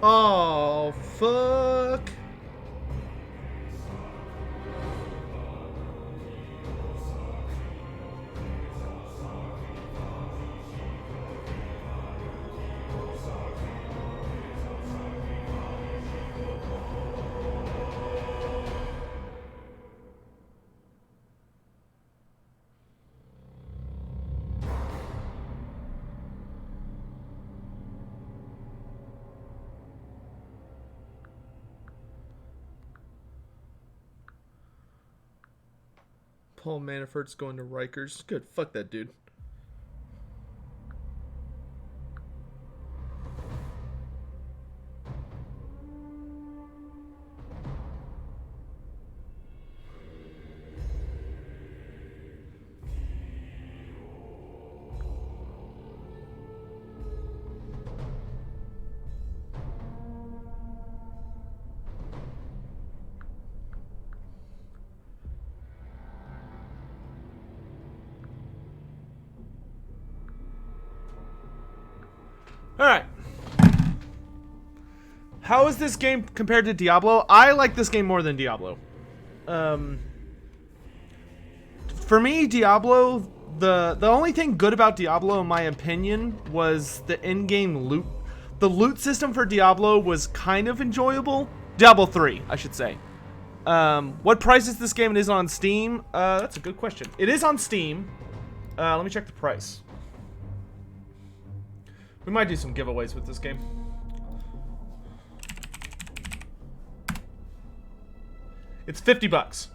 Oh, fuck. Paul Manafort's going to Rikers. Good. Fuck that dude. Alright. How is this game compared to Diablo? I like this game more than Diablo. For me, Diablo, the only thing good about Diablo, in my opinion, was the in-game loot. The loot system for Diablo was kind of enjoyable. Diablo 3, I should say. What price is this game? It is on Steam. That's a good question. It is on Steam. Let me check the price. We might do some giveaways with this game. It's $50.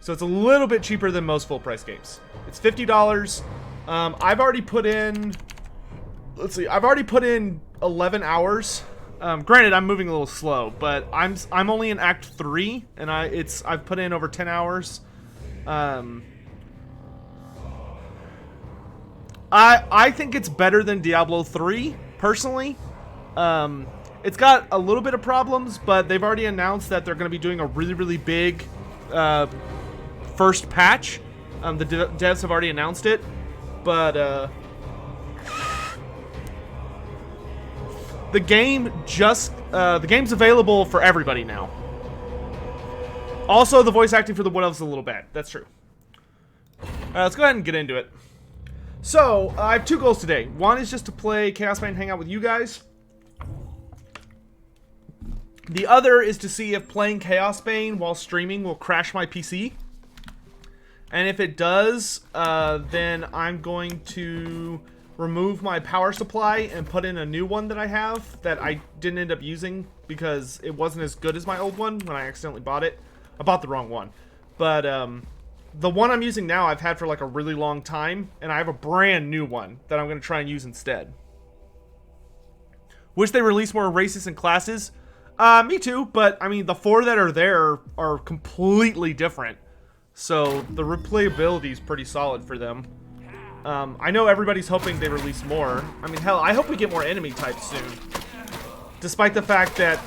So it's a little bit cheaper than most full price games. It's $50. I've already put in, let's see, I've already put in 11 hours. Granted, I'm moving a little slow, but I'm only in Act 3, and I've put in over 10 hours. I think it's better than Diablo 3, personally. It's got a little bit of problems, but they've already announced that they're going to be doing a really, really big first patch. The devs have already announced it, but the game's available for everybody now. Also, the voice acting for the Wood Elves is a little bad. That's true. Let's go ahead and get into it. So, I have two goals today. One is just to play Chaosbane and hang out with you guys. The other is to see if playing Chaosbane while streaming will crash my PC. And if it does, then I'm going to remove my power supply and put in a new one that I have that I didn't end up using because it wasn't as good as my old one when I accidentally bought it. I bought the wrong one. But, the one I'm using now I've had for like a really long time, and I have a brand new one that I'm going to try and use instead. Wish they released more races and classes. Me too, but I mean the 4 that are there are completely different. So the replayability is pretty solid for them. I know everybody's hoping they release more. I mean, hell, I hope we get more enemy types soon. Despite the fact that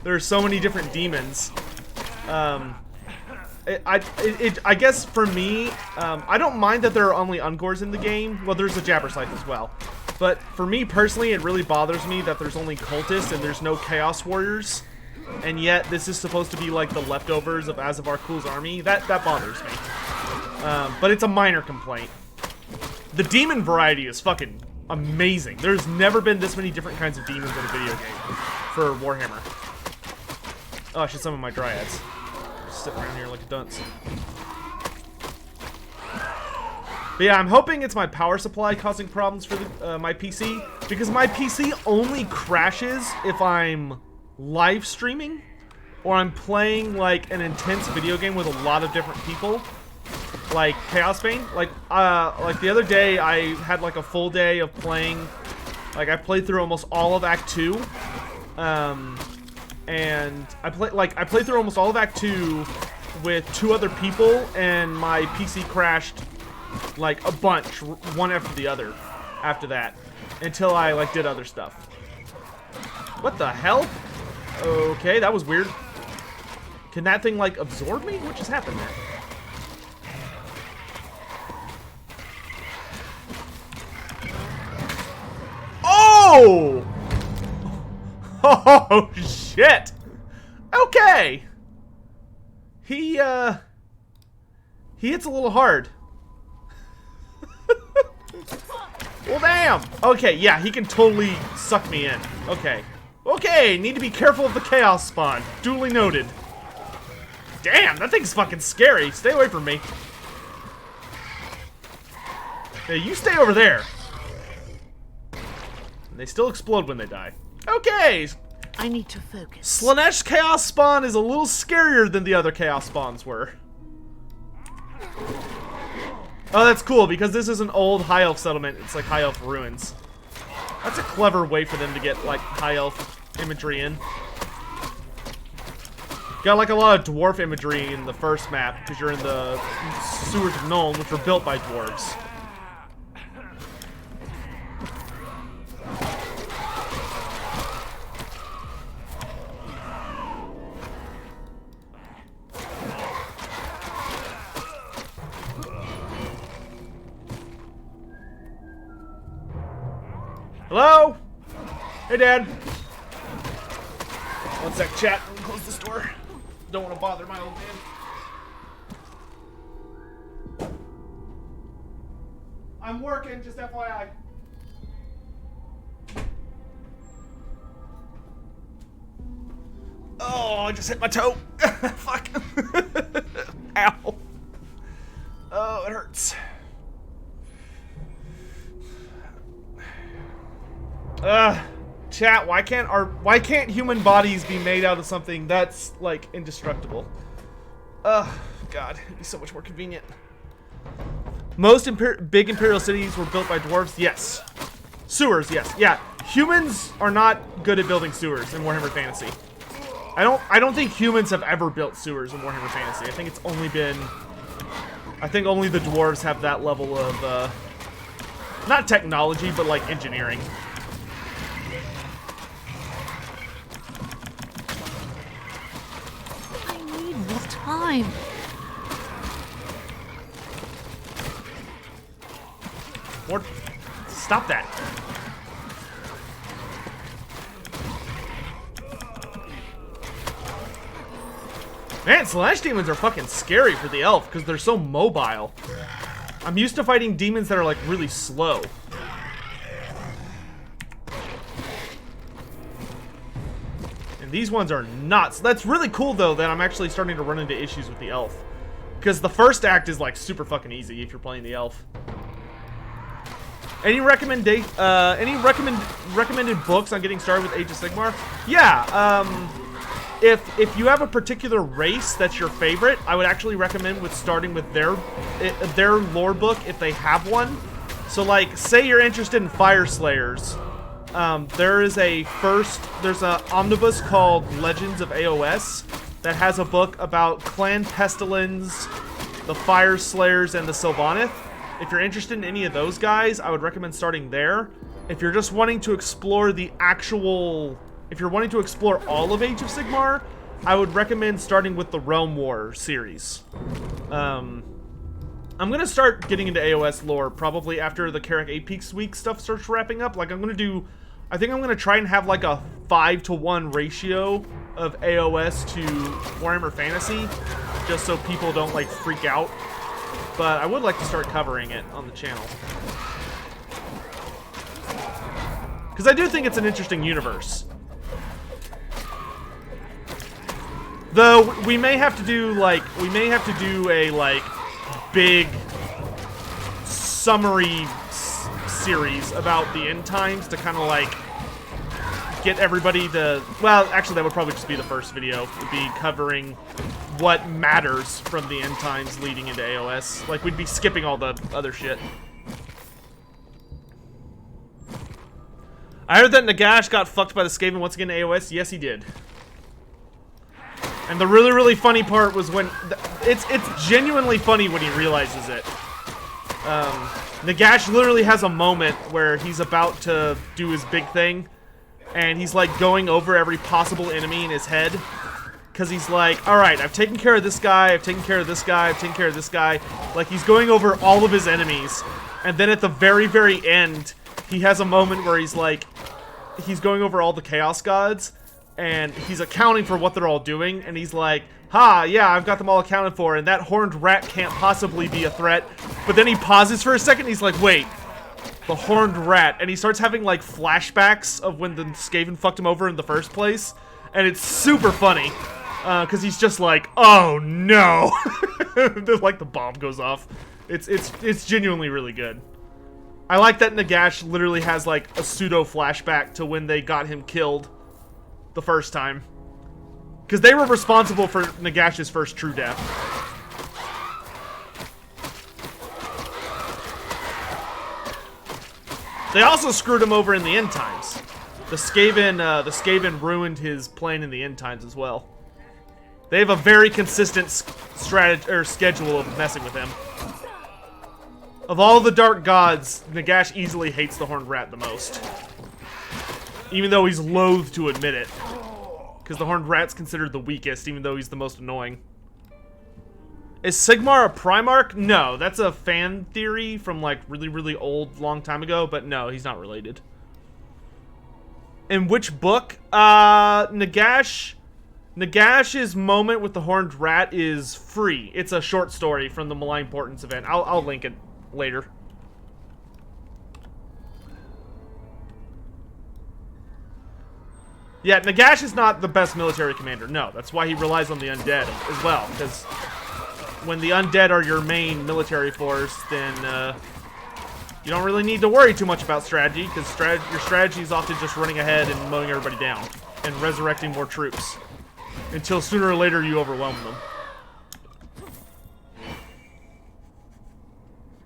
there's so many different demons. I guess for me, I don't mind that there are only Ungors in the game. Well, there's a Jabberscythe as well. But for me personally, it really bothers me that there's only Cultists and there's no Chaos Warriors. And yet, this is supposed to be like the leftovers of Azavar Kul's army. That bothers me. But it's a minor complaint. The demon variety is fucking amazing. There's never been this many different kinds of demons in a video game for Warhammer. Oh, I should summon my Dryads. Sitting around here like a dunce. But yeah, I'm hoping it's my power supply causing problems for my PC, because my PC only crashes if I'm live streaming or I'm playing like an intense video game with a lot of different people, like Chaosbane. Like the other day, I had like a full day of playing. Like I played through almost all of Act 2. And I played through almost all of Act 2 with 2 other people, and my PC crashed like a bunch, one after the other, after that, until I like did other stuff. What the hell? Okay, that was weird. Can that thing like absorb me? What just happened there? Oh! Oh, shit. Okay. He hits a little hard. Well, damn. Okay, yeah, he can totally suck me in. Okay. Okay, need to be careful of the Chaosbane. Duly noted. Damn, that thing's fucking scary. Stay away from me. Hey, you stay over there. They still explode when they die. Okay. I need to focus. Slaanesh Chaosbane is a little scarier than the other Chaosbanes were. Oh, that's cool, because this is an old High Elf settlement. It's like High Elf ruins. That's a clever way for them to get, like, High Elf imagery in. Got, like, a lot of dwarf imagery in the first map, because you're in the sewers of Nuln, which were built by dwarves. Hello? Hey, Dad. One sec, chat. Let me close this door. Don't want to bother my old man. I'm working, just FYI. Oh, I just hit my toe. Fuck. Ow. Oh, it hurts. Chat, why can't human bodies be made out of something that's, like, indestructible? God, it'd be so much more convenient. Most big imperial cities were built by dwarves, yes. Sewers, yes. Yeah, humans are not good at building sewers in Warhammer Fantasy. I don't think humans have ever built sewers in Warhammer Fantasy. I think it's only been... I think only the dwarves have that level of, not technology, but, like, engineering. Time. Or stop that. Man, Slaanesh demons are fucking scary for the elf because they're so mobile. I'm used to fighting demons that are like really slow. These ones are nuts. That's really cool, though, that I'm actually starting to run into issues with the elf. Because the first act is, like, super fucking easy if you're playing the elf. Any recommended books on getting started with Age of Sigmar? Yeah, if you have a particular race that's your favorite, I would actually recommend starting with their lore book if they have one. So, like, say you're interested in Fire Slayers. There's an omnibus called Legends of AOS that has a book about Clan Pestilence, the Fire Slayers, and the Sylvaneth. If you're interested in any of those guys, I would recommend starting there. If you're just wanting to explore if you're wanting to explore all of Age of Sigmar, I would recommend starting with the Realm War series. I'm gonna start getting into AOS lore probably after the Carrick 8 Peaks week stuff starts wrapping up. Like, I think I'm gonna try and have like a 5-to-1 ratio of AOS to Warhammer Fantasy, just so people don't like freak out. But I would like to start covering it on the channel. Because I do think it's an interesting universe. Though, we may have to do a, like, big summary series about the end times to kind of, like, get everybody to... Well, actually, that would probably just be the first video. It would be covering what matters from the end times leading into AOS. Like, we'd be skipping all the other shit. I heard that Nagash got fucked by the Skaven once again in AOS. Yes, he did. And the really, really funny part was when... It's genuinely funny when he realizes it. Nagash literally has a moment where he's about to do his big thing, and he's, like, going over every possible enemy in his head. Because he's like, alright, I've taken care of this guy, I've taken care of this guy, I've taken care of this guy. Like, he's going over all of his enemies. And then at the very, very end, he has a moment where he's like... he's going over all the Chaos Gods, and he's accounting for what they're all doing, and he's like, ha, yeah, I've got them all accounted for, and that horned rat can't possibly be a threat. But then he pauses for a second, he's like, wait, the horned rat. And he starts having, like, flashbacks of when the Skaven fucked him over in the first place. And it's super funny, because he's just like, oh, no. Like, the bomb goes off. It's genuinely really good. I like that Nagash literally has, like, a pseudo flashback to when they got him killed the first time. Because they were responsible for Nagash's first true death. They also screwed him over in the end times. The Skaven ruined his plane in the end times as well. They have a very consistent strategy or schedule of messing with him. Of all the dark gods, Nagash easily hates the horned rat the most. Even though he's loath to admit it. Because the horned rat's considered the weakest, even though he's the most annoying. Is Sigmar a Primarch? No, that's a fan theory from, like, really old, long time ago, but no, he's not related. In which book? Nagash's moment with the horned rat is free. It's a short story from the Malign Portents event. I'll link it later. Yeah, Nagash is not the best military commander. No, that's why he relies on the undead as well. Because when the undead are your main military force, then you don't really need to worry too much about strategy. Because your strategy is often just running ahead and mowing everybody down. And resurrecting more troops. Until sooner or later you overwhelm them.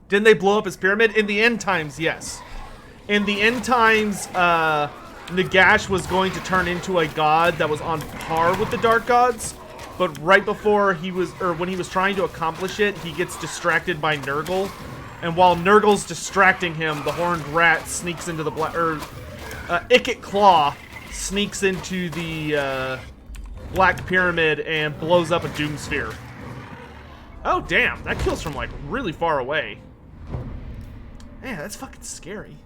Didn't they blow up his pyramid? In the end times, yes. In the end times, Nagash was going to turn into a god that was on par with the dark gods, but right before he was, or when he was trying to accomplish it, he gets distracted by Nurgle, and while Nurgle's distracting him, the horned rat sneaks into the Ikit Claw sneaks into the Black Pyramid and blows up a Doom Sphere. Oh damn, that kills from like really far away. Man, that's fucking scary.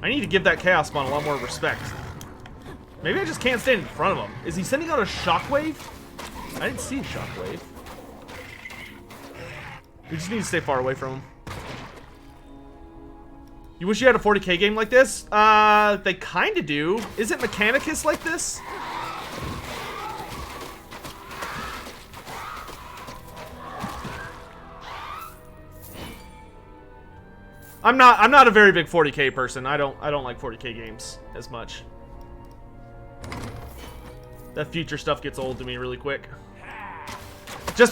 I need to give that Chaosbane a lot more respect. Maybe I just can't stand in front of him. Is he sending out a shockwave? I didn't see a shockwave. We just need to stay far away from him. You wish you had a 40k game like this? They kinda do. Isn't Mechanicus like this? I'm not a very big 40k person. I don't like 40k games as much. That future stuff gets old to me really quick.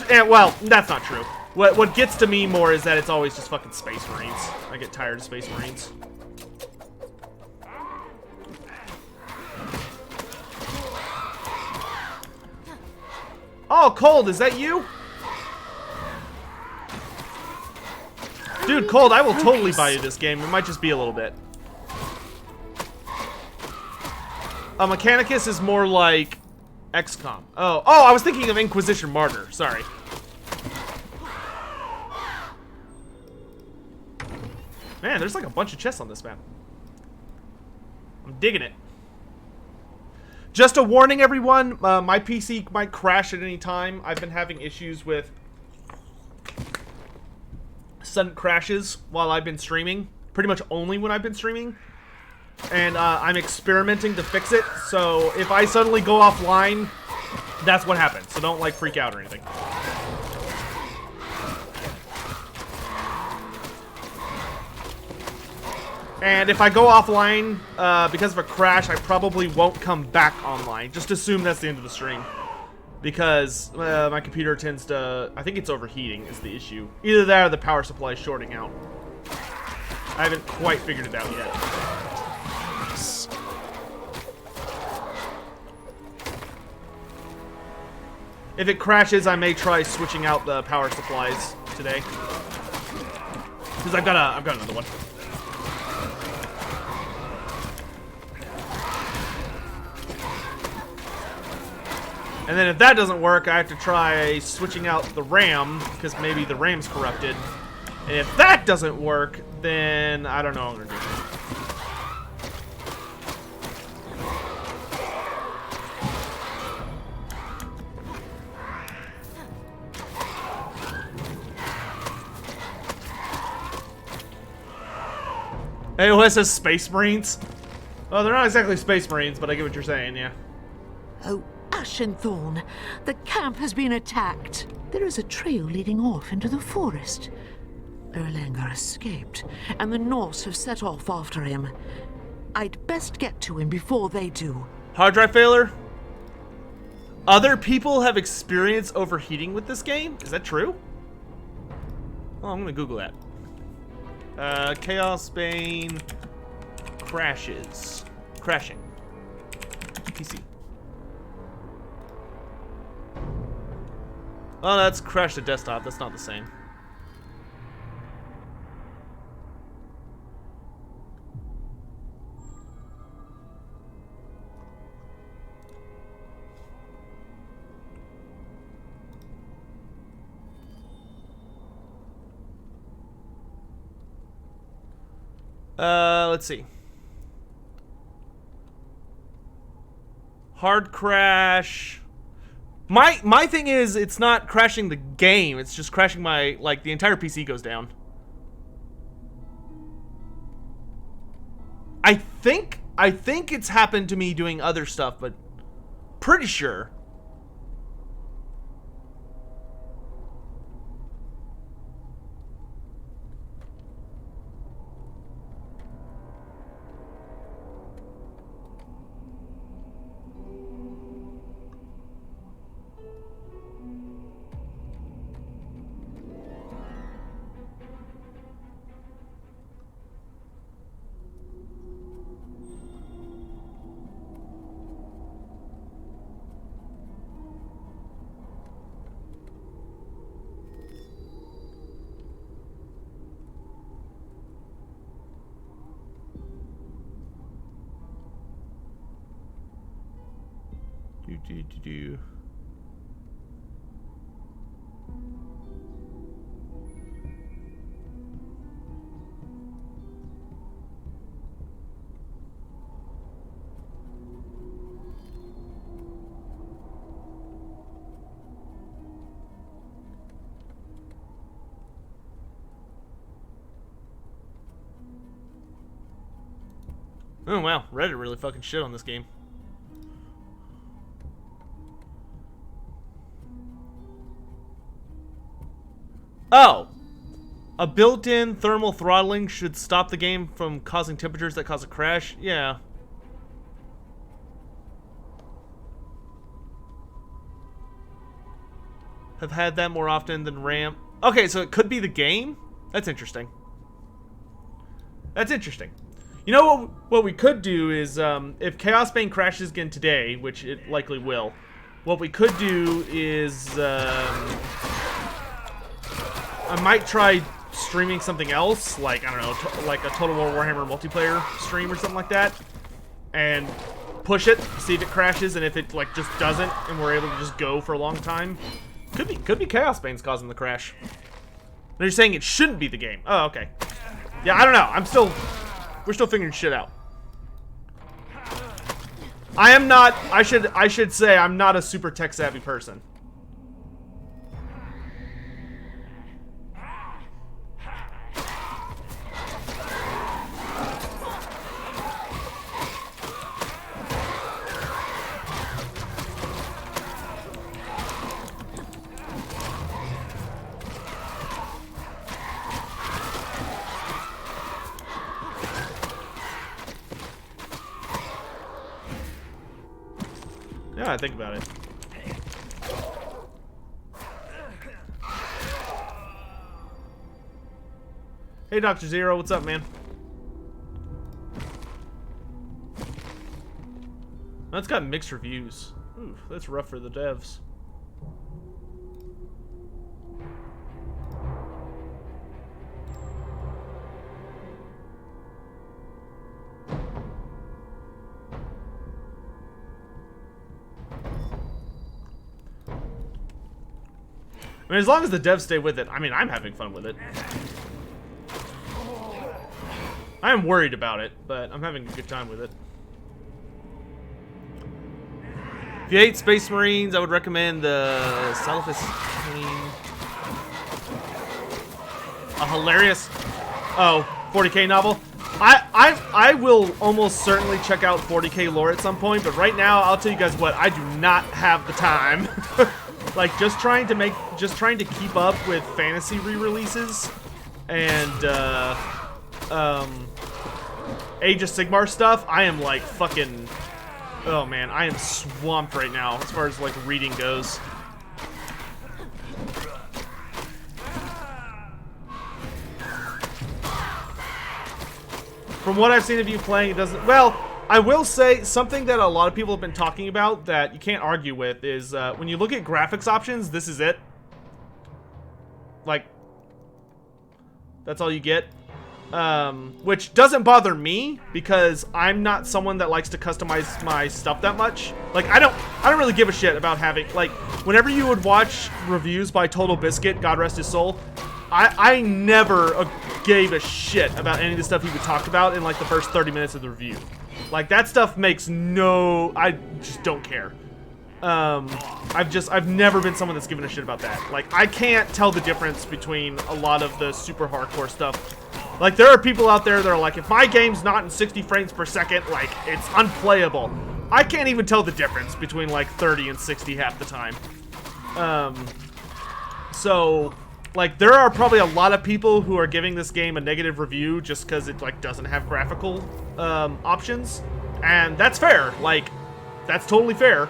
Well, that's not true. What gets to me more is that it's always just fucking Space Marines. I get tired of Space Marines. Oh, Cold, is that you? Dude, Cold, I will totally buy you this game. It might just be a little bit. Mechanicus is more like XCOM. Oh, I was thinking of Inquisition Martyr. Sorry. Man, there's like a bunch of chests on this map. I'm digging it. Just a warning, everyone. My PC might crash at any time. I've been having issues with sudden crashes while I've been streaming. Pretty much only when I've been streaming. And I'm experimenting to fix it. So if I suddenly go offline, that's what happens. So don't like freak out or anything. And if I go offline because of a crash, I probably won't come back online. Just assume that's the end of the stream. Because my computer tends to... I think it's overheating is the issue. Either that or the power supply is shorting out. I haven't quite figured it out yet. If it crashes, I may try switching out the power supplies today. Because I've got another one. And then if that doesn't work, I have to try switching out the RAM, because maybe the RAM's corrupted, And if that doesn't work, then I don't know what I'm gonna do. Hey, what says Space Marines? Oh, they're not exactly Space Marines, but I get what you're saying, yeah. Oh, Ashenthorn, the camp has been attacked. There is a trail leading off into the forest. Erlanger escaped, and the Norse have set off after him. I'd best get to him before they do. Hard drive failure? Other people have experienced overheating with this game? Is that true? Oh, I'm gonna Google that. Chaosbane crashes. Crashing. PC. Oh, that's crash the desktop. That's not the same. Let's see. Hard crash. My thing is, it's not crashing the game. It's just crashing my, like, the entire PC goes down. I think it's happened to me doing other stuff, but pretty sure. Do. Oh wow, Reddit really fucking shit on this game. Oh! A built-in thermal throttling should stop the game from causing temperatures that cause a crash? Yeah. Have had that more often than RAM. Okay, so it could be the game? That's interesting. That's interesting. You know what we could do is, if Chaosbane crashes again today, which it likely will, what we could do is, I might try streaming something else, like, I don't know, like a Total War Warhammer multiplayer stream or something like that, and push it, see if it crashes, and if it, like, just doesn't, and we're able to just go for a long time. Could be Chaosbane's causing the crash. They're saying it shouldn't be the game. Oh, okay. Yeah, I don't know. We're still figuring shit out. I am not, I should say, I'm not a super tech-savvy person. Yeah, I think about it. Hey, Dr. Zero, what's up, man? That's got mixed reviews. Ooh, that's rough for the devs. I mean, as long as the devs stay with it, I mean, I'm having fun with it. I am worried about it, but I'm having a good time with it. If you hate Space Marines, I would recommend the Salafist Kane. A hilarious 40K novel. I will almost certainly check out 40K lore at some point, but right now I'll tell you guys what, I do not have the time. Like just trying to keep up with fantasy re-releases and Age of Sigmar stuff. I am like fucking, oh man, I am swamped right now as far as like reading goes. From what I've seen of you playing, it doesn't... Well, I will say something that a lot of people have been talking about that you can't argue with is when you look at graphics options, this is it. Like, that's all you get. Which doesn't bother me because I'm not someone that likes to customize my stuff that much. Like, I don't really give a shit about having... Like, whenever you would watch reviews by Total Biscuit, God rest his soul, I never gave a shit about any of the stuff he would talk about in like the first 30 minutes of the review. Like that stuff makes no, I just don't care. I've never been someone that's given a shit about that. Like I can't tell the difference between a lot of the super hardcore stuff. Like there are people out there that are like, if my game's not in 60 frames per second, like it's unplayable. I can't even tell the difference between like 30 and 60 half the time. So like there are probably a lot of people who are giving this game a negative review just because it like doesn't have graphical options, and that's fair. Like that's totally fair.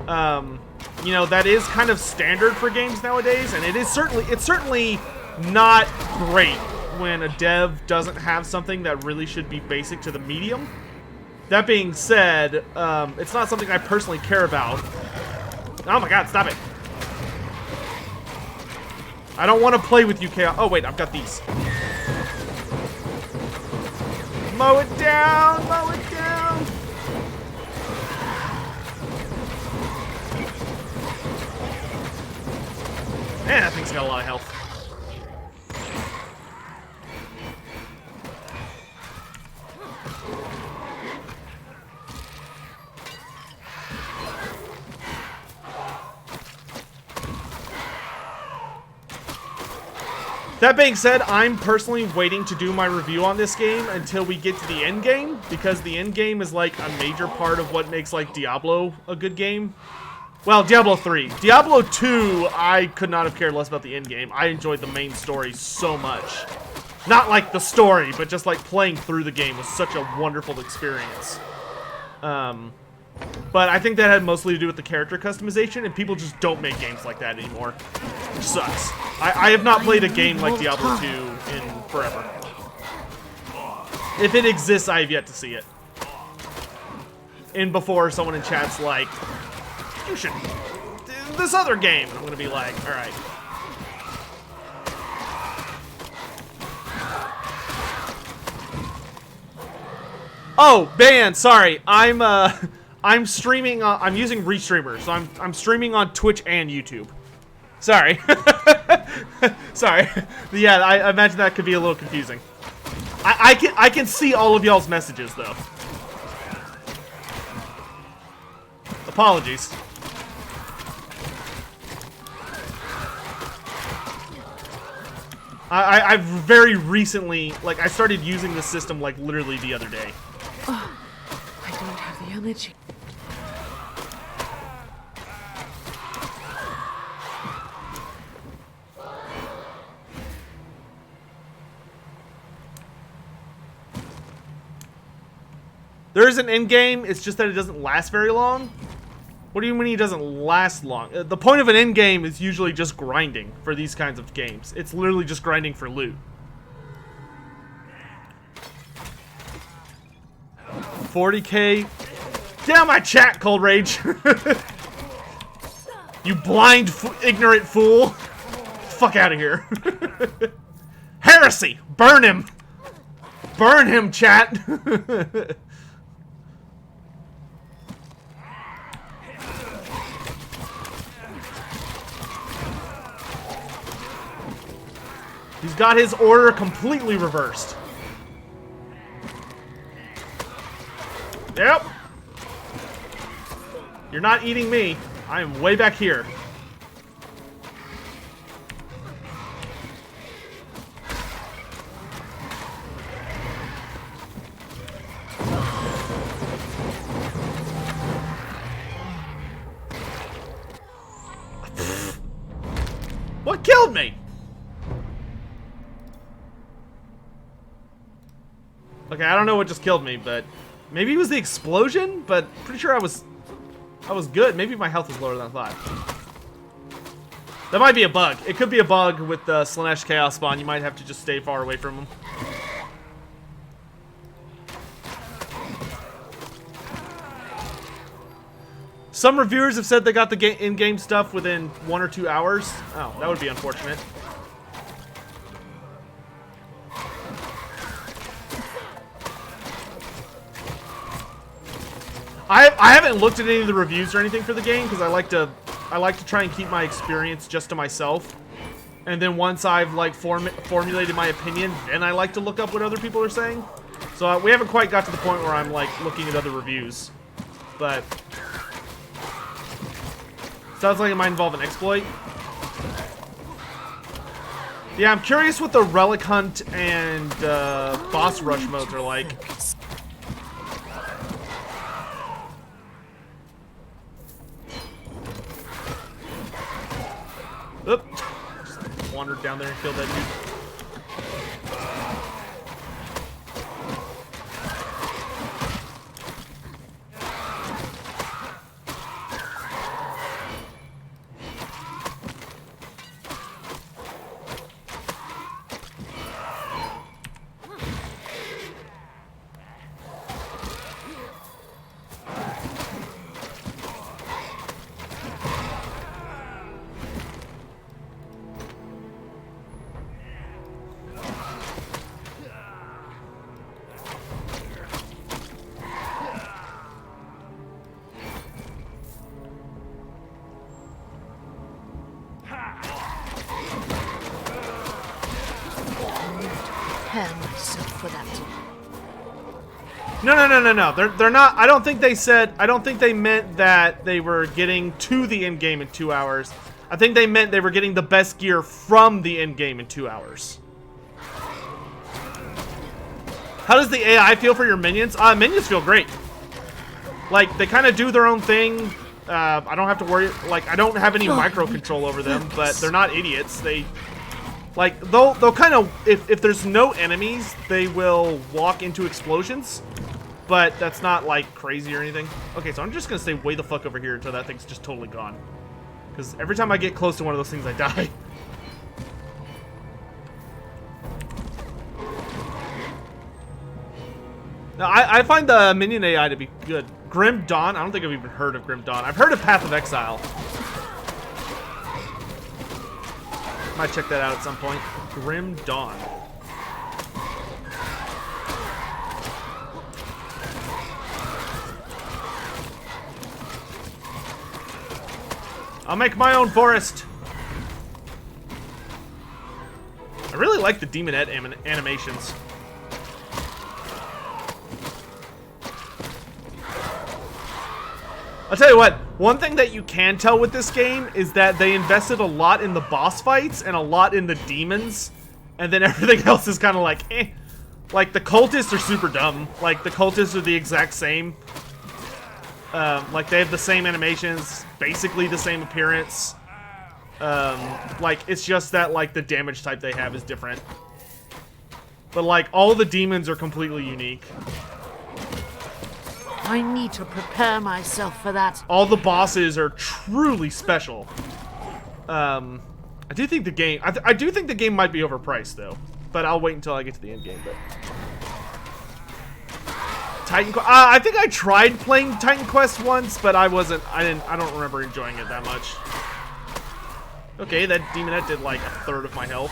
You know, that is kind of standard for games nowadays, and it's certainly not great when a dev doesn't have something that really should be basic to the medium. That being said, it's not something I personally care about. Oh my god, stop it. I don't want to play with you, Chaos. Oh, wait, I've got these. Mow it down! Mow it down! Man, that thing's got a lot of health. That being said, I'm personally waiting to do my review on this game until we get to the end game, because the end game is like a major part of what makes like Diablo a good game. Well, Diablo 3. Diablo 2, I could not have cared less about the end game. I enjoyed the main story so much. Not like the story, but just like playing through the game was such a wonderful experience. But I think that had mostly to do with the character customization, and people just don't make games like that anymore. Which sucks. I have not played a game like Diablo 2 in forever. If it exists, I have yet to see it. And before someone in chat's like, you should do this other game. I'm gonna be like, alright. Oh, man, sorry. I'm streaming, I'm using Restreamer, so I'm streaming on Twitch and YouTube. Sorry. Sorry. Yeah, I imagine that could be a little confusing. I can see all of y'all's messages, though. Apologies. I've very recently, like, I started using this system, like, literally the other day. Oh, I don't have the energy. There is an end game, it's just that it doesn't last very long. What do you mean it doesn't last long? The point of an end game is usually just grinding for these kinds of games. It's literally just grinding for loot. 40K. Get out my chat, Cold Rage. You blind, ignorant fool. Fuck out of here. Heresy! Burn him! Burn him, chat! He's got his order completely reversed. Yep. You're not eating me. I am way back here. What killed me? Okay, I don't know what just killed me, but maybe it was the explosion, but pretty sure I was good. Maybe my health was lower than I thought. That might be a bug. It could be a bug with the Slaanesh Chaosbane. You might have to just stay far away from him. Some reviewers have said they got the in-game stuff within 1 or 2 hours. Oh, that would be unfortunate. I haven't looked at any of the reviews or anything for the game because I like to try and keep my experience just to myself. And then once I've like formulated my opinion, then I like to look up what other people are saying. So we haven't quite got to the point where I'm like looking at other reviews, but sounds like it might involve an exploit. Yeah, I'm curious what the relic hunt and boss rush modes are like. Oop. Just wandered down there and killed that dude. For that. No. They're not. I don't think they said. I don't think they meant that they were getting to the end game in 2 hours. I think they meant they were getting the best gear from the end game in 2 hours. How does the AI feel for your minions? Minions feel great. Like they kind of do their own thing. I don't have to worry. Like I don't have any micro control over them, but they're not idiots. Like, they'll kind of, if there's no enemies, they will walk into explosions. But that's not, like, crazy or anything. Okay, so I'm just going to stay way the fuck over here until that thing's just totally gone. Because every time I get close to one of those things, I die. Now, I find the minion AI to be good. Grim Dawn? I don't think I've even heard of Grim Dawn. I've heard of Path of Exile. Might check that out at some point. Grim Dawn. I'll make my own forest. I really like the Demonette animations. I'll tell you what, one thing that you can tell with this game is that they invested a lot in the boss fights and a lot in the demons, and then everything else is kind of like, eh. Like, the cultists are super dumb. Like, the cultists are the exact same. Like, they have the same animations, basically the same appearance. Like, it's just that, like, the damage type they have is different. But, like, all the demons are completely unique. I need to prepare myself for that. All the bosses are truly special. I do think the game... I do think the game might be overpriced, though. But I'll wait until I get to the end game. But Titan Quest... I think I tried playing Titan Quest once, but I don't remember enjoying it that much. Okay, that Demonette did like a third of my health.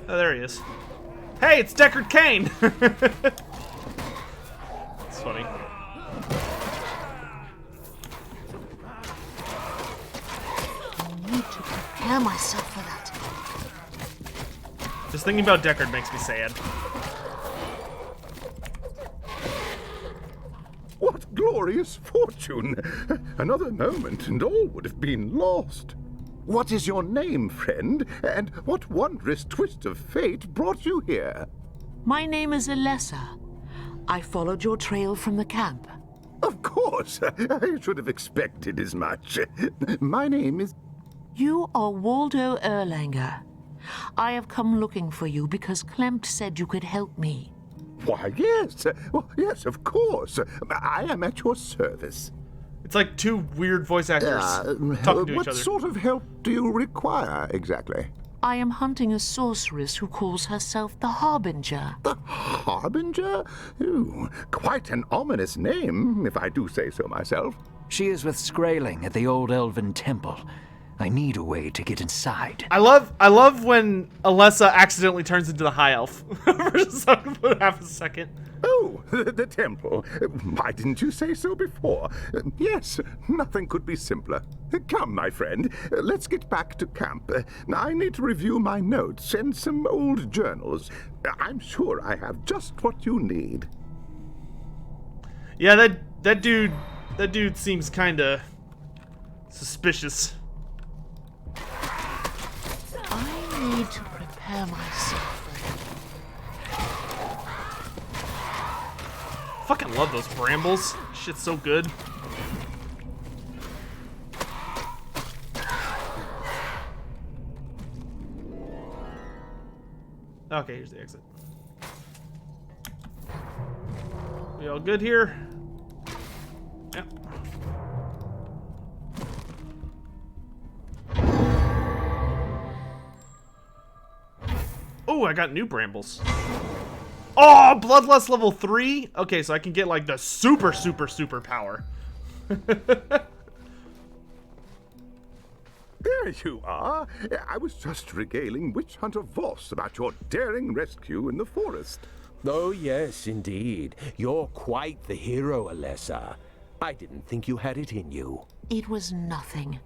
Oh, there he is. Hey, it's Deckard Cain! That's funny. I need to prepare myself for that. Just thinking about Deckard makes me sad. What glorious fortune! Another moment and all would have been lost. What is your name, friend? And what wondrous twist of fate brought you here? My name is Alessa. I followed your trail from the camp. Of course, I should have expected as much. My name is... You are Waldo Erlanger. I have come looking for you because Klempt said you could help me. Why, yes. Well, yes, of course. I am at your service. It's like two weird voice actors talking to each What other. sort of help do you require, exactly? I am hunting a sorceress who calls herself the Harbinger. The Harbinger? Ooh, quite an ominous name, if I do say so myself. She is with Skraeling at the old elven temple. I need a way to get inside. I love when Alessa accidentally turns into the high elf for half a second. Oh, the temple. Why didn't you say so before? Yes, nothing could be simpler. Come, my friend, let's get back to camp. I need to review my notes and some old journals. I'm sure I have just what you need. Yeah, that dude seems kinda suspicious. I need to prepare myself. Fucking love those brambles. Shit's so good. Okay, here's the exit. We all good here? Yep. Oh, I got new brambles. Oh, Bloodlust level 3? Okay, so I can get like the super power. There you are. I was just regaling Witch Hunter Voss about your daring rescue in the forest. Oh, yes, indeed. You're quite the hero, Alessa. I didn't think you had it in you. It was nothing.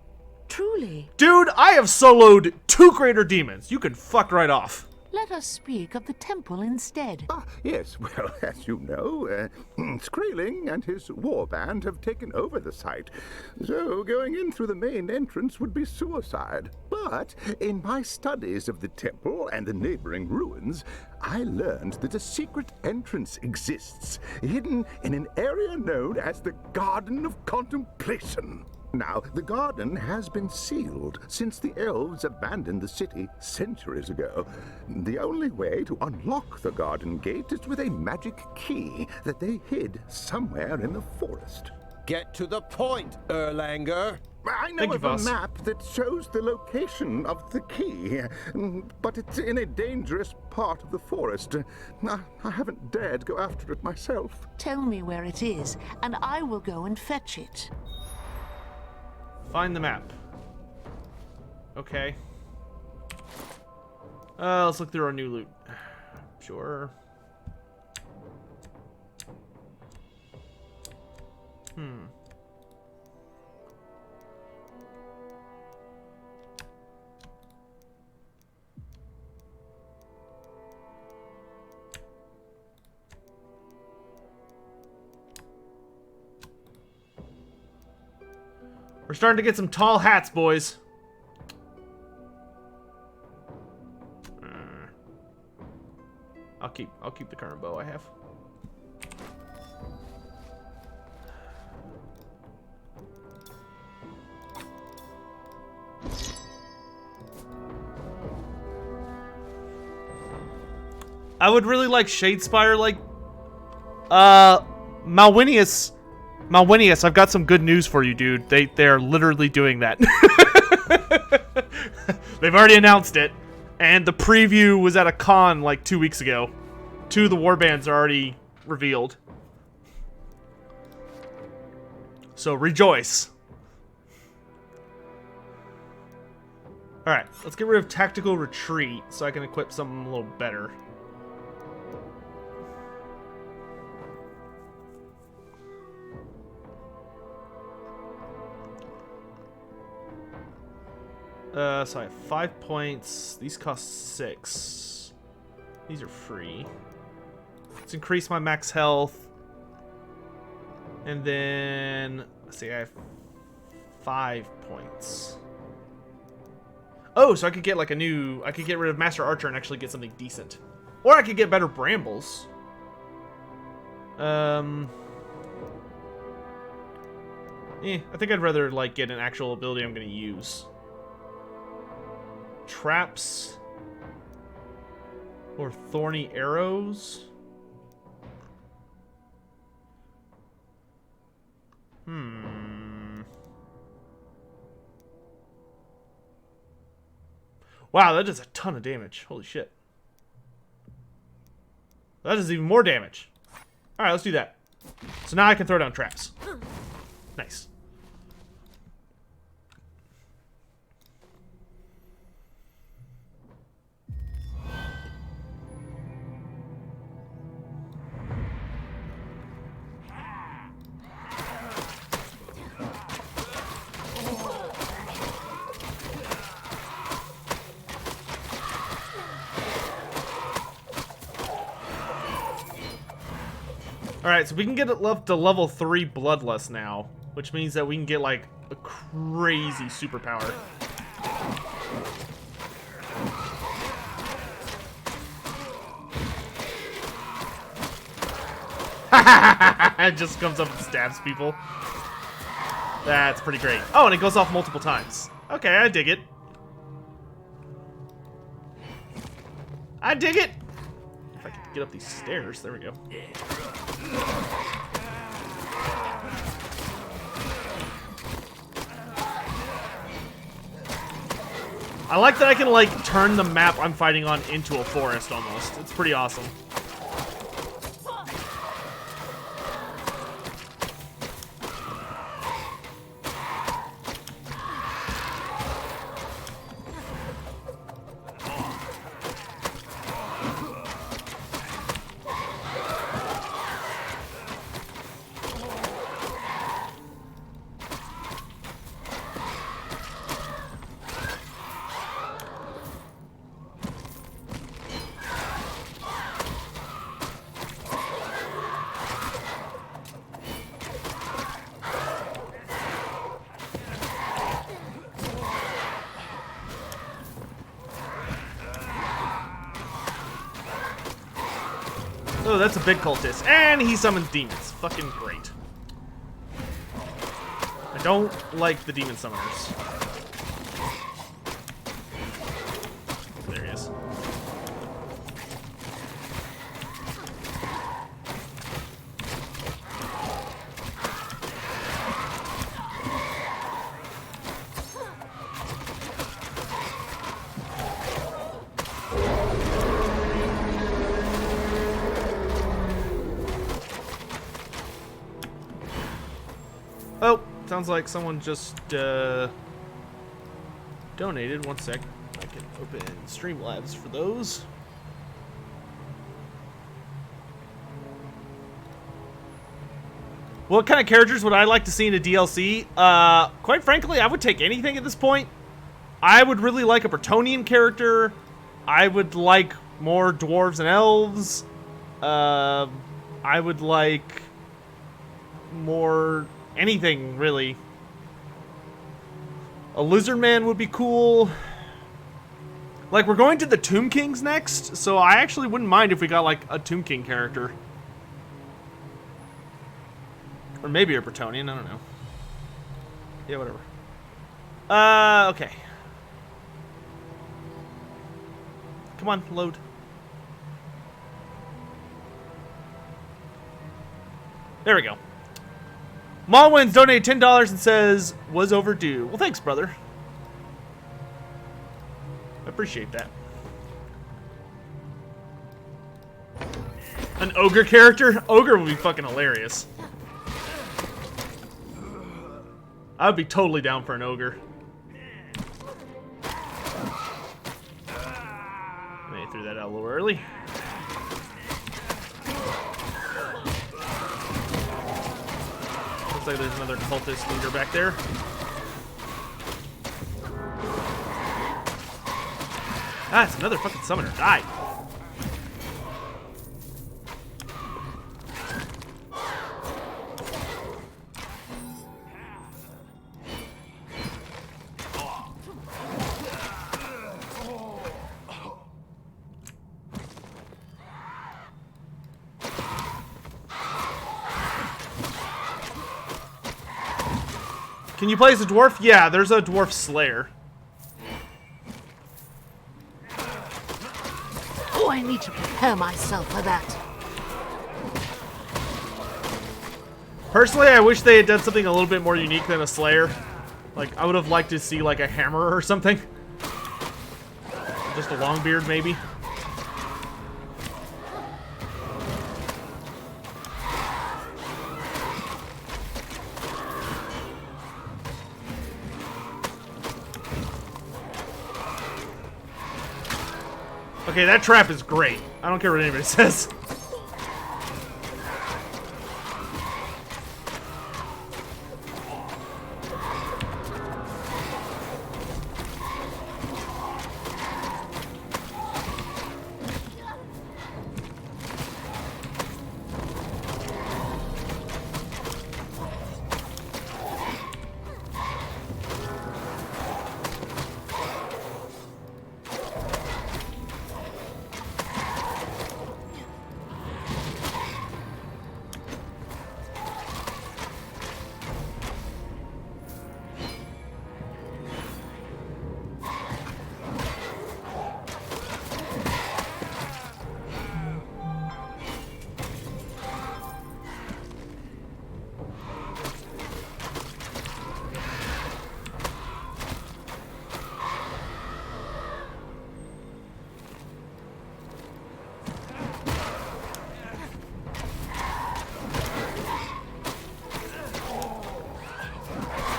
Truly. Dude, I have soloed 2 greater demons. You can fuck right off. Let us speak of the temple instead. Ah, yes, well, as you know, Skraeling and his warband have taken over the site, so going in through the main entrance would be suicide. But in my studies of the temple and the neighboring ruins, I learned that a secret entrance exists, hidden in an area known as the Garden of Contemplation. Now, the garden has been sealed since the elves abandoned the city centuries ago. The only way to unlock the garden gate is with a magic key that they hid somewhere in the forest. Get to the point, Erlanger. I know Thank you, of a boss. map that shows the location of the key, but it's in a dangerous part of the forest. I haven't dared go after it myself. Tell me where it is, and I will go and fetch it. Find the map. Okay. Let's look through our new loot. Sure. We're starting to get some tall hats, boys. I'll keep the current bow I have. I would really like Shadespire, like Malwinius. Malwinius, I've got some good news for you, dude. They're literally doing that. They've already announced it, and the preview was at a con like 2 weeks ago. 2 of the warbands are already revealed. So rejoice. Alright, let's get rid of Tactical Retreat so I can equip something a little better. So I have 5 points. These cost 6. These are free. Let's increase my max health. And then, let's see, I have 5 points. Oh, so I could get like a new, I could get rid of Master Archer and actually get something decent. Or I could get better brambles. I think I'd rather like get an actual ability I'm gonna use. Traps or thorny arrows. Wow, that does a ton of damage. Holy shit. That does even more damage. Alright, let's do that. So now I can throw down traps. Nice. Alright, so we can get it up to level 3 Bloodlust now, which means that we can get, like, a crazy superpower. It just comes up and stabs people. That's pretty great. Oh, and it goes off multiple times. Okay, I dig it. I dig it! If I can get up these stairs, there we go. I like that I can, like, turn the map I'm fighting on into a forest, almost. It's pretty awesome. Oh, that's a big cultist. And he summons demons. Fucking great. I don't like the demon summoners. There he is. Oh, sounds like someone just donated. 1 sec. I can open Streamlabs for those. What kind of characters would I like to see in a DLC? Quite frankly, I would take anything at this point. I would really like a Bretonnian character. I would like more dwarves and elves. I would like more anything, really. A lizard man would be cool. Like, we're going to the Tomb Kings next, so I actually wouldn't mind if we got, like, a Tomb King character. Or maybe a Bretonnian, I don't know. Yeah, whatever. Okay. Come on, load. There we go. Malwins donated $10 and says, was overdue. Well, thanks, brother. I appreciate that. An ogre character? Ogre would be fucking hilarious. I would be totally down for an ogre. Maybe threw that out a little early. Looks like there's another cultist leader back there. Ah, it's another fucking summoner. Die. Can you play as a dwarf? Yeah, there's a dwarf slayer. Oh, I need to prepare myself for that. Personally, I wish they had done something a little bit more unique than a slayer. Like, I would have liked to see, like, a hammer or something. Just a long beard, maybe. Okay, that trap is great. I don't care what anybody says.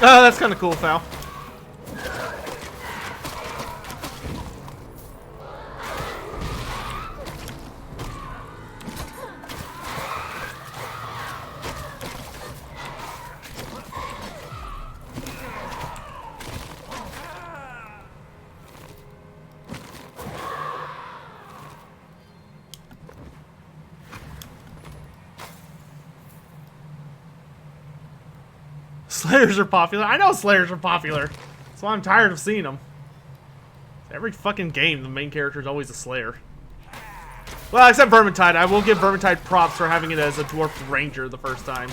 Oh, that's kind of cool, Foul. Slayers are popular. I know Slayers are popular. That's why I'm tired of seeing them. Every fucking game, the main character is always a Slayer. Well, except Vermintide. I will give Vermintide props for having it as a Dwarf Ranger the first time.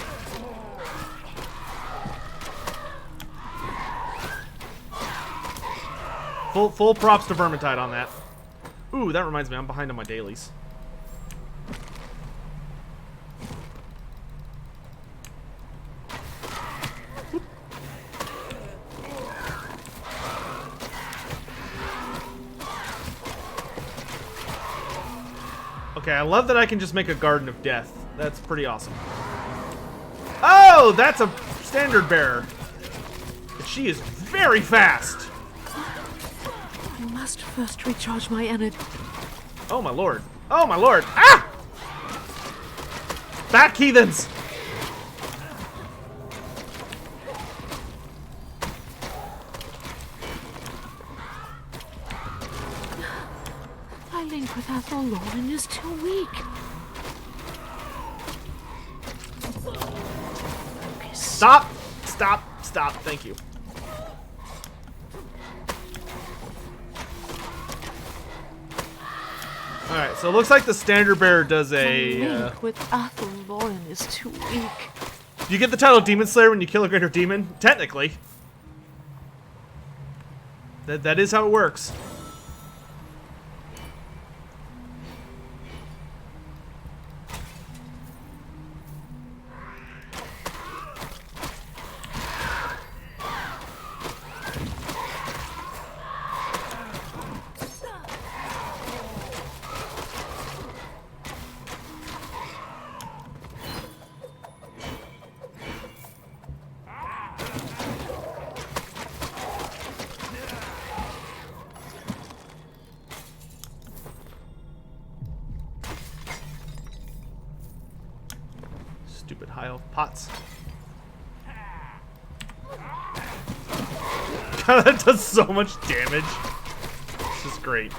Full props to Vermintide on that. Ooh, that reminds me, I'm behind on my dailies. Okay, I love that I can just make a Garden of Death. That's pretty awesome. Oh, that's a standard bearer. But she is very fast. I must first recharge my energy. Oh my lord. Oh my lord. Ah! Back, heathens! My link with Athel Lauren is too weak. Stop! Stop! Stop! Thank you. Alright, so it looks like the standard bearer does a... My link with Athel Lauren is too weak. Do you get the title Demon Slayer when you kill a greater demon? Technically. That is how it works. Stupid high elf pots. God, that does so much damage. This is great.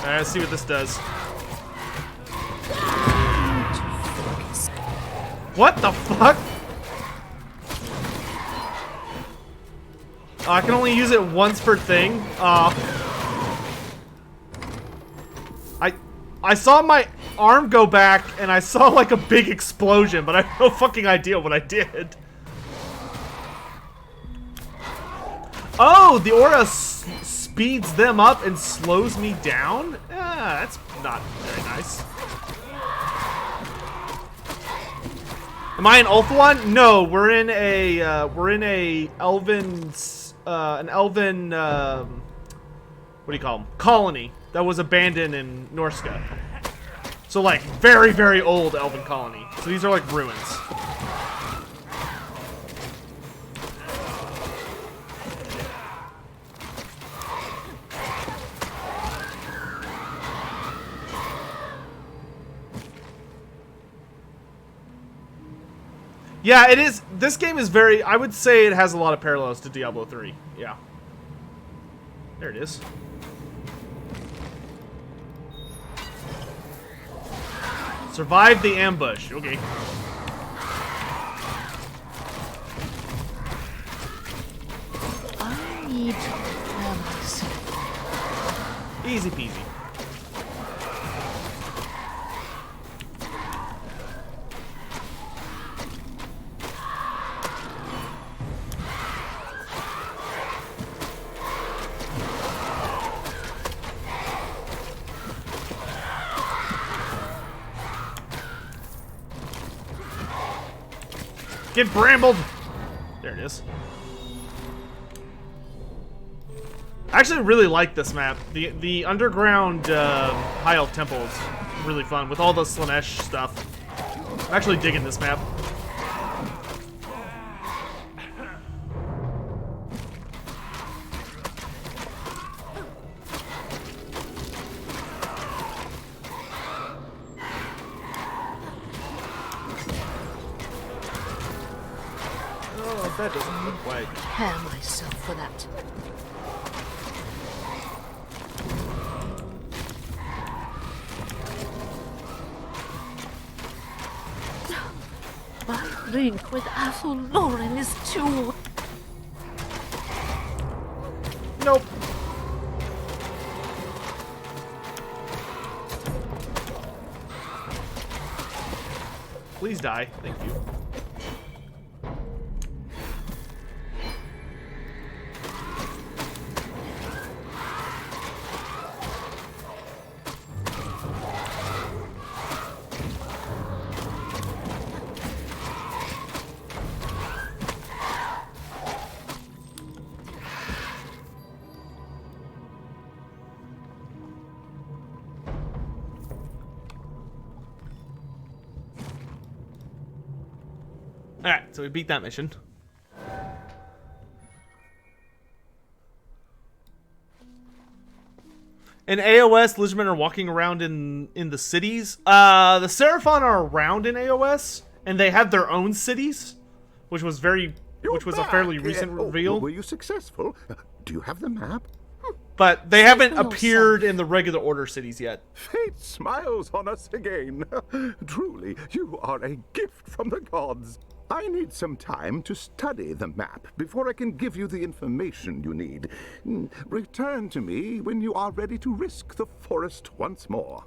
Alright, let's see what this does. What the fuck? Oh, I can only use it once per thing. I saw my arm go back and I saw like a big explosion, but I have no fucking idea what I did. Oh, the aura speeds them up and slows me down? Ah, that's not very nice. Am I an Ulthuan? No, we're in a elven, what do you call them? Colony that was abandoned in Norska. So like very, very old elven colony. So these are like ruins. Yeah, it is. This game is very, I would say it has a lot of parallels to Diablo 3. Yeah. There it is. Survive the ambush. Okay. I need Easy peasy. Get brambled! There it is. I actually really like this map. The underground High Elf Temple is really fun with all the Slaanesh stuff. I'm actually digging this map. That doesn't look like. Prepare myself for that. My drink with Athel Lauren is too. Nope. Please die. Thank you. Alright, so we beat that mission. In AOS, Lizardmen are walking around in the cities. The Seraphon are around in AOS, and they have their own cities, which was a fairly recent reveal. Were you successful? Do you have the map? But they haven't appeared in the regular order cities yet. Fate smiles on us again. Truly, you are a gift from the gods. I need some time to study the map before I can give you the information you need. Return to me when you are ready to risk the forest once more.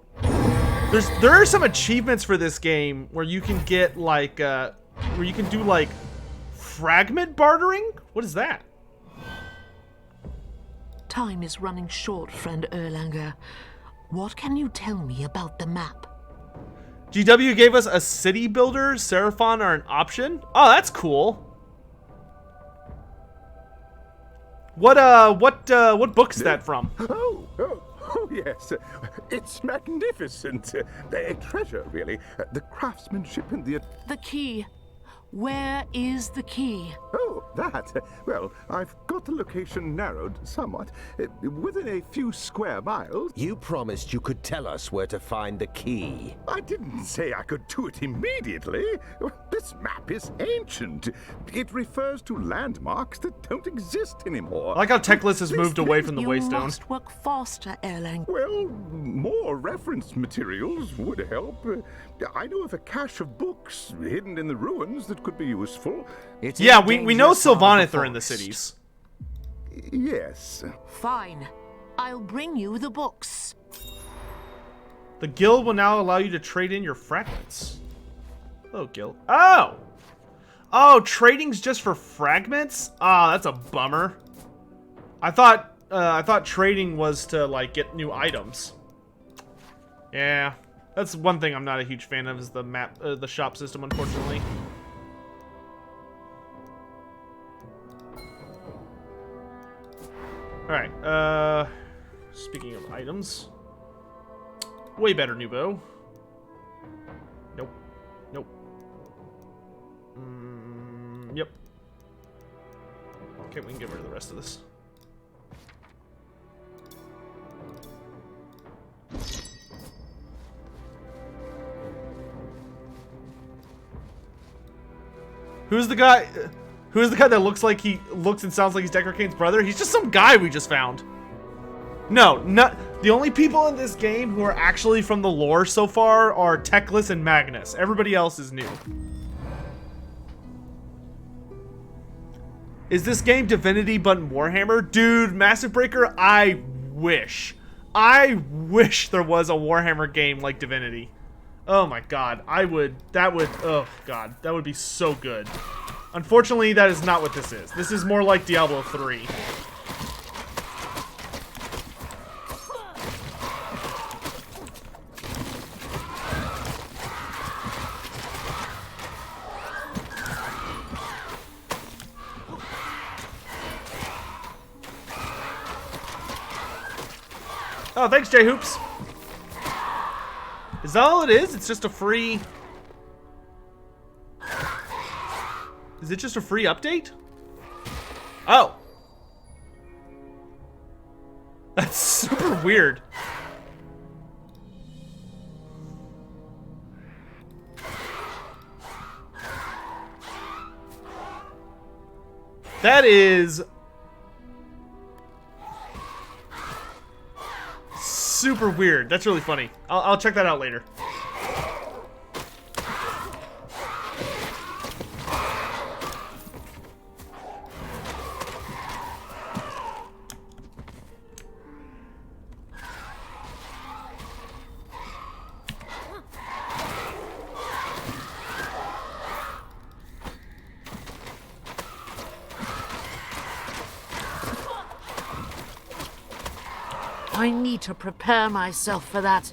There are some achievements for this game where you can get like where you can do like fragment bartering. What is that? Time is running short, friend Erlanger. What can you tell me about the map? GW gave us a city builder. Seraphon are an option. Oh, that's cool. What book is that from? Oh, yes. It's magnificent. A treasure, really. The craftsmanship and the The key. Where is the key? Oh, that. Well, I've got the location narrowed somewhat. Within a few square miles. You promised you could tell us where to find the key. I didn't say I could do it immediately. This map is ancient. It refers to landmarks that don't exist anymore. I like how Techless has moved away from the You Waystone. must work faster, Erlang. Well, more reference materials would help. I know of a cache of books hidden in the ruins that could be useful. It's Yeah, in we know dangerous part of Sylvaneth the are in the forest. cities. Yes. Fine. I'll bring you the books. The guild will now allow you to trade in your fragments. Oh, guild. Oh! Oh, trading's just for fragments? Ah, that's a bummer. I thought trading was to, like, get new items. Yeah. That's one thing I'm not a huge fan of, is the map, the shop system, unfortunately. Alright, speaking of items. Way better Nuvo. Nope. Nope. Yep. Okay, we can get rid of the rest of this. Who's the guy? Who's the guy that looks and sounds like he's Decker Kane's brother? He's just some guy we just found. No, not the only people in this game who are actually from the lore so far are Techless and Magnus. Everybody else is new. Is this game Divinity but in Warhammer? Dude, Massive Breaker, I wish there was a Warhammer game like Divinity. Oh my god, oh god, that would be so good. Unfortunately, that is not what this is. This is more like Diablo 3. Oh, thanks, J-Hoops. Is that all it is? It's just a free... Is it just a free update? Oh. That's super weird. That is... super weird. That's really funny. I'll check that out later. I need to prepare myself for that.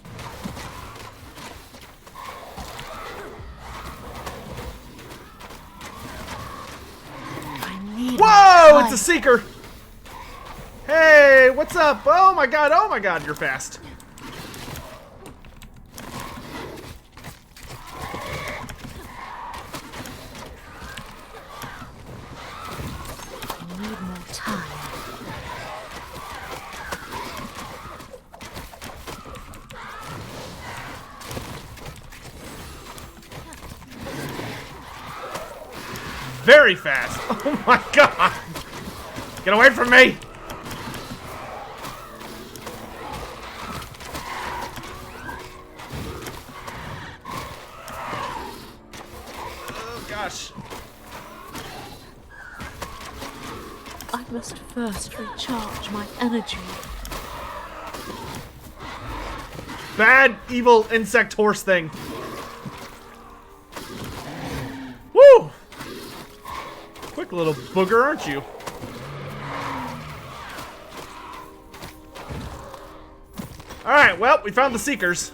I need Whoa! more It's a time. seeker! Hey, what's up? Oh my god, you're fast. I need more time. Very fast. Oh my god. Get away from me. Oh gosh. I must first recharge my energy. Bad, evil insect horse thing. Woo! Quick little booger, aren't you? Alright, well, we found the Seekers.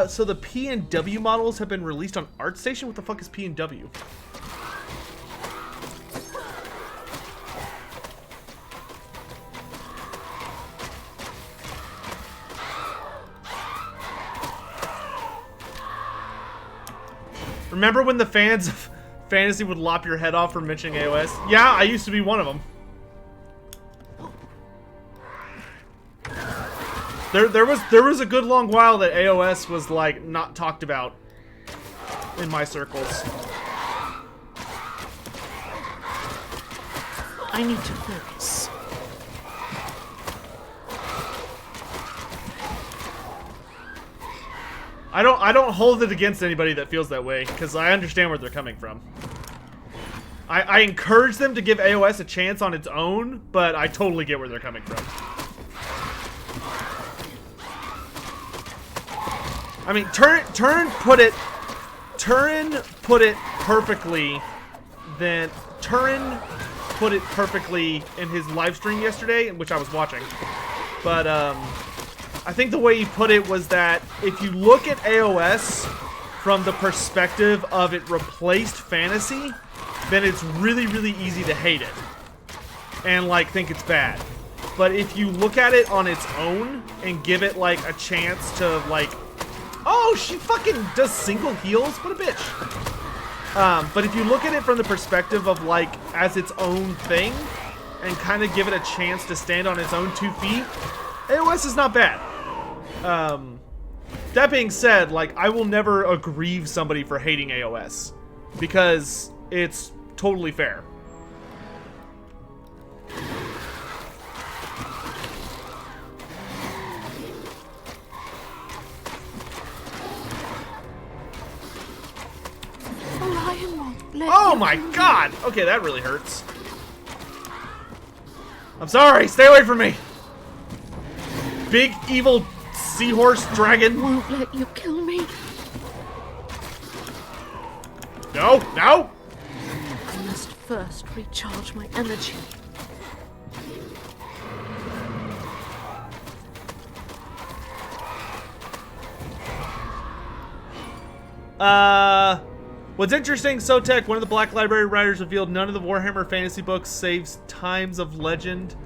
So the P and W models have been released on ArtStation? What the fuck is P and W? Remember when the fans of fantasy would lop your head off for mentioning AOS? Yeah, I used to be one of them. There was a good long while that AOS was like not talked about in my circles. I need to focus. I don't hold it against anybody that feels that way, because I understand where they're coming from. I encourage them to give AOS a chance on its own, but I totally get where they're coming from. I mean, Turin put it perfectly. Then Turin put it perfectly in his live stream yesterday, which I was watching. But I think the way he put it was that if you look at AOS from the perspective of it replaced fantasy, then it's really, really easy to hate it and like think it's bad. But if you look at it on its own and give it like a chance to like, oh, she fucking does single heals? What a bitch. But if you look at it from the perspective of like as its own thing and kind of give it a chance to stand on its own 2 feet, AOS is not bad. That being said, like, I will never aggrieve somebody for hating AOS because it's totally fair. Orion won't let Oh you my do god! Okay, that really hurts. I'm sorry, stay away from me! Big evil seahorse dragon. Won't let you kill me. No, no! I must first recharge my energy. What's interesting, Sotek, one of the Black Library writers revealed none of the Warhammer Fantasy books saves Times of Legend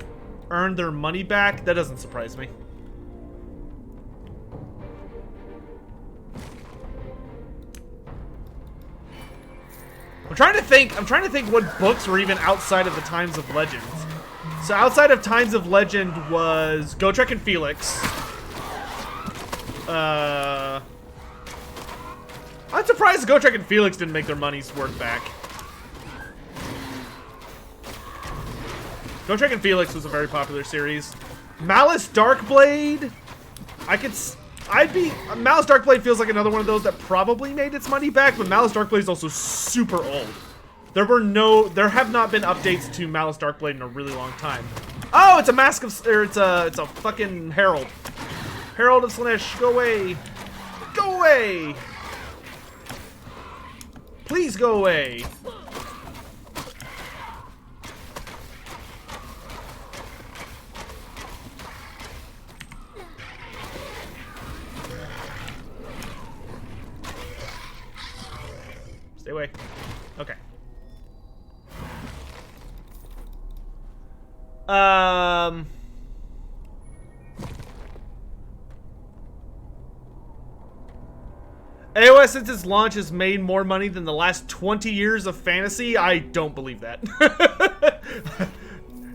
earned their money back. That doesn't surprise me. I'm trying to think what books were even outside of the Times of Legends. So outside of Times of Legend was Gotrek and Felix. I'm surprised Gotrek and Felix didn't make their money's worth back. Gotrek and Felix was a very popular series. Malice Darkblade, Malice Darkblade feels like another one of those that probably made its money back, but Malice Darkblade is also super old. There have not been updates to Malice Darkblade in a really long time. Oh, it's a mask of, or it's a fucking herald. Herald of Slaanesh, go away. Go away. Please go away. Stay away. Okay. AOS since its launch has made more money than the last 20 years of fantasy? I don't believe that.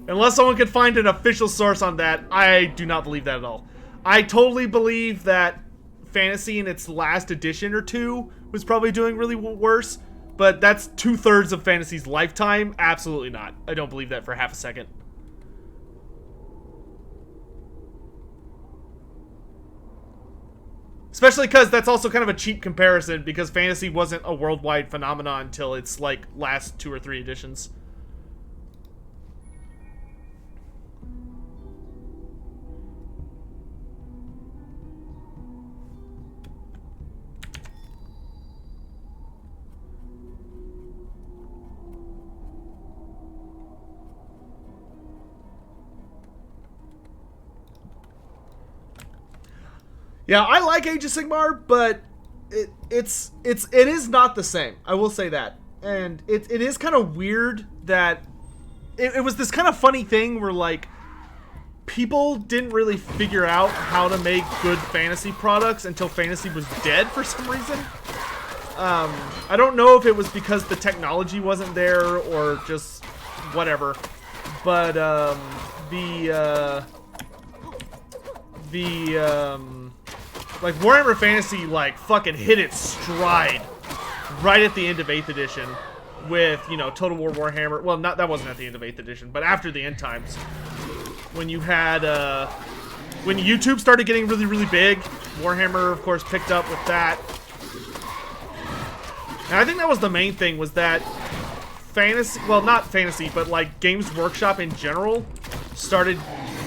Unless someone could find an official source on that, I do not believe that at all. I totally believe that fantasy in its last edition or two was probably doing really worse, but that's 2/3 of fantasy's lifetime. Absolutely not. I don't believe that for half a second. Especially because that's also kind of a cheap comparison, because fantasy wasn't a worldwide phenomenon until its like last 2 or 3 editions. Yeah, I like Age of Sigmar, but it is not the same. I will say that. And it is kind of weird that it was this kind of funny thing where like people didn't really figure out how to make good fantasy products until fantasy was dead for some reason. I don't know if it was because the technology wasn't there or just whatever, but like Warhammer Fantasy like fucking hit its stride right at the end of 8th edition with, you know, Total War Warhammer. Well, that wasn't at the end of 8th edition, but after the end times, when you had when YouTube started getting really, really big, Warhammer of course picked up with that. And I think that was the main thing, was that fantasy, well, not fantasy, but like Games Workshop in general started,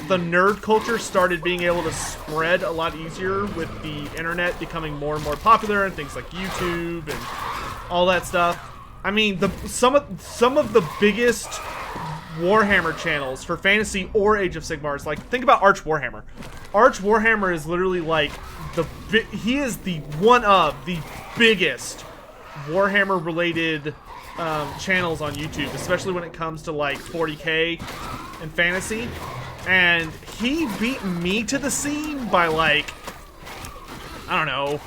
the nerd culture started being able to spread a lot easier with the internet becoming more and more popular and things like YouTube and all that stuff. I mean, some of the biggest Warhammer channels for fantasy or Age of Sigmar, like, think about Arch Warhammer. Arch Warhammer is literally like he is the one of the biggest Warhammer related channels on YouTube, especially when it comes to like 40k and fantasy. And he beat me to the scene by like, I don't know,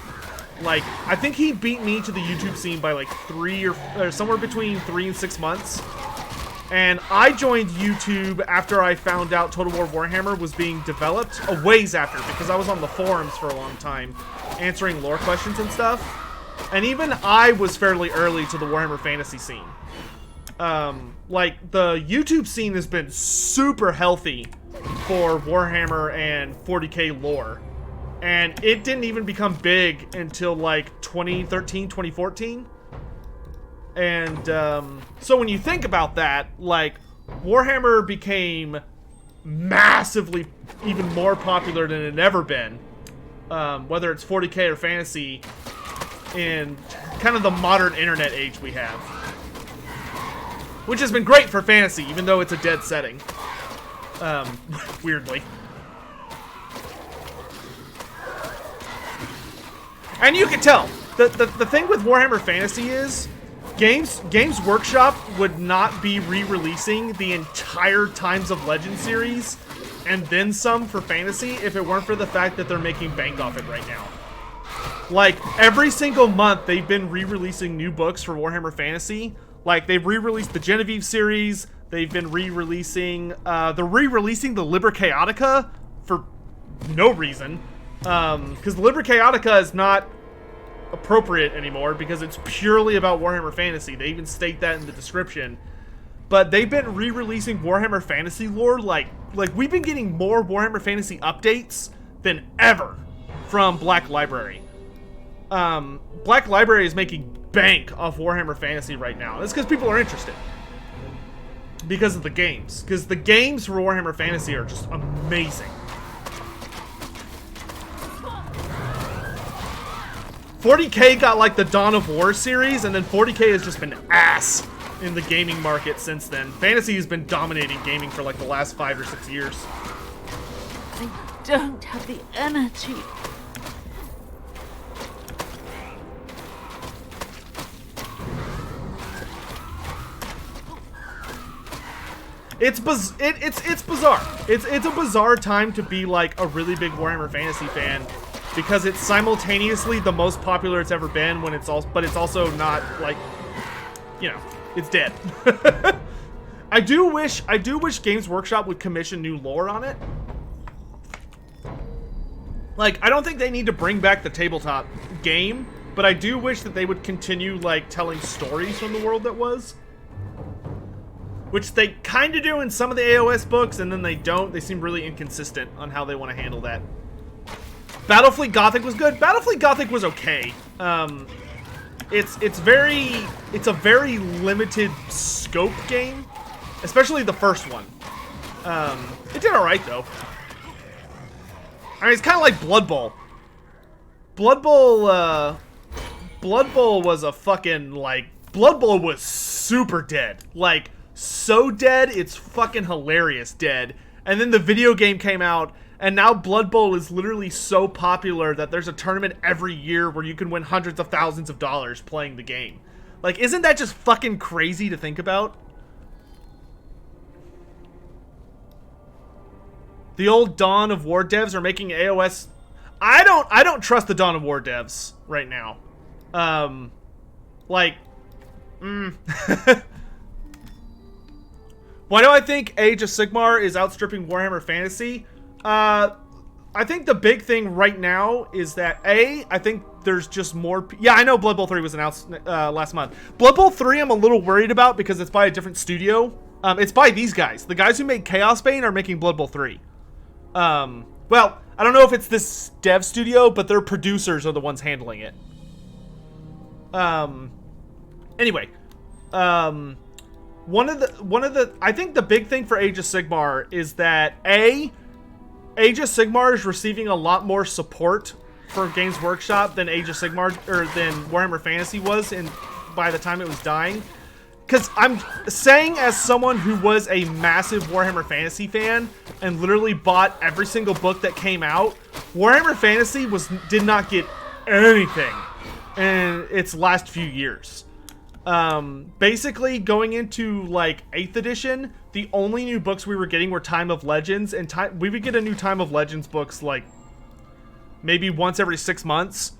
like, I think he beat me to the YouTube scene by like 3 or somewhere between 3 and 6 months. And I joined YouTube after I found out Total War Warhammer was being developed, a ways after, because I was on the forums for a long time answering lore questions and stuff. And even I was fairly early to the Warhammer Fantasy scene. Like, the YouTube scene has been super healthy for Warhammer and 40k lore. And it didn't even become big until like 2013, 2014. And so when you think about that, like, Warhammer became massively even more popular than it had ever been. Whether it's 40k or fantasy, in kind of the modern internet age we have. Which has been great for fantasy, even though it's a dead setting. Weirdly. And you can tell, the thing with Warhammer Fantasy is, Games Workshop would not be re-releasing the entire Times of Legend series, and then some for fantasy, if it weren't for the fact that they're making bank off it right now. Like, every single month, they've been re-releasing new books for Warhammer Fantasy. Like, they've re-released the Genevieve series, they've been re-releasing, they're re-releasing the Liber Chaotica for no reason. Because the Liber Chaotica is not appropriate anymore because it's purely about Warhammer Fantasy. They even state that in the description. But they've been re-releasing Warhammer Fantasy lore, like we've been getting more Warhammer Fantasy updates than ever from Black Library. Black Library is making bank off Warhammer Fantasy right now. That's because people are interested. Because of the games. Because the games for Warhammer Fantasy are just amazing. 40k got like the Dawn of War series, and then 40k has just been ass in the gaming market since then. Fantasy has been dominating gaming for like the last 5 or 6 years. I don't have the energy. It's bizarre. It's a bizarre time to be like a really big Warhammer Fantasy fan, because it's simultaneously the most popular it's ever been when it's also, but it's also not, like, you know, it's dead. I do wish Games Workshop would commission new lore on it. Like, I don't think they need to bring back the tabletop game, but I do wish that they would continue, like, telling stories from the world that was. Which they kind of do in some of the AOS books, and then they don't. They seem really inconsistent on how they want to handle that. Battlefleet Gothic was good. Battlefleet Gothic was okay. It's a very limited scope game, especially the first one. It did all right though. I mean, it's kind of like Blood Bowl. Blood Bowl was a fucking, like, Blood Bowl was super dead. Like, so dead, it's fucking hilarious dead. And then the video game came out, and now Blood Bowl is literally so popular that there's a tournament every year where you can win hundreds of thousands of dollars playing the game. Like, isn't that just fucking crazy to think about? The old Dawn of War devs are making AOS... I don't trust the Dawn of War devs right now. Like, Why do I think Age of Sigmar is outstripping Warhammer Fantasy? I think the big thing right now is that I think there's just more. Yeah, I know Blood Bowl 3 was announced last month. Blood Bowl 3 I'm a little worried about because it's by a different studio. It's by these guys. The guys who made Chaosbane are making Blood Bowl 3. Well, I don't know if it's this dev studio, but their producers are the ones handling it. Anyway, one of the I think the big thing for Age of Sigmar is that Age of Sigmar is receiving a lot more support for Games Workshop than Age of Sigmar or than Warhammer Fantasy was by the time it was dying. Because I'm saying, as someone who was a massive Warhammer Fantasy fan and literally bought every single book that came out, Warhammer Fantasy did not get anything in its last few years. Basically, going into like 8th edition, the only new books we were getting were Time of Legends, and we would get a new Time of Legends books like maybe once every 6 months.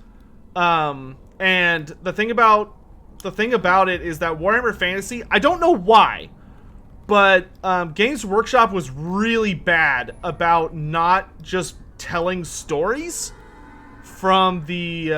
And the thing about it is that Warhammer Fantasy, I don't know why, but Games Workshop was really bad about not just telling stories from the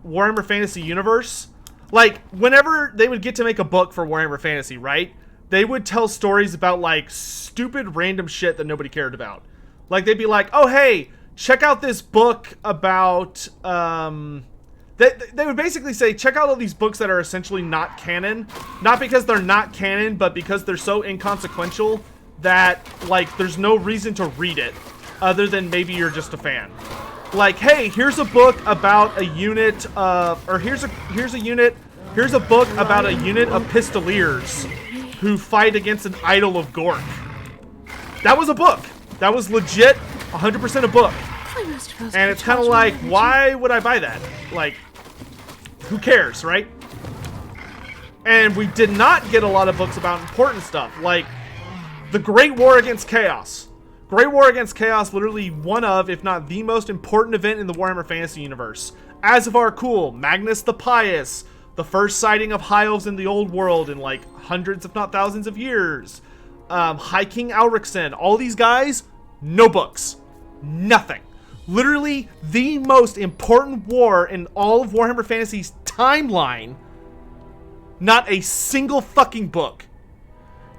Warhammer Fantasy universe. Like, whenever they would get to make a book for Warhammer Fantasy, right? They would tell stories about, like, stupid random shit that nobody cared about. Like, they'd be like, oh, hey, check out this book about, They would basically say, check out all these books that are essentially not canon. Not because they're not canon, but because they're so inconsequential that, like, there's no reason to read it. Other than maybe you're just a fan. Like, hey, here's a book about a unit of, or here's a book about a unit of pistoliers who fight against an idol of Gork. That was a book. That was legit 100% a book. And it's kind of like, why would I buy that? Like, who cares, right? And we did not get a lot of books about important stuff, like the Great War Against Chaos. Great War Against Chaos, literally one of, if not the most important event in the Warhammer Fantasy universe. Azavar Kul, Magnus the Pious, the first sighting of High Elves in the Old World in like hundreds, if not thousands of years. High King Alricson, all these guys, no books. Nothing. Literally the most important war in all of Warhammer Fantasy's timeline. Not a single fucking book.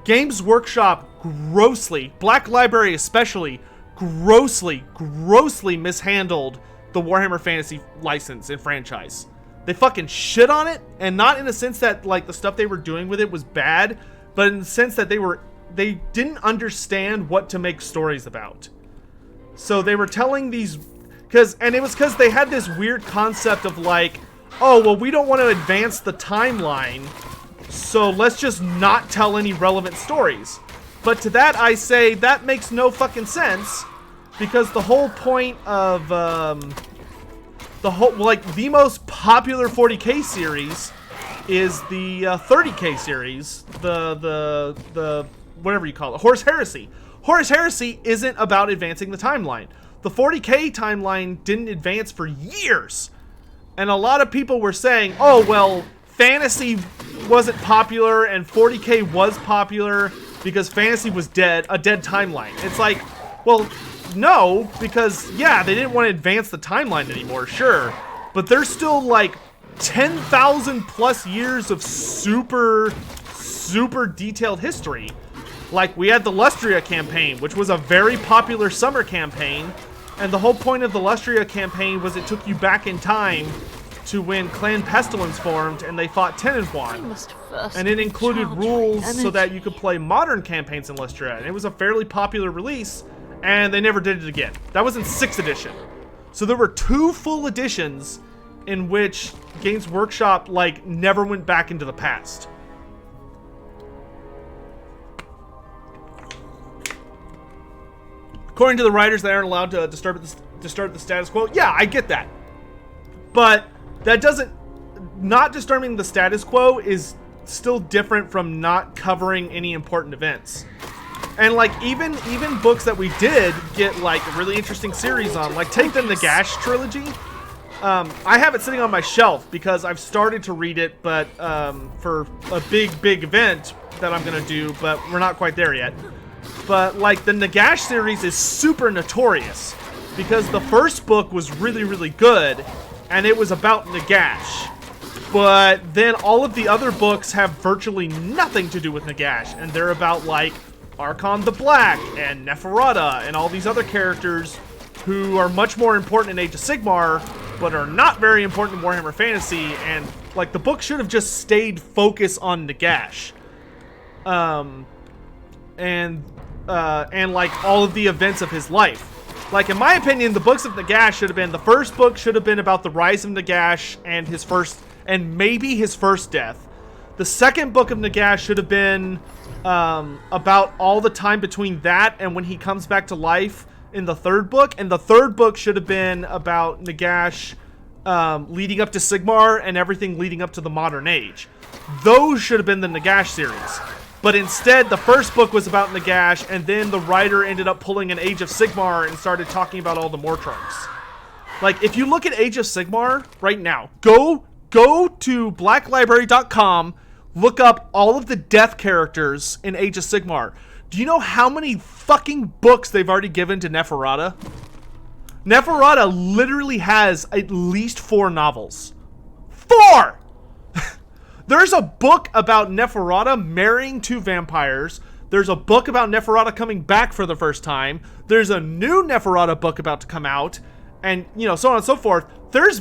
Games Workshop grossly, Black Library especially, grossly mishandled the Warhammer Fantasy license and franchise. They fucking shit on it, and not in the sense that like the stuff they were doing with it was bad, but in the sense that they didn't understand what to make stories about. So they were telling these, and it was because they had this weird concept of like, oh, well, we don't want to advance the timeline, so let's just not tell any relevant stories. But to that I say, that makes no fucking sense, because the whole point of, the most popular 40k series is the 30k series, the whatever you call it, Horus Heresy. Horus Heresy isn't about advancing the timeline. The 40k timeline didn't advance for years. And a lot of people were saying, oh, well, fantasy wasn't popular and 40k was popular because fantasy was dead, a dead timeline. It's like, well, no, because, yeah, they didn't want to advance the timeline anymore, sure. But there's still, like, 10,000 plus years of super detailed history. Like, we had the Lustria campaign, which was a very popular summer campaign, and the whole point of the Lustria campaign was it took you back in time to when Clan Pestilence formed and they fought Tenenhuan. And it included rules so that you could play modern campaigns in Lustria, and it was a fairly popular release, and they never did it again. That was in 6th edition. So there were 2 full editions in which Games Workshop, like, never went back into the past. According to the writers, they aren't allowed to disturb the status quo. Yeah, I get that. But that doesn't... Not disturbing the status quo is still different from not covering any important events. And, like, even books that we did get, like, a really interesting series on, like, take the Nagash trilogy. I have it sitting on my shelf because I've started to read it, but for a big event that I'm gonna do, but we're not quite there yet. But like the Nagash series is super notorious because the first book was really good, and it was about Nagash. But then all of the other books have virtually nothing to do with Nagash, and they're about like Archon the Black and Neferata and all these other characters who are much more important in Age of Sigmar, but are not very important in Warhammer Fantasy, and like the book should have just stayed focused on Nagash. And like all of the events of his life. Like in my opinion, the books of Nagash should have been, the first book should have been about the rise of Nagash and his first, and maybe his first death. The second book of Nagash should have been about all the time between that and when he comes back to life in the third book, and the third book should have been about Nagash leading up to Sigmar and everything leading up to the modern age. Those should have been the Nagash series. But instead, the first book was about Nagash, and then the writer ended up pulling an Age of Sigmar and started talking about all the Mortrunks. Like, if you look at Age of Sigmar right now, go to blacklibrary.com, look up all of the death characters in Age of Sigmar. Do you know how many fucking books they've already given to Neferata? Neferata literally has at least 4 novels. 4! There's a book about Neferata marrying 2 vampires. There's a book about Neferata coming back for the first time. There's a new Neferata book about to come out. And, you know, so on and so forth. There's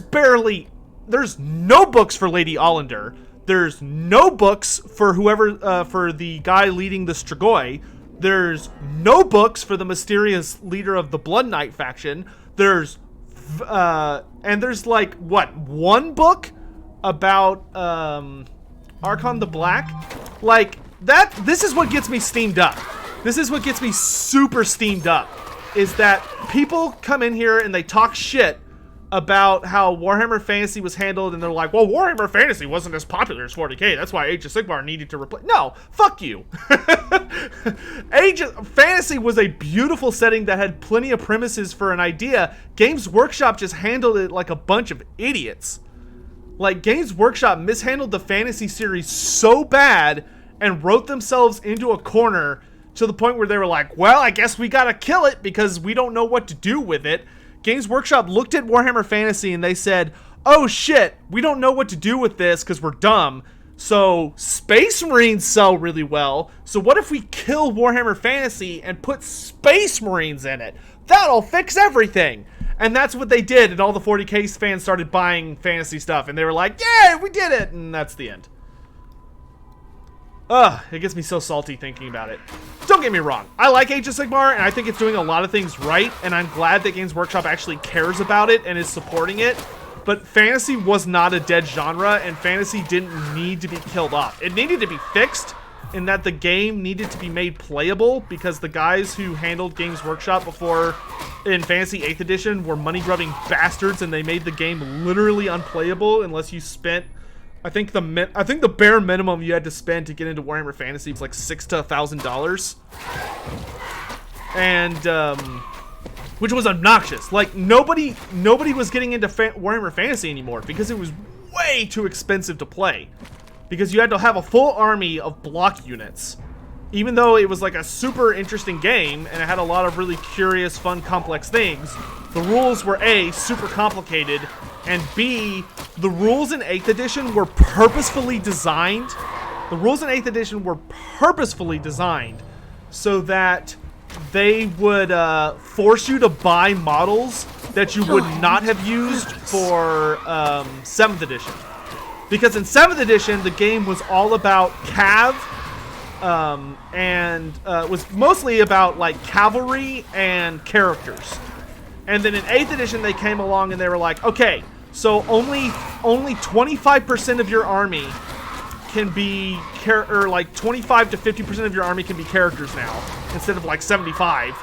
no books for Lady Allender. There's no books for whoever, for the guy leading the Strigoi. There's no books for the mysterious leader of the Blood Knight faction. There's like, what, 1 book about, Archon the Black? Like, this is what gets me steamed up. This is what gets me super steamed up, is that people come in here and they talk shit about how Warhammer Fantasy was handled, and they're like, well, Warhammer Fantasy wasn't as popular as 40k, that's why Age of Sigmar needed to replace. No, fuck you. Age of Fantasy was a beautiful setting that had plenty of premises for an idea. Games Workshop just handled it like a bunch of idiots. Like, Games Workshop mishandled the fantasy series so bad and wrote themselves into a corner to the point where they were like, well, I guess we gotta kill it because we don't know what to do with it. Games Workshop looked at Warhammer Fantasy and they said, oh shit, we don't know what to do with this because we're dumb. So Space Marines sell really well. So what if we kill Warhammer Fantasy and put Space Marines in it? That'll fix everything. And that's what they did, and all the 40k fans started buying fantasy stuff, and they were like, yay, we did it! And that's the end. Ugh, it gets me so salty thinking about it. Don't get me wrong, I like Age of Sigmar, and I think it's doing a lot of things right, and I'm glad that Games Workshop actually cares about it and is supporting it, but fantasy was not a dead genre, and fantasy didn't need to be killed off. It needed to be fixed, in that the game needed to be made playable, because the guys who handled Games Workshop before in Fantasy 8th Edition were money-grubbing bastards, and they made the game literally unplayable unless you spent, I think the bare minimum you had to spend to get into Warhammer Fantasy was like $600 to $1,000. And, which was obnoxious. Like, nobody was getting into Warhammer Fantasy anymore because it was way too expensive to play. Because you had to have a full army of block units. Even though it was like a super interesting game, and it had a lot of really curious, fun, complex things, the rules were A, super complicated, and B, the rules in 8th edition were purposefully designed. The rules in 8th edition were purposefully designed so that they would force you to buy models that you would not have used for 7th edition. Because in 7th edition, the game was all about cav, and was mostly about like cavalry and characters. And then in 8th edition, they came along and they were like, okay, so only 25% of your army can be or like 25 to 50% of your army can be characters now instead of like 75.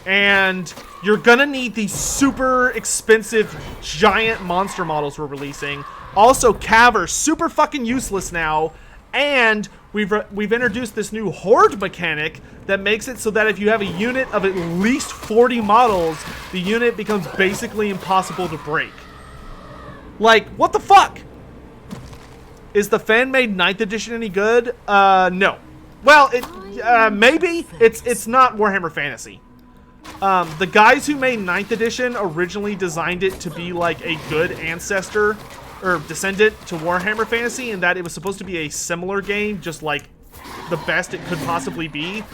And you're gonna need these super expensive giant monster models we're releasing. Also, cav are super fucking useless now, and we've introduced this new horde mechanic that makes it so that if you have a unit of at least 40 models, the unit becomes basically impossible to break. Like, what the fuck? Is the fan-made 9th edition any good? No. Well, maybe. It's not Warhammer Fantasy. The guys who made 9th edition originally designed it to be like a good ancestor or descendant to Warhammer Fantasy, in that it was supposed to be a similar game, just like the best it could possibly be.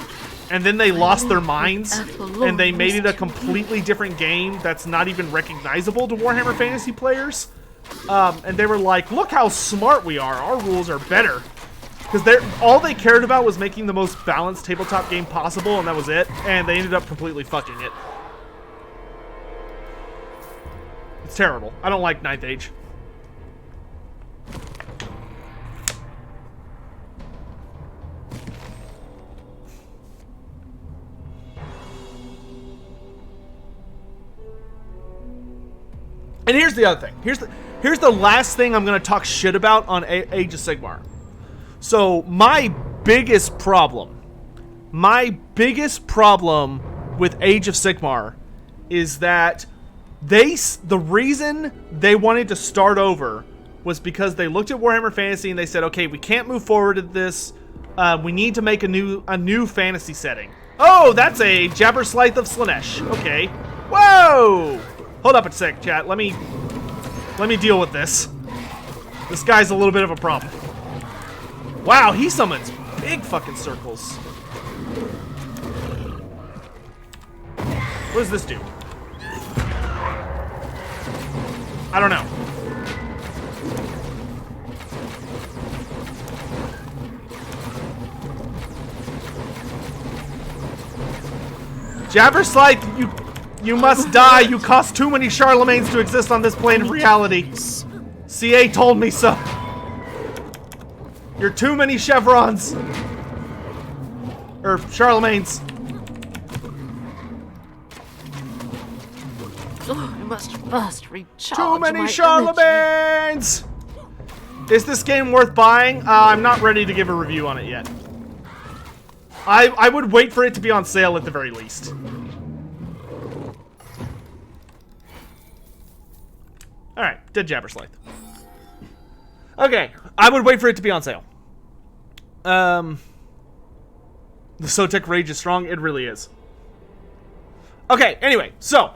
And then they lost their minds, and they made it a completely different game that's not even recognizable to Warhammer Fantasy players. And they were like, look how smart we are. Our rules are better. Because all they cared about was making the most balanced tabletop game possible, and that was it. And they ended up completely fucking it. It's terrible. I don't like 9th Age. And here's the other thing. Here's the last thing I'm going to talk shit about on Age of Sigmar. So my biggest problem with Age of Sigmar is that the reason they wanted to start over was because they looked at Warhammer Fantasy and they said, okay, we can't move forward with this. We need to make a new fantasy setting. Oh, that's a Jabberslythe of Slaanesh. Okay. Whoa! Hold up a sec, chat. Let me deal with this. This guy's a little bit of a problem. Wow, he summons big fucking circles. What does this do? I don't know. Jabberslythe, you must die. You cost too many Charlemagnes to exist on this plane of reality. CA told me so. You're too many chevrons. Or Charlemagnes. Oh, I must first recharge. Too many my Charlemagnes! Is this game worth buying? I'm not ready to give a review on it yet. I would wait for it to be on sale at the very least. Alright, dead Jabberslythe. Okay, I would wait for it to be on sale. The Sotek Rage is strong. It really is. Okay, anyway, so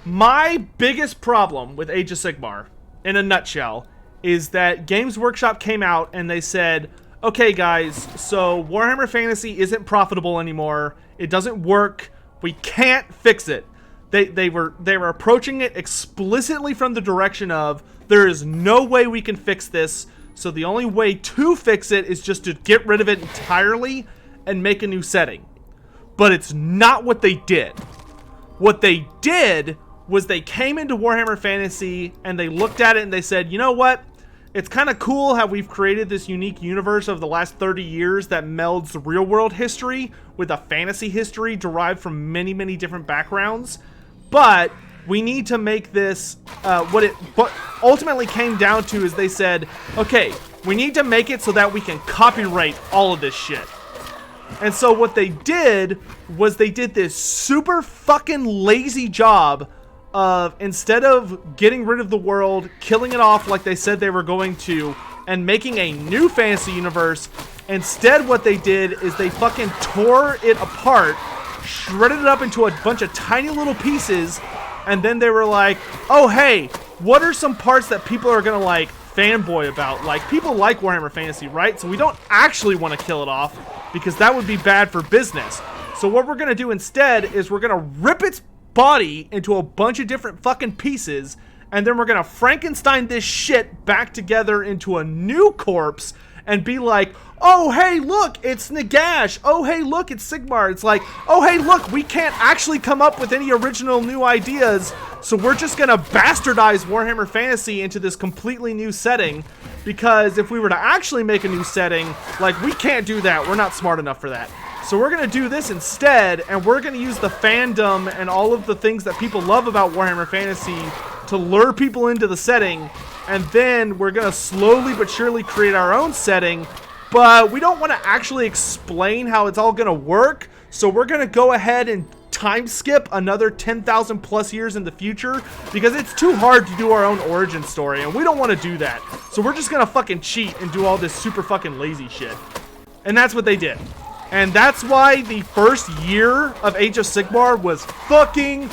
my biggest problem with Age of Sigmar, in a nutshell, is that Games Workshop came out and they said, okay guys, so Warhammer Fantasy isn't profitable anymore. It doesn't work. We can't fix it. They were approaching it explicitly from the direction of, there is no way we can fix this, so the only way to fix it is just to get rid of it entirely and make a new setting. But it's not what they did. What they did was they came into Warhammer Fantasy and they looked at it and they said, you know what? It's kind of cool how we've created this unique universe over the last 30 years that melds the real world history with a fantasy history derived from many, many different backgrounds. But we need to make this, what ultimately came down to is they said, okay, we need to make it so that we can copyright all of this shit. And so what they did was they did this super fucking lazy job of, instead of getting rid of the world, killing it off like they said they were going to, and making a new fantasy universe, instead what they did is they fucking tore it apart, shredded it up into a bunch of tiny little pieces, and then they were like, oh hey, what are some parts that people are gonna like fanboy about? Like, people like Warhammer Fantasy, right? So we don't actually want to kill it off because that would be bad for business. So what we're gonna do instead is we're gonna rip its body into a bunch of different fucking pieces, and then we're gonna Frankenstein this shit back together into a new corpse and be like, oh hey look, it's Nagash, oh hey look, it's Sigmar. It's like, oh hey look, we can't actually come up with any original new ideas, so we're just gonna bastardize Warhammer Fantasy into this completely new setting, because if we were to actually make a new setting, like, we can't do that, we're not smart enough for that. So we're gonna do this instead, and we're gonna use the fandom and all of the things that people love about Warhammer Fantasy to lure people into the setting, and then we're gonna slowly but surely create our own setting but we don't want to actually explain how it's all going to work. So we're going to go ahead and time skip another 10,000 plus years in the future because it's too hard to do our own origin story and we don't want to do that. So we're just going to fucking cheat and do all this super fucking lazy shit. And that's what they did. And that's why the first year of Age of Sigmar was fucking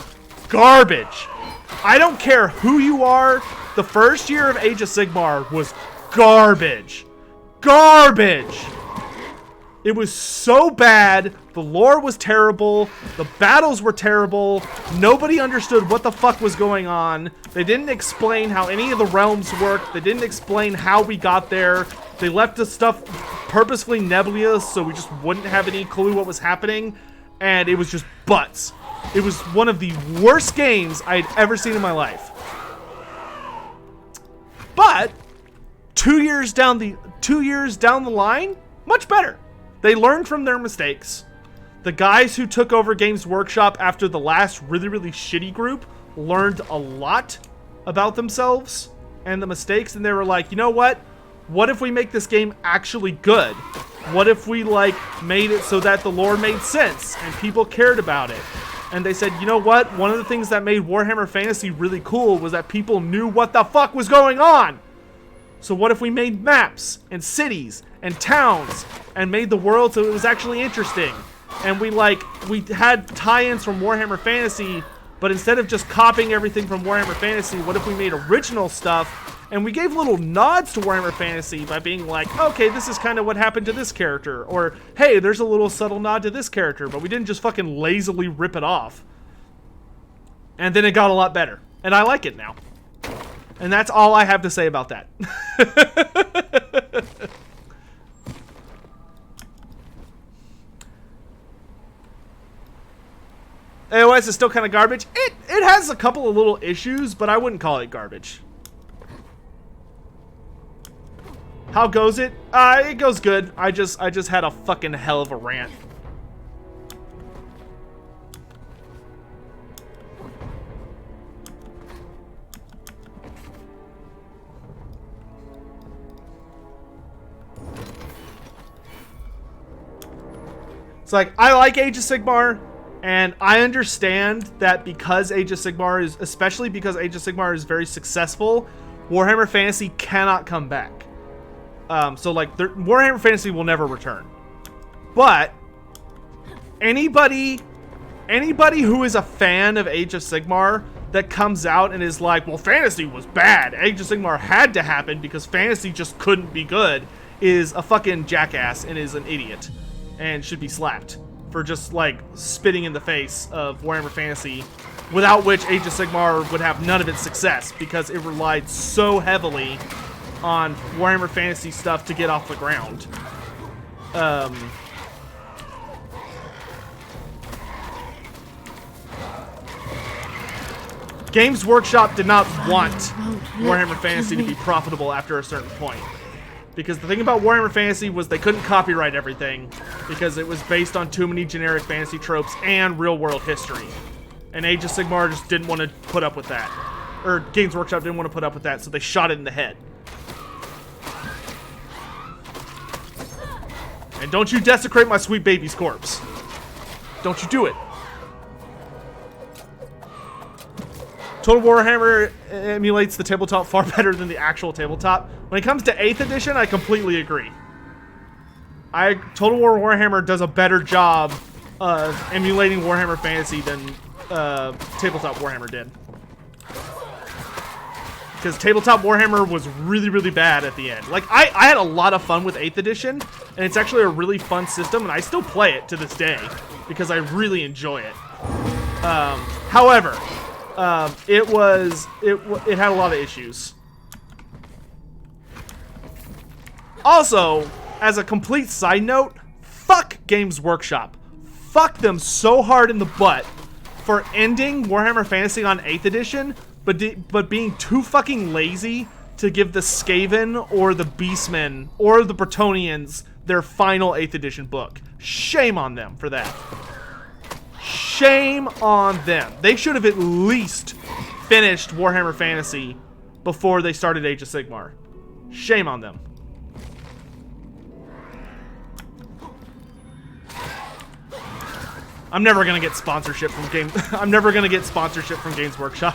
garbage. I don't care who you are. The first year of Age of Sigmar was garbage. Garbage. It was so bad. The lore was terrible. The battles were terrible. Nobody understood what the fuck was going on. They didn't explain how any of the realms worked. They didn't explain how we got there. They left the stuff purposefully nebulous so we just wouldn't have any clue what was happening. And it was just butts. It was one of the worst games I'd ever seen in my life. But 2 years down the line, much better. They learned from their mistakes. The guys who took over Games Workshop after the last really, really shitty group learned a lot about themselves and the mistakes, and they were like, you know what? What if we make this game actually good? What if we, like, made it so that the lore made sense and people cared about it? And they said, you know what? One of the things that made Warhammer Fantasy really cool was that people knew what the fuck was going on. So what if we made maps and cities and towns and made the world so it was actually interesting? And we had tie-ins from Warhammer Fantasy, but instead of just copying everything from Warhammer Fantasy, what if we made original stuff? And we gave little nods to Warhammer Fantasy by being like, okay, this is kind of what happened to this character. Or, hey, there's a little subtle nod to this character, but we didn't just fucking lazily rip it off. And then it got a lot better. And I like it now. And that's all I have to say about that. AOS is still kind of garbage. It has a couple of little issues, but I wouldn't call it garbage. How goes it? It goes good. I just had a fucking hell of a rant. It's like, I like Age of Sigmar, and I understand that because Age of Sigmar is, especially because Age of Sigmar is very successful, Warhammer Fantasy cannot come back. So like, Warhammer Fantasy will never return. But anybody who is a fan of Age of Sigmar that comes out and is like, well, Fantasy was bad, Age of Sigmar had to happen because Fantasy just couldn't be good, is a fucking jackass and is an idiot. And should be slapped for just, like, spitting in the face of Warhammer Fantasy, without which Age of Sigmar would have none of its success, because it relied so heavily on Warhammer Fantasy stuff to get off the ground. Games Workshop did not want Warhammer Fantasy to be profitable after a certain point. Because the thing about Warhammer Fantasy was they couldn't copyright everything because it was based on too many generic fantasy tropes and real-world history. And Age of Sigmar just didn't want to put up with that. Or Games Workshop didn't want to put up with that, so they shot it in the head. And don't you desecrate my sweet baby's corpse. Don't you do it. Total Warhammer emulates the tabletop far better than the actual tabletop. When it comes to 8th edition, I completely agree. Total War Warhammer does a better job of emulating Warhammer Fantasy than tabletop Warhammer did. Because tabletop Warhammer was really, really bad at the end. Like, I had a lot of fun with 8th edition, and it's actually a really fun system, and I still play it to this day because I really enjoy it. However, it had a lot of issues. Also, as a complete side note, fuck Games Workshop. Fuck them so hard in the butt for ending Warhammer Fantasy on 8th edition, but being too fucking lazy to give the Skaven or the Beastmen or the Bretonnians their final 8th edition book. Shame on them for that. Shame on them. They should have at least finished Warhammer Fantasy before they started Age of Sigmar. Shame on them. I'm never gonna get sponsorship from Game. I'm never gonna get sponsorship from Games Workshop.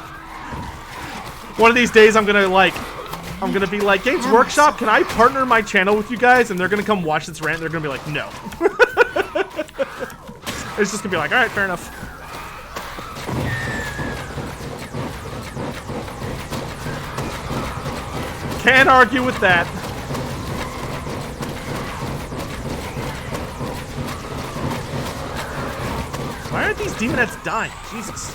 One of these days, I'm gonna be like, Games Workshop, can I partner my channel with you guys? And they're gonna come watch this rant. And they're gonna be like, no. It's just gonna be like, all right, fair enough. Can't argue with that. Why aren't these demonettes dying? Jesus.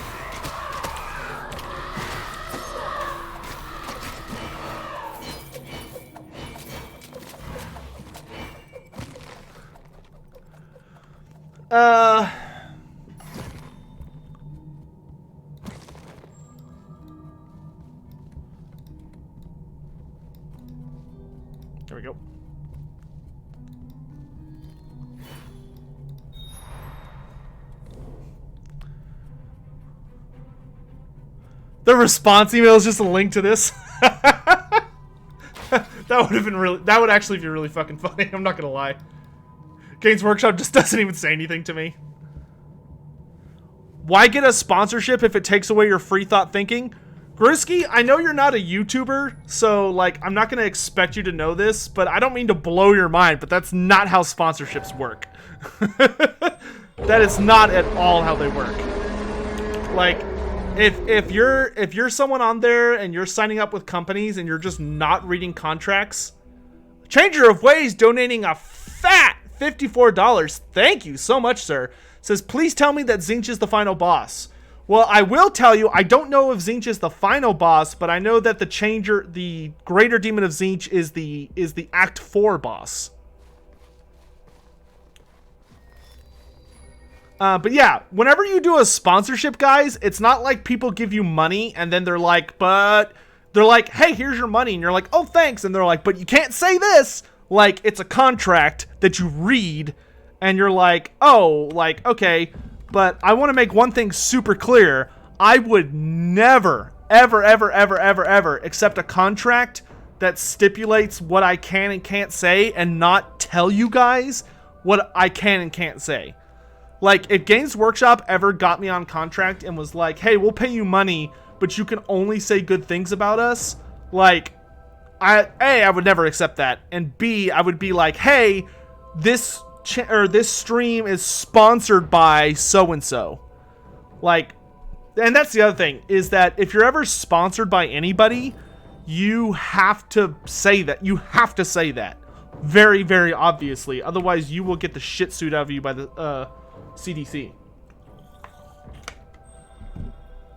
There we go. The response email is just a link to this. That would have been really. That would actually be really fucking funny. I'm not gonna lie. Games Workshop just doesn't even say anything to me. Why get a sponsorship if it takes away your free thought thinking? Grisky, I know you're not a YouTuber, so, like, I'm not going to expect you to know this, but I don't mean to blow your mind, but that's not how sponsorships work. That is not at all how they work. Like, if you're someone on there and you're signing up with companies and you're just not reading contracts, Changer of Ways donating a fat $54. Thank you so much, sir. Says, please tell me that Tzeentch is the final boss. Well, I will tell you, I don't know if Tzeentch is the final boss, but I know that the Greater Demon of Tzeentch is the Act 4 boss. But yeah, whenever you do a sponsorship, guys, it's not like people give you money and then they're like, hey, here's your money. And you're like, oh, thanks. And they're like, but you can't say this. Like, it's a contract that you read and you're like, oh, like, okay. But I want to make one thing super clear. I would never, ever, ever, ever, ever, ever accept a contract that stipulates what I can and can't say and not tell you guys what I can and can't say. Like, if Games Workshop ever got me on contract and was like, hey, we'll pay you money, but you can only say good things about us, like, I would never accept that. And B, I would be like, hey, this stream is sponsored by so-and-so. Like, and that's the other thing, is that if you're ever sponsored by anybody, you have to say that. You have to say that. Very, very obviously. Otherwise, you will get the shit suit out of you by the CDC.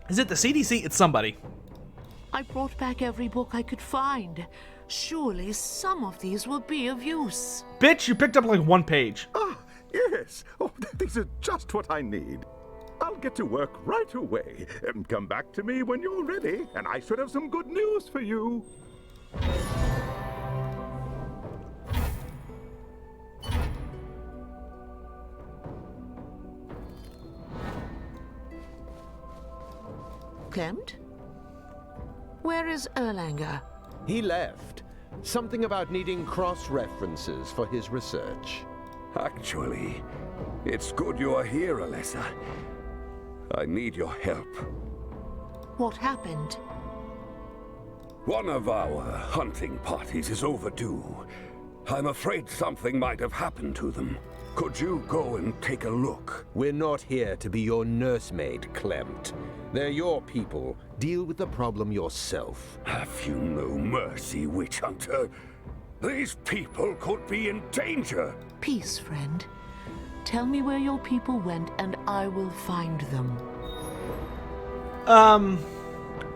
Is it the CDC? It's somebody. I brought back every book I could find. Surely some of these will be of use. Bitch, you picked up like one page. Ah, yes. Oh, these are just what I need. I'll get to work right away. Come back to me when you're ready, and I should have some good news for you. Clemt? Where is Erlanger? He left. Something about needing cross-references for his research. Actually, it's good you're here, Alessa. I need your help. What happened? One of our hunting parties is overdue. I'm afraid something might have happened to them. Could you go and take a look? We're not here to be your nursemaid, Clemt. They're your people. Deal with the problem yourself. Have you no mercy, witch hunter? These people could be in danger. Peace, friend. Tell me where your people went, and I will find them.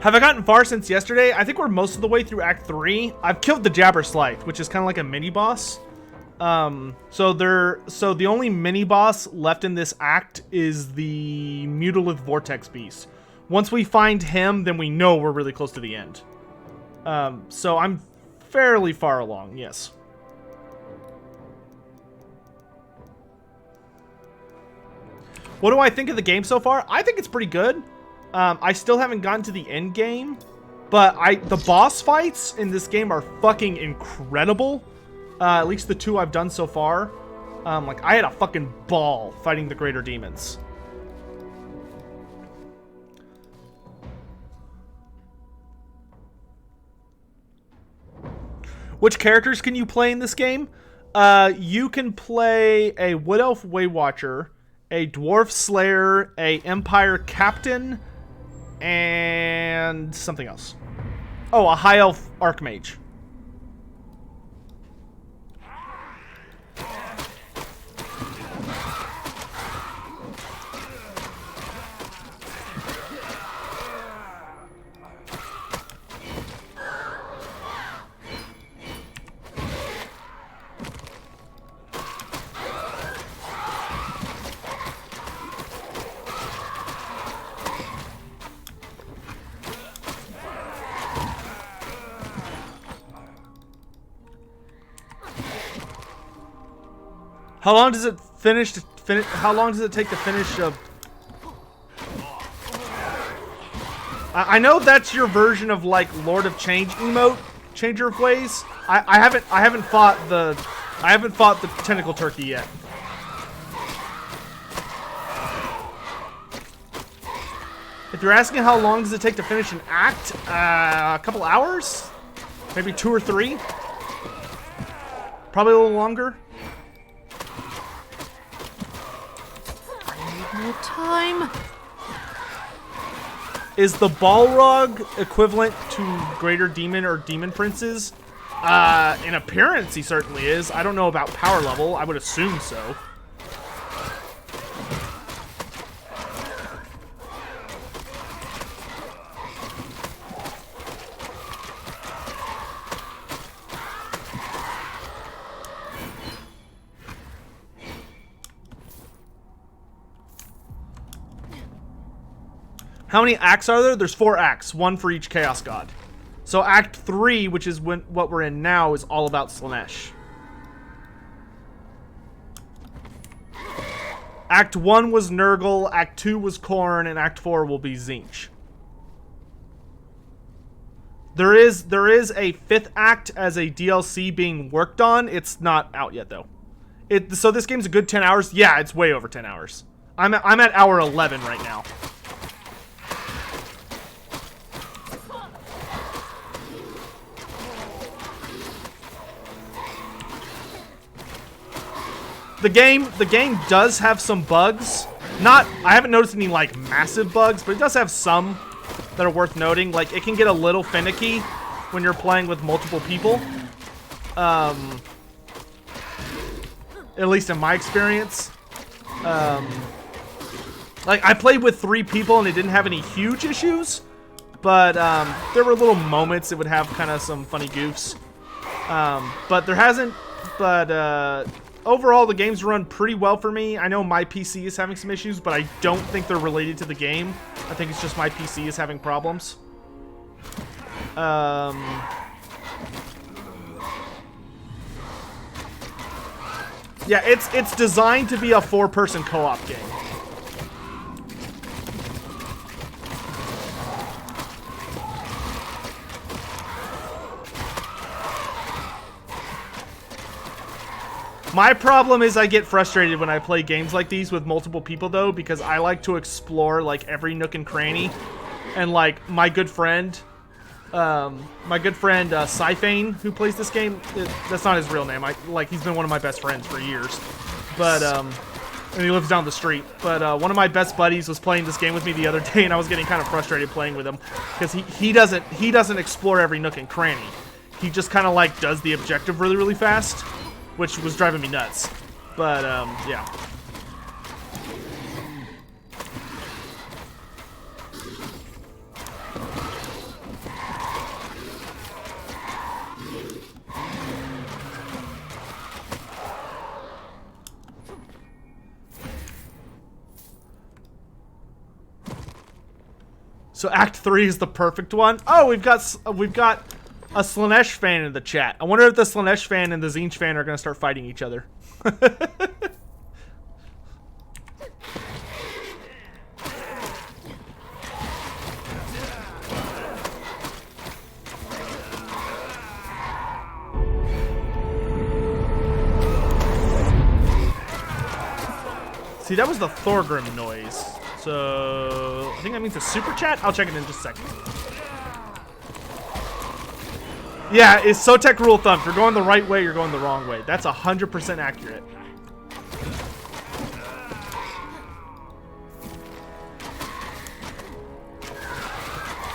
Have I gotten far since yesterday? I think we're most of the way through Act 3. I've killed the Jabberslythe, which is kind of like a mini-boss. So the only mini-boss left in this act is the Mutalith Vortex Beast. Once we find him, then we know we're really close to the end. So I'm fairly far along, yes. What do I think of the game so far? I think it's pretty good. I still haven't gotten to the end game, but the boss fights in this game are fucking incredible. At least the two I've done so far. Like, I had a fucking ball fighting the greater demons. Which characters can you play in this game? You can play a Wood Elf Waywatcher, a Dwarf Slayer, a Empire Captain, and something else. Oh, a High Elf Archmage. How long does it How long does it take to finish? I know that's your version of like Lord of Change emote, Changer of Ways. I haven't fought the tentacle turkey yet. If you're asking how long does it take to finish an act, a couple hours, maybe 2 or 3, probably a little longer. More time. Is the Balrog equivalent to Greater Demon or Demon Princes? In appearance, he certainly is. I don't know about power level. I would assume so. How many acts are there? There's 4 acts, 1 for each Chaos God. So Act 3, which is what we're in now, is all about Slaanesh. Act 1 was Nurgle, Act 2 was Khorne, and Act 4 will be Tzeentch. There is a 5th act as a DLC being worked on. It's not out yet though. So this game's a good 10 hours. Yeah, it's way over 10 hours. I'm at hour 11 right now. The game does have some bugs. I haven't noticed any like massive bugs, but it does have some that are worth noting. Like it can get a little finicky when you're playing with multiple people. At least in my experience. Like I played with 3 people and it didn't have any huge issues, but there were little moments that would have kind of some funny goofs. But there hasn't. But overall, the game's run pretty well for me. I know my PC is having some issues, but I don't think they're related to the game. I think it's just my PC is having problems. Yeah, it's designed to be a 4-person co-op game. My problem is I get frustrated when I play games like these with multiple people though, because I like to explore like every nook and cranny, and like my good friend Syphane, who plays this game, that's not his real name. He's been one of my best friends for years, but and he lives down the street. But one of my best buddies was playing this game with me the other day, and I was getting kind of frustrated playing with him because he doesn't explore every nook and cranny. He just kind of like does the objective really, really fast, which was driving me nuts. But, yeah. So Act 3 is the perfect one. Oh, we've got a Slaanesh fan in the chat. I wonder if the Slaanesh fan and the Tzeentch fan are going to start fighting each other. See, that was the Thorgrim noise. So, I think that means a super chat. I'll check it in just a second. Yeah, it's Sotek rule of thumb. If you're going the right way, you're going the wrong way. That's 100% accurate.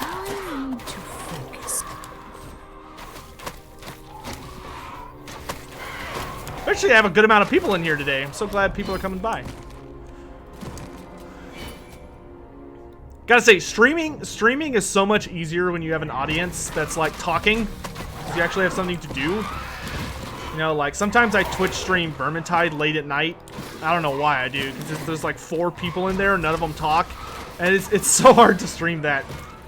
I need to focus. Actually, I have a good amount of people in here today. I'm so glad people are coming by. Gotta say, streaming is so much easier when you have an audience that's like talking. You actually have something to do. You know, like sometimes I Twitch stream Vermintide late at night. I don't know why I do, because there's like 4 people in there, none of them talk, and it's so hard to stream that.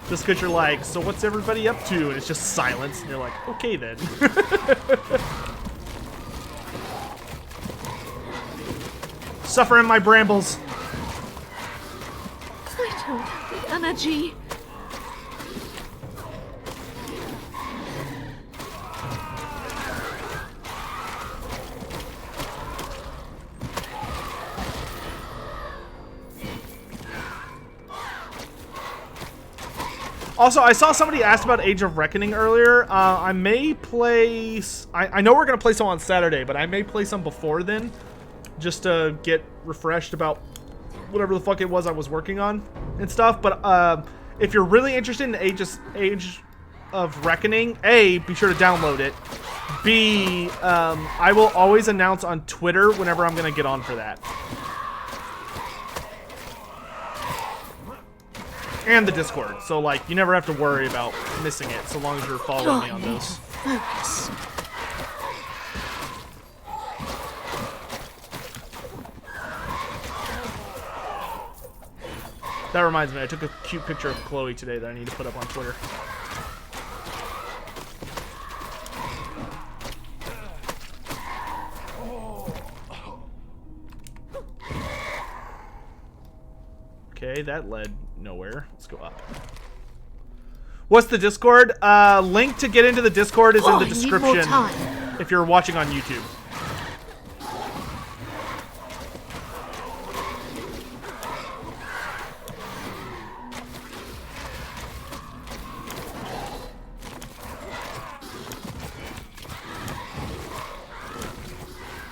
Just because you're like, so what's everybody up to? And it's just silence, and you're like, okay then. Suffer in my brambles. I don't have the energy. Also, I saw somebody asked about Age of Reckoning earlier. I may play... I know we're going to play some on Saturday, but I may play some before then. Just to get refreshed about whatever the fuck it was I was working on and stuff. But if you're really interested in Age of Reckoning, A, be sure to download it. B, I will always announce on Twitter whenever I'm going to get on for that. And the Discord, so like you never have to worry about missing it, so long as you're following me on those. Focus. That reminds me, I took a cute picture of Chloe today that I need to put up on Twitter. Okay, that led nowhere. Let's go up. What's the Discord? Link to get into the Discord is in the description if you're watching on YouTube.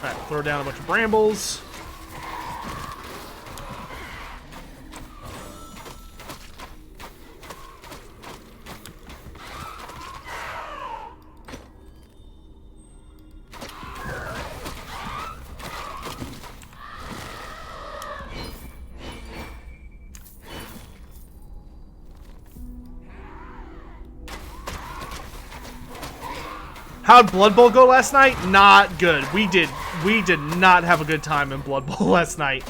Alright, throw down a bunch of brambles. How'd Blood Bowl go last night? Not good. We did not have a good time in Blood Bowl last night.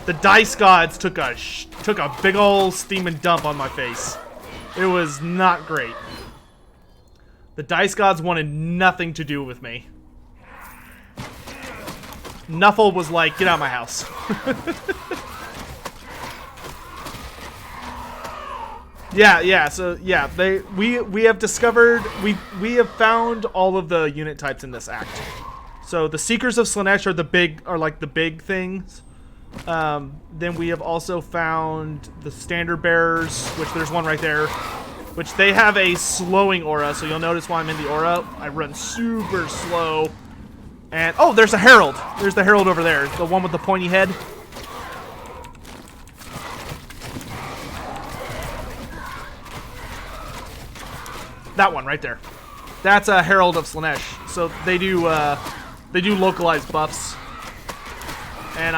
The dice gods took a big ol' steaming dump on my face. It was not great. The dice gods wanted nothing to do with me. Nuffle was like, get out of my house. Yeah, so yeah, we have discovered, we have found all of the unit types in this act. So the Seekers of Slaanesh are like the big things. Then we have also found the Standard Bearers, which there's one right there, which they have a slowing aura, so you'll notice while I'm in the aura, I run super slow. And, oh, there's a Herald. There's the Herald over there, the one with the pointy head. That one right there. That's a Herald of Slaanesh. So they do localized buffs. And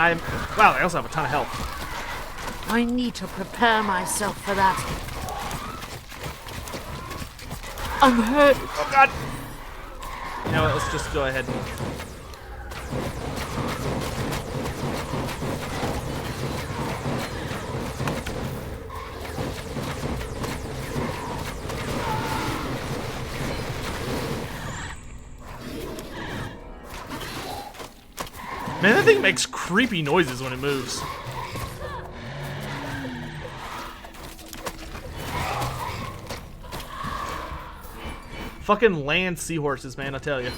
wow, they also have a ton of health. I need to prepare myself for that. I'm hurt. Oh god. You know what, let's just go ahead and... Man, that thing makes creepy noises when it moves. Fucking land seahorses, man, I tell you.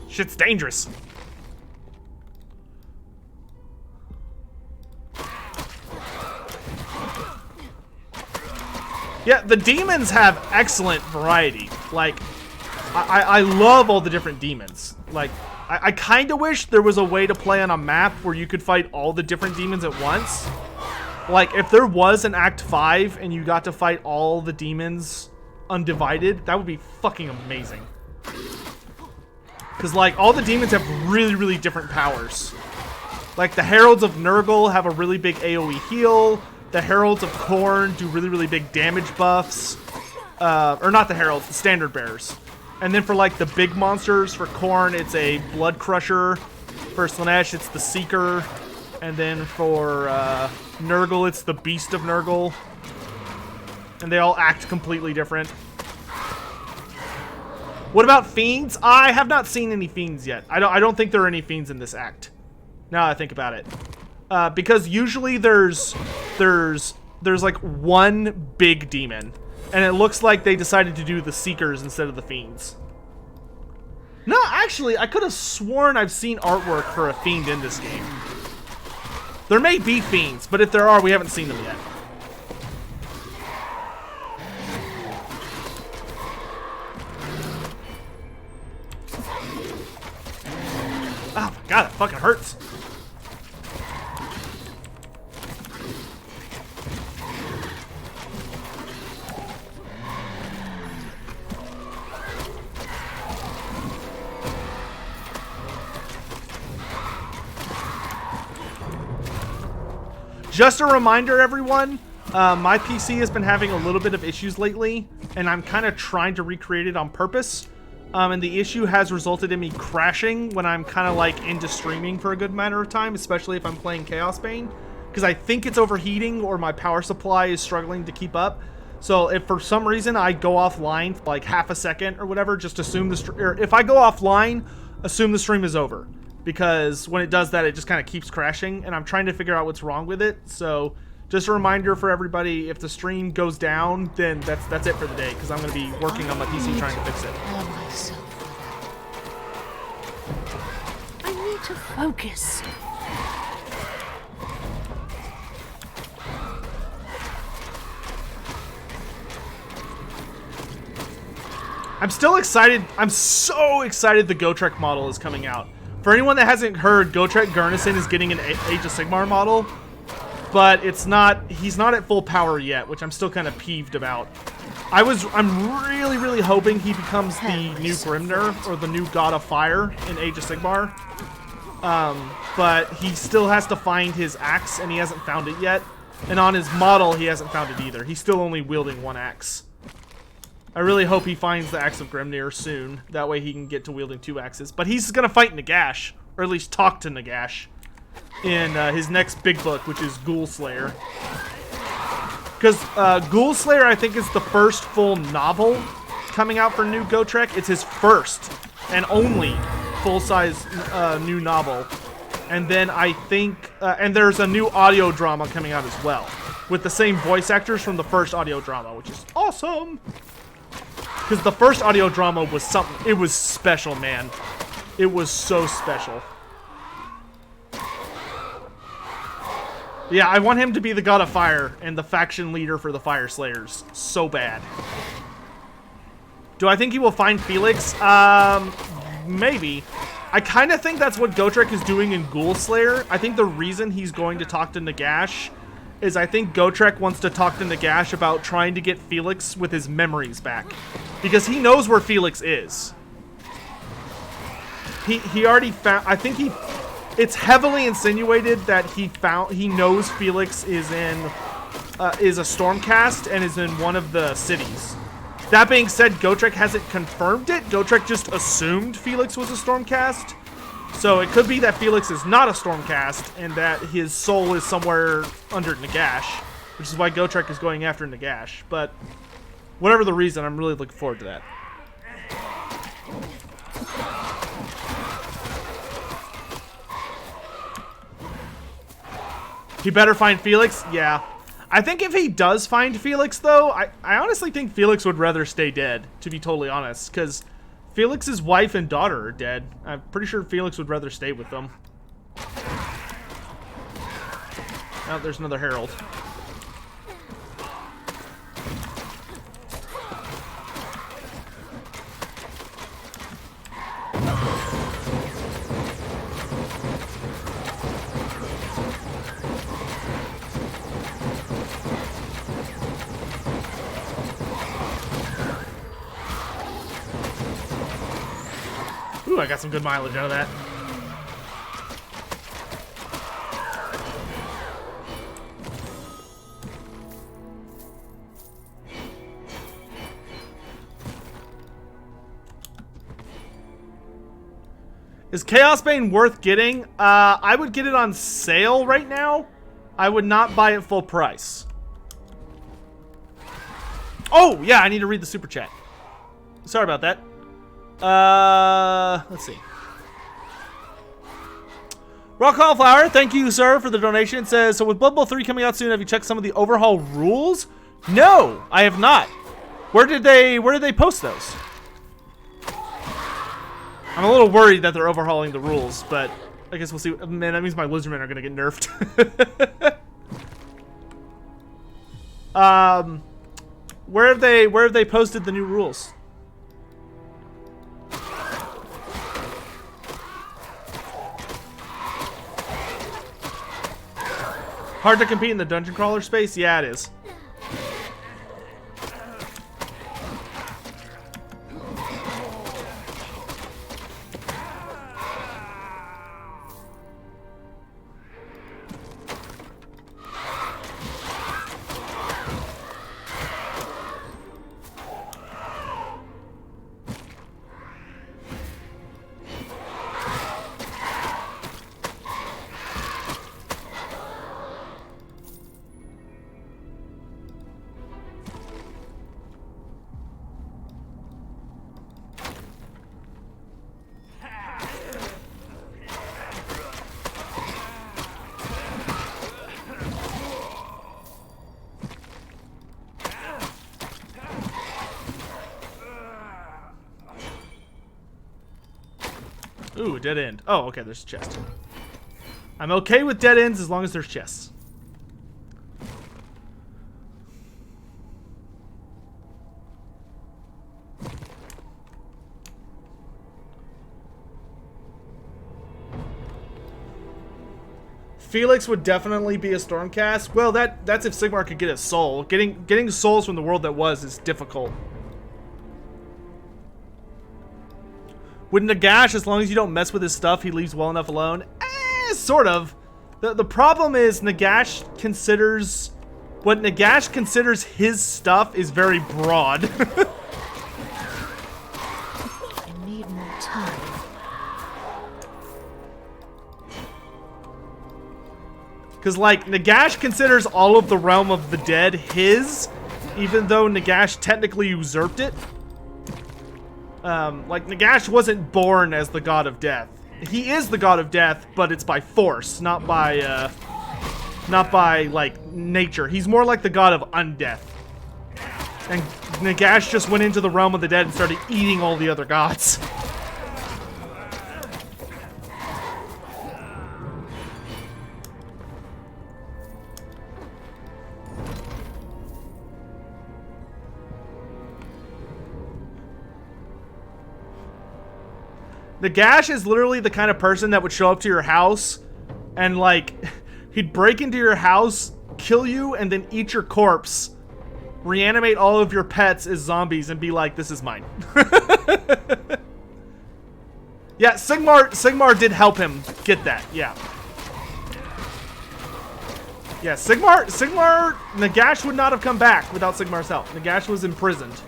Shit's dangerous. Yeah, the demons have excellent variety. Like, I love all the different demons. Like, I kind of wish there was a way to play on a map where you could fight all the different demons at once. Like, if there was an Act 5 and you got to fight all the demons undivided, that would be fucking amazing. Because, like, all the demons have really, really different powers. Like, the Heralds of Nurgle have a really big AoE heal. The Heralds of Khorne do really, really big damage buffs. Or not the Heralds, the Standard Bearers. And then for, like, the big monsters, for Khorne, it's a Blood Crusher. For Slaanesh, it's the Seeker. And then for Nurgle, it's the Beast of Nurgle. And they all act completely different. What about Fiends? I have not seen any Fiends yet. I don't think there are any Fiends in this act. Now that I think about it. Because usually there's like one big demon. And it looks like they decided to do the Seekers instead of the Fiends. No, actually, I could have sworn I've seen artwork for a Fiend in this game. There may be Fiends, but if there are, we haven't seen them yet. Oh my god, it fucking hurts. Just a reminder, everyone, my PC has been having a little bit of issues lately, and I'm kind of trying to recreate it on purpose. And the issue has resulted in me crashing when I'm kind of like into streaming for a good matter of time, especially if I'm playing Chaosbane, because I think it's overheating or my power supply is struggling to keep up. So if for some reason I go offline for like half a second or whatever, just assume or if I go offline, assume the stream is over. Because when it does that, it just kind of keeps crashing, and I'm trying to figure out what's wrong with it. So just a reminder for everybody, if the stream goes down, then that's it for the day, because I'm going to be working on my PC trying to fix it. I need to focus. I'm still excited. I'm so excited the Gotrek model is coming out. For anyone that hasn't heard, Gotrek Garnison is getting an Age of Sigmar model, but he's not at full power yet, which I'm still kind of peeved about. I'm really, really hoping he becomes the new Grimnir, or the new God of Fire in Age of Sigmar. But he still has to find his axe, and he hasn't found it yet. And on his model, he hasn't found it either. He's still only wielding one axe. I really hope he finds the Axe of Grimnir soon. That way he can get to wielding two axes. But he's going to fight Nagash, or at least talk to Nagash, in his next big book, which is Ghoul Slayer. Because Ghoul Slayer, I think, is the first full novel coming out for new Gotrek. It's his first and only full-size new novel. And then I think... and there's a new audio drama coming out as well, with the same voice actors from the first audio drama, which is awesome! Because the first audio drama was something... It was special, man. It was so special. Yeah, I want him to be the God of Fire and the faction leader for the Fire Slayers. So bad. Do I think he will find Felix? Maybe. I kind of think that's what Gotrek is doing in Ghoul Slayer. I think the reason he's going to talk to Nagash is I think Gotrek wants to talk to Nagash about trying to get Felix with his memories back. Because he knows where Felix is. He already found... I think it's heavily insinuated that he knows Felix is in... is a Stormcast and is in one of the cities. That being said, Gotrek hasn't confirmed it. Gotrek just assumed Felix was a Stormcast. So it could be that Felix is not a Stormcast and that his soul is somewhere under Nagash, which is why Gotrek is going after Nagash. But whatever the reason, I'm really looking forward to that. He better find Felix? Yeah. I think if he does find Felix, though, I honestly think Felix would rather stay dead, to be totally honest, because Felix's wife and daughter are dead. I'm pretty sure Felix would rather stay with them. Oh, there's another Herald. Ooh, I got some good mileage out of that. Is Chaosbane worth getting? I would get it on sale right now. I would not buy it full price. Oh, yeah, I need to read the super chat. Sorry about that. Let's see. Raw Cauliflower, thank you, sir, for the donation. It says, so with Blood Bowl 3 coming out soon, have you checked some of the overhaul rules? No, I have not. Where did they post those? I'm a little worried that they're overhauling the rules, but I guess we'll see. Man, that means my lizardmen are gonna get nerfed. Where have they posted the new rules? Hard to compete in the dungeon crawler space? Yeah, it is. Ooh, dead end. Oh, okay, there's a chest. I'm okay with dead ends as long as there's chests. Felix would definitely be a Stormcast. Well, that's if Sigmar could get a soul. Getting souls from the world that was is difficult. With Nagash, as long as you don't mess with his stuff, he leaves well enough alone. Sort of. The problem is Nagash considers... What Nagash considers his stuff is very broad. I need more time. Because, like, Nagash considers all of the realm of the dead his, even though Nagash technically usurped it. Like, Nagash wasn't born as the god of death. He is the god of death, but it's by force, not by, like, nature. He's more like the god of undeath. And Nagash just went into the realm of the dead and started eating all the other gods. Nagash is literally the kind of person that would show up to your house and, like, he'd break into your house, kill you, and then eat your corpse, reanimate all of your pets as zombies, and be like, this is mine. Yeah, Sigmar did help him get that, yeah. Yeah, Nagash would not have come back without Sigmar's help. Nagash was imprisoned.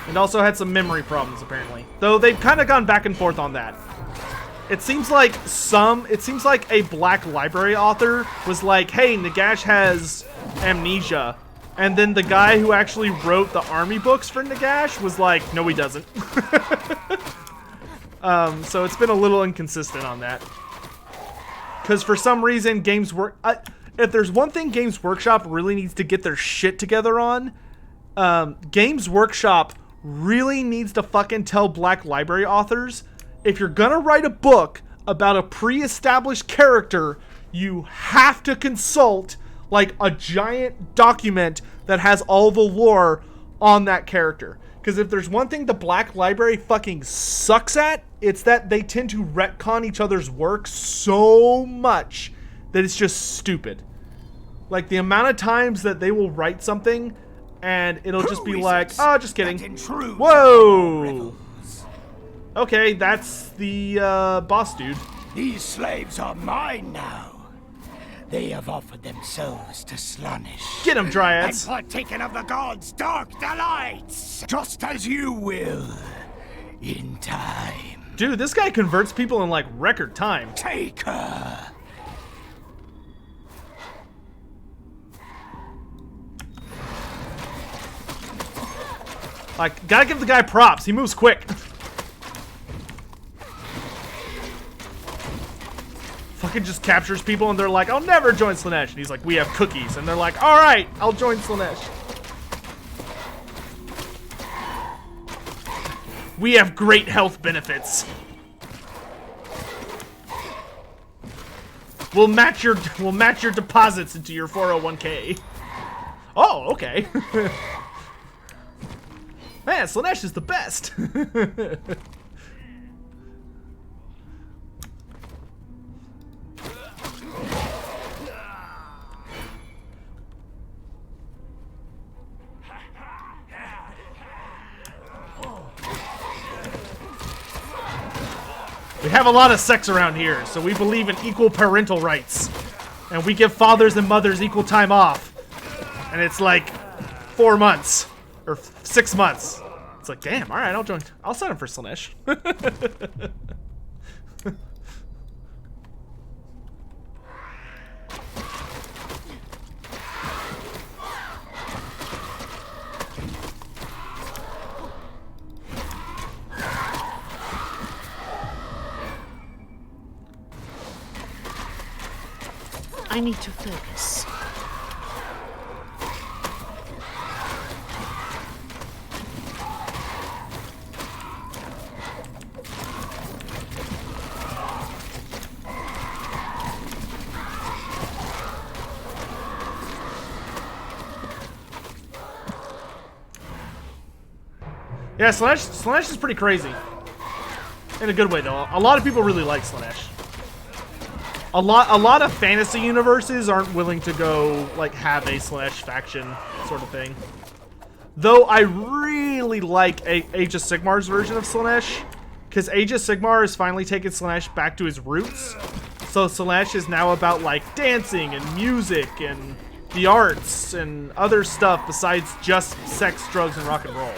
And also had some memory problems, apparently. Though they've kind of gone back and forth on that. It seems like a Black Library author was like, hey, Nagash has amnesia. And then the guy who actually wrote the army books for Nagash was like, no, he doesn't. So it's been a little inconsistent on that. Because for some reason, if there's one thing Games Workshop really needs to get their shit together on, Games Workshop really needs to fucking tell Black Library authors, if you're gonna write a book about a pre-established character, you have to consult, like, a giant document that has all the lore on that character. Because if there's one thing the Black Library fucking sucks at, it's that they tend to retcon each other's work so much that it's just stupid. Like, the amount of times that they will write something and it'll just be like, oh, just kidding. Whoa! Okay, that's the boss dude. These slaves are mine now. They have offered themselves to Slaanesh. Get him, And Dryads. partaken of the gods' dark delights, just as you will, in time. Dude, this guy converts people in like record time. Take her. Like, gotta give the guy props. He moves quick. Fucking just captures people and they're like, I'll never join Slaanesh. And he's like, we have cookies. And they're like, all right, I'll join Slaanesh. We have great health benefits. We'll match your deposits into your 401k. Oh, okay. Man, Slaanesh is the best. We have a lot of sex around here, so we believe in equal parental rights. And we give fathers and mothers equal time off. And it's like 4 months. Or 6 months. It's like, damn, alright, I'll join. I'll sign up for Slaanesh. I need to focus. Yeah, Slaanesh is pretty crazy. In a good way, though. A lot of people really like Slaanesh. A lot of fantasy universes aren't willing to go, like, have a Slaanesh faction sort of thing. Though I really like Age of Sigmar's version of Slaanesh, because Age of Sigmar has finally taken Slaanesh back to his roots. So Slaanesh is now about, like, dancing and music and the arts and other stuff besides just sex, drugs, and rock and roll.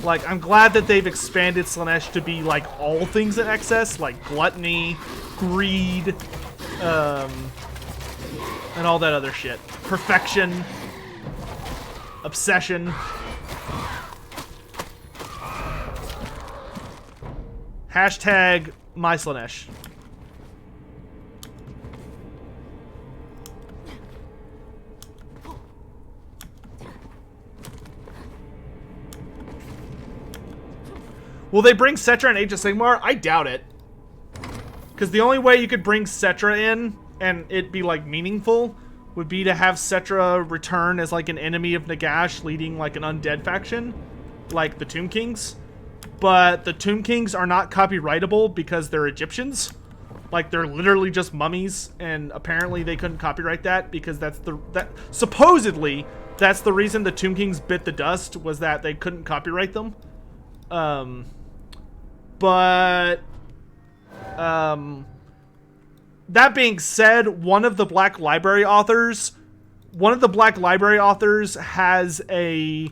Like, I'm glad that they've expanded Slaanesh to be, like, all things in excess, like gluttony, greed, and all that other shit. Perfection. Obsession. Hashtag MySlaanesh. Will they bring Cetra in Age of Sigmar? I doubt it. Because the only way you could bring Cetra in and it be, like, meaningful would be to have Cetra return as, like, an enemy of Nagash leading, like, an undead faction. Like the Tomb Kings. But the Tomb Kings are not copyrightable because they're Egyptians. Like, they're literally just mummies. And apparently they couldn't copyright that because supposedly, that's the reason the Tomb Kings bit the dust, was that they couldn't copyright them. That being said, one of the Black Library authors has a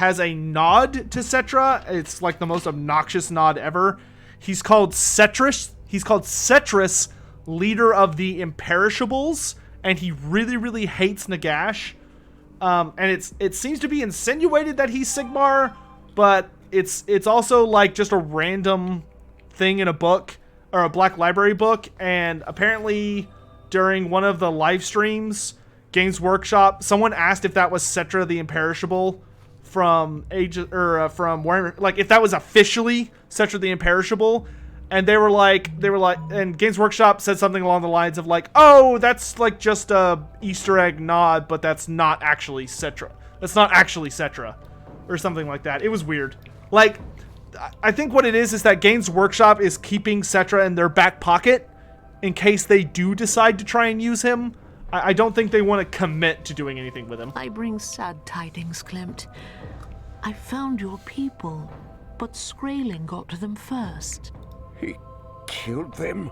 nod to Cetra. It's like the most obnoxious nod ever. He's called Cetris. He's called Cetris, leader of the Imperishables, and he really, really hates Nagash. And it seems to be insinuated that he's Sigmar, but it's also like just a random thing in a book, or a Black Library book. And apparently during one of the live streams, Games Workshop, someone asked if that was Cetra the Imperishable from from where, like, if that was officially Cetra the Imperishable. And they were like, and Games Workshop said something along the lines of like, oh, that's like just a Easter egg nod, but that's not actually Cetra. That's not actually Cetra, or something like that. It was weird. Like, I think what it is that Games Workshop is keeping Cetra in their back pocket in case they do decide to try and use him. I don't think they want to commit to doing anything with him. I bring sad tidings, Klimt. I found your people. but Skraeling got to them first. He killed them?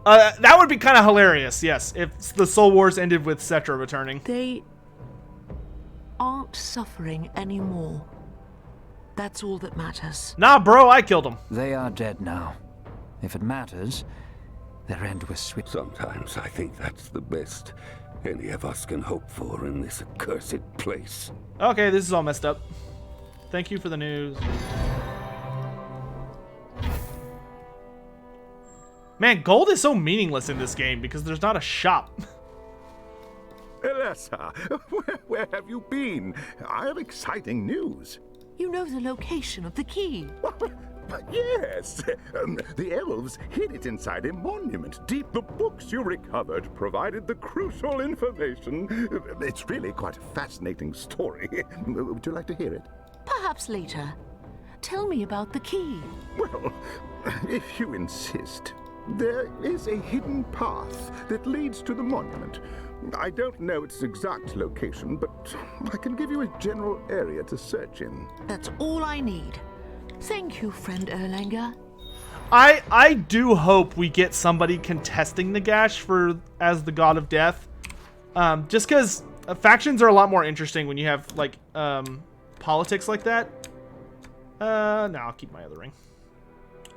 That would be kind of hilarious, yes, if the Soul Wars ended with Cetra returning. They aren't suffering anymore. That's all that matters. Nah, bro, I killed him. They are dead now. If it matters, their end was sweet. Sometimes I think that's the best any of us can hope for in this accursed place. Okay, this is all messed up. Thank you for the news. Man, gold is so meaningless in this game because there's not a shop. Alessa, where have you been? I have exciting news. You know the location of the key. Yes, the elves hid it inside a monument deep. The books you recovered provided the crucial information. It's really quite a fascinating story. Would you like to hear it? Perhaps later. Tell me about the key. Well, if you insist. There is a hidden path that leads to the monument. I don't know its exact location, but I can give you a general area to search in. That's all I need. Thank you, friend Erlanger. I do hope we get somebody contesting Nagash as the God of Death. Just because factions are a lot more interesting when you have, like, politics like that. No, I'll keep my other ring.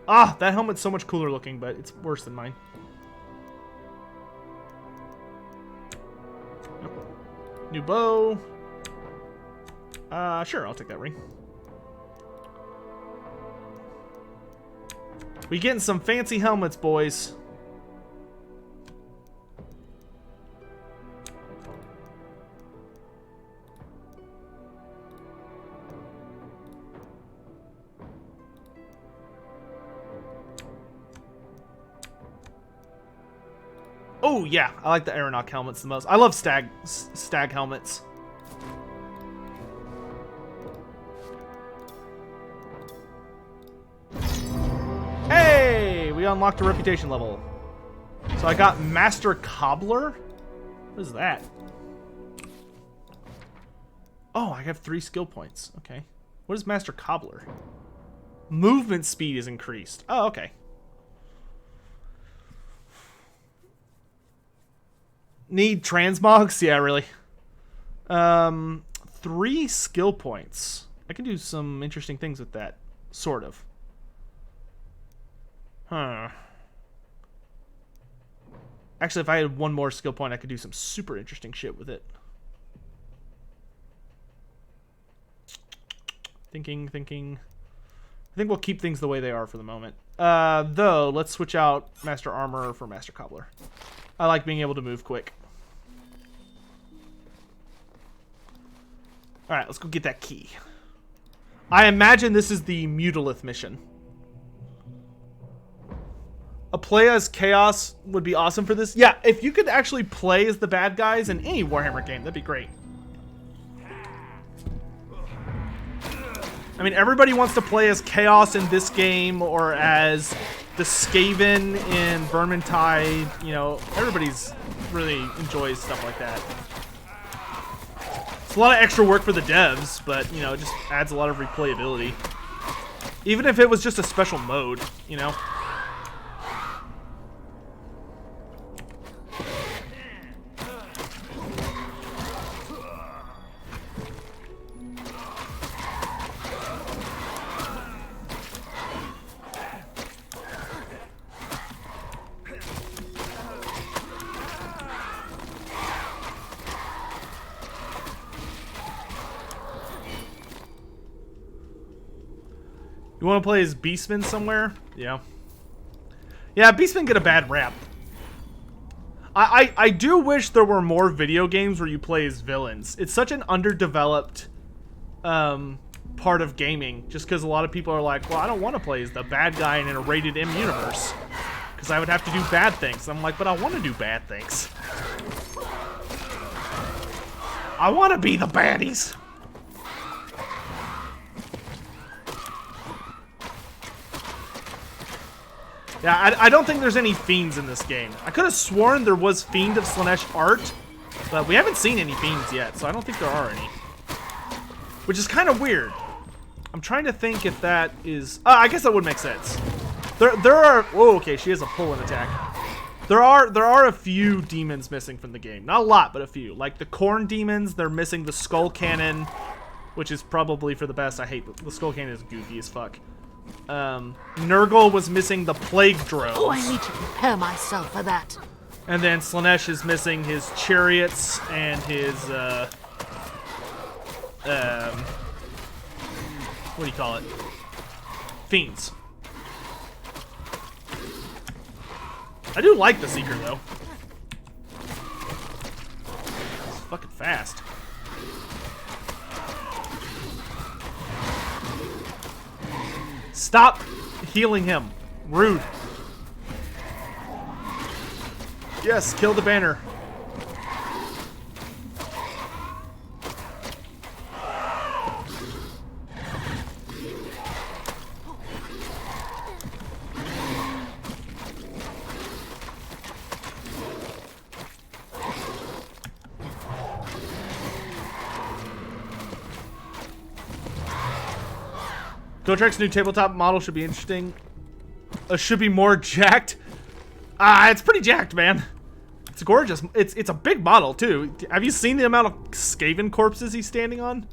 Ah, that helmet's so much cooler looking, but it's worse than mine. Nope. New bow. Sure, I'll take that ring. We getting some fancy helmets, boys. Oh yeah, I like the Aeronautic helmets the most. I love stag helmets. Hey, we unlocked a reputation level. So I got Master Cobbler. What is that? Oh, I have 3 skill points. Okay. What is Master Cobbler? Movement speed is increased. Oh, okay. Need transmogs? Yeah, really. 3 skill points. I can do some interesting things with that. Sort of. Huh. Actually, if I had 1 more skill point, I could do some super interesting shit with it. Thinking. I think we'll keep things the way they are for the moment. Though, let's switch out Master Armor for Master Cobbler. I like being able to move quick. Alright, let's go get that key. I imagine this is the Mutilith mission. A play as Chaos would be awesome for this. Yeah, if you could actually play as the bad guys in any Warhammer game, that'd be great. I mean, everybody wants to play as Chaos in this game or as the Skaven in Vermintide. You know, everybody's really enjoys stuff like that. It's a lot of extra work for the devs, but, you know, it just adds a lot of replayability. Even if it was just a special mode, you know? You want to play as Beastmen somewhere? Yeah. Yeah, Beastmen get a bad rap. I do wish there were more video games where you play as villains. It's such an underdeveloped part of gaming, just because a lot of people are like, well, I don't want to play as the bad guy in a rated M universe, because I would have to do bad things. I'm like, but I want to do bad things. I want to be the baddies. Yeah, I don't think there's any fiends in this game. I could have sworn there was Fiend of Slaanesh art, but we haven't seen any fiends yet, so I don't think there are any. Which is kind of weird. I'm trying to think if that is... I guess that would make sense. There are... Whoa, okay, she has a pull-in attack. There are a few demons missing from the game. Not a lot, but a few. Like the corn demons, they're missing the skull cannon, which is probably for the best. I hate the skull cannon is goofy as fuck. Nurgle was missing the plague drones. Oh, I need to prepare myself for that. And then Slaanesh is missing his chariots and his, what do you call it? Fiends. I do like the Seeker, though. It's fucking fast. Stop healing him. Rude. Yes, kill the banner. Gotrek's new tabletop model should be interesting. Should be more jacked. It's pretty jacked, man. It's gorgeous. It's a big model too. Have you seen the amount of Skaven corpses he's standing on?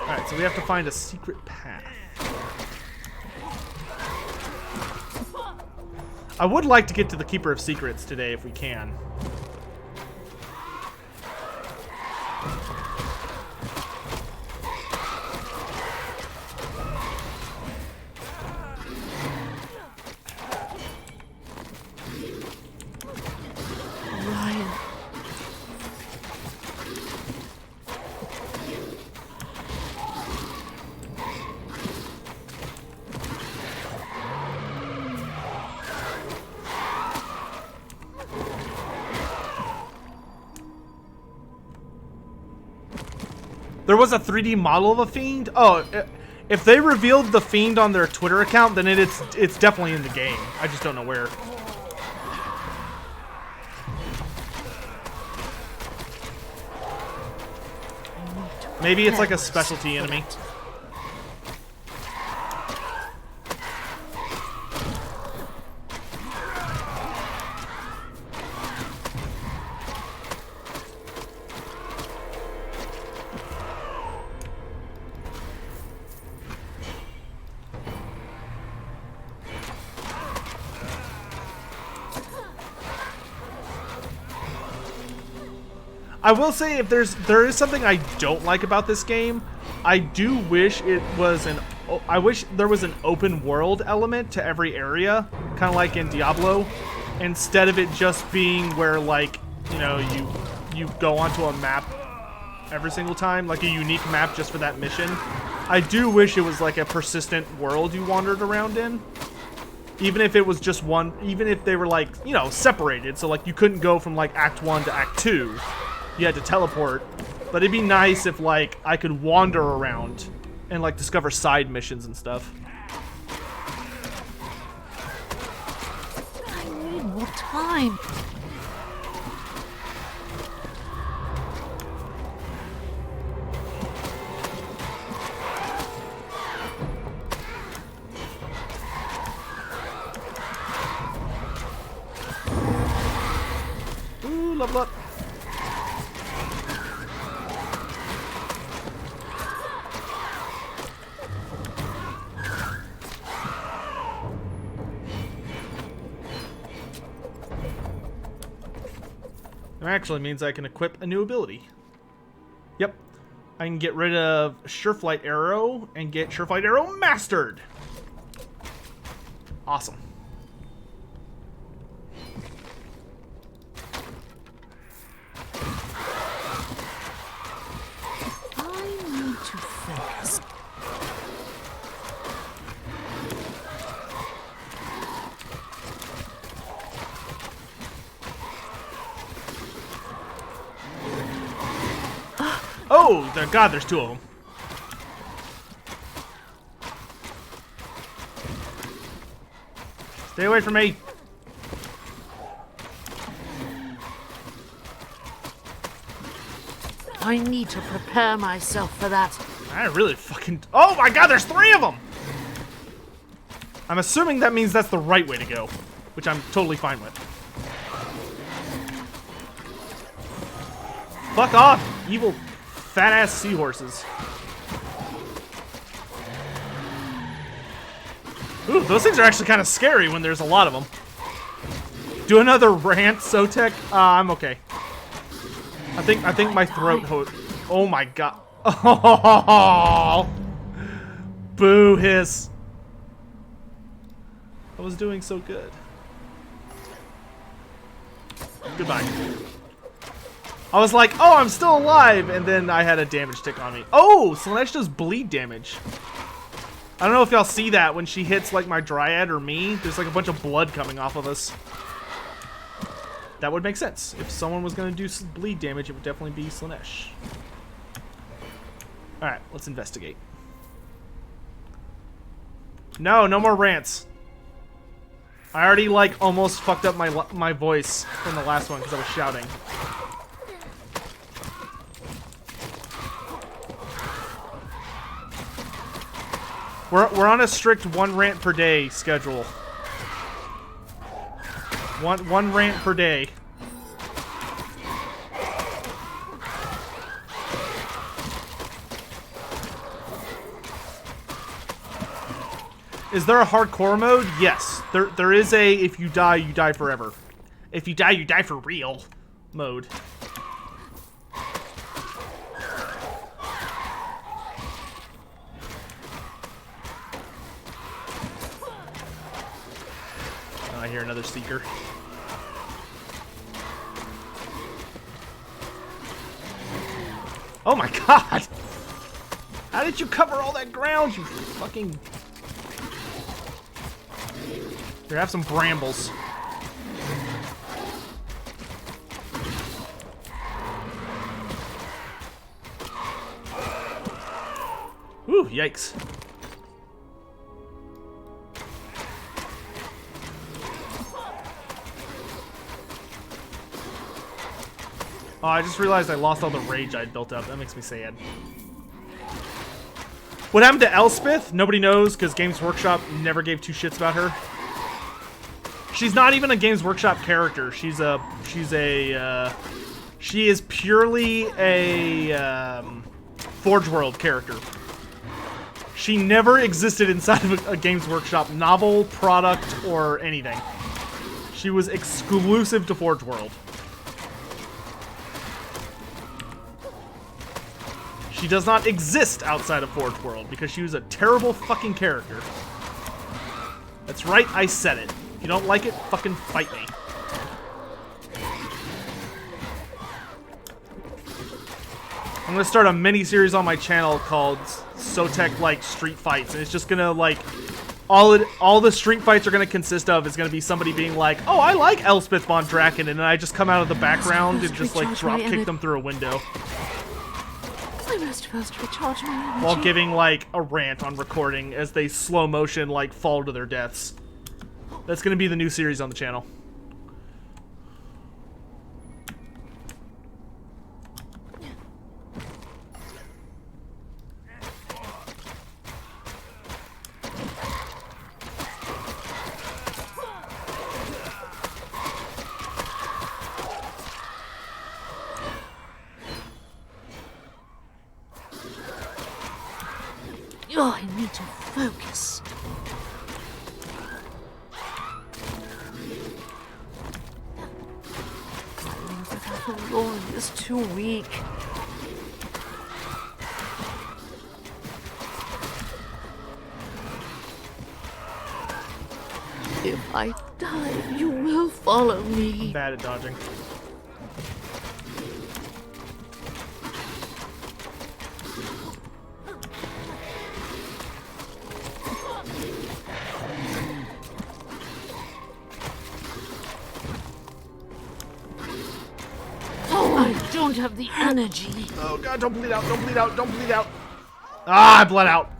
Alright, so we have to find a secret path. I would like to get to the Keeper of Secrets today if we can. There was a 3D model of a fiend? Oh, if they revealed the fiend on their Twitter account, then it's definitely in the game. I just don't know where. Maybe it's like a specialty enemy. I will say, if there is something I don't like about this game, I do wish it was I wish there was an open world element to every area, kind of like in Diablo, instead of it just being where, like, you know, you go onto a map every single time, like a unique map just for that mission. I do wish it was like a persistent world you wandered around in. Even if it was just one, even if they were, like, you know, separated, so like you couldn't go from like Act 1 to Act 2. You had to teleport, but it'd be nice if, like, I could wander around and, like, discover side missions and stuff. I need more time. Ooh, level up. That actually means I can equip a new ability. Yep. I can get rid of Sureflight Arrow and get Sureflight Arrow mastered. Awesome. I need to focus. Oh, God, there's two of them. Stay away from me. I need to prepare myself for that. I really fucking... Oh my god, there's 3 of them! I'm assuming that means that's the right way to go, which I'm totally fine with. Fuck off, evil fat-ass seahorses. Ooh, those things are actually kind of scary when there's a lot of them. Do another rant, Sotek? I'm okay. I think my throat oh my god. Oh, boo hiss. I was doing so good. Goodbye. I was like, oh, I'm still alive, and then I had a damage tick on me. Oh, Slaanesh does bleed damage. I don't know if y'all see that when she hits like my Dryad or me. There's like a bunch of blood coming off of us. That would make sense. If someone was going to do bleed damage, it would definitely be Slaanesh. Alright, let's investigate. No more rants. I already like almost fucked up my voice in the last one because I was shouting. We're on a strict 1 rant per day schedule. One rant per day. Is there a hardcore mode? Yes. There is a if you die forever. If you die for real mode. I hear another seeker. Oh my god! How did you cover all that ground, you fucking... Here, have some brambles. Whew, yikes. Oh, I just realized I lost all the rage I'd built up. That makes me sad. What happened to Elspeth? Nobody knows, because Games Workshop never gave 2 shits about her. She's not even a Games Workshop character. She is purely a Forge World character. She never existed inside of a Games Workshop novel, product, or anything. She was exclusive to Forge World. She does not exist outside of Forge World because she was a terrible fucking character. That's right, I said it. If you don't like it, fucking fight me. I'm gonna start a mini-series on my channel called Sotek like Street Fights, and it's just gonna like all the street fights are gonna consist of is gonna be somebody being like, oh, I like Elspeth von Draken, and then I just come out of the background and just like drop kick them through a window. I must first recharge my energy. While giving like a rant on recording as they slow motion like fall to their deaths. That's gonna be the new series on the channel. Oh, I need to focus. The Lord is too weak. If I die, you will follow me. I'm bad at dodging. I don't have the energy. Oh god, don't bleed out, don't bleed out, don't bleed out. Ah, I bled out.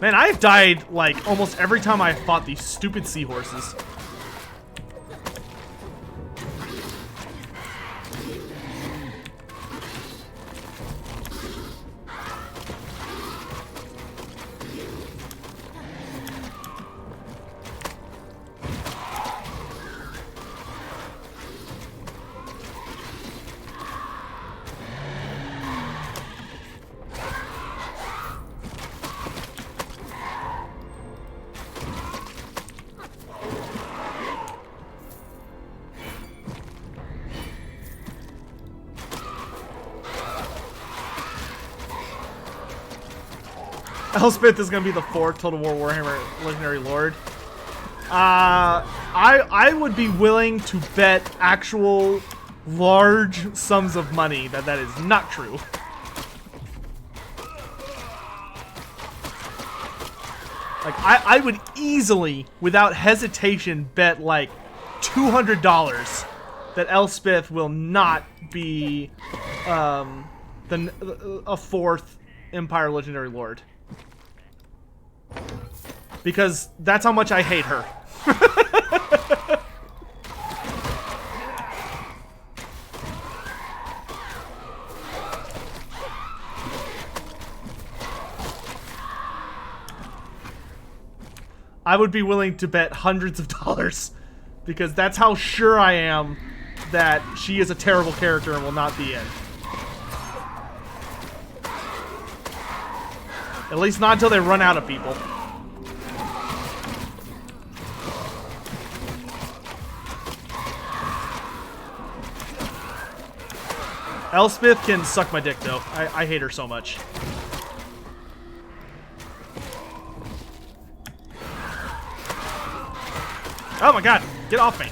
Man, I've died, like, almost every time I fought these stupid seahorses. Elspeth is gonna be the 4th Total War Warhammer Legendary Lord. I would be willing to bet actual large sums of money that that is not true. Like, I would easily, without hesitation, bet like $200 that Elspeth will not be a 4th Empire Legendary Lord. Because that's how much I hate her. I would be willing to bet hundreds of dollars because that's how sure I am that she is a terrible character and will not be in. At least not until they run out of people. Elspeth can suck my dick, though. I hate her so much. Oh my god, get off me.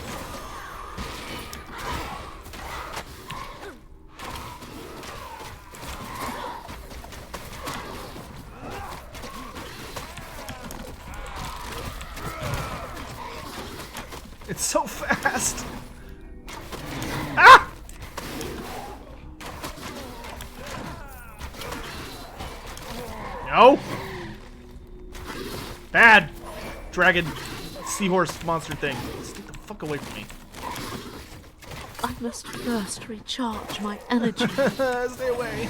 It's so fast. Ah! No. Bad. Dragon. Seahorse monster thing. Stay the fuck away from me. I must first recharge my energy. Stay away.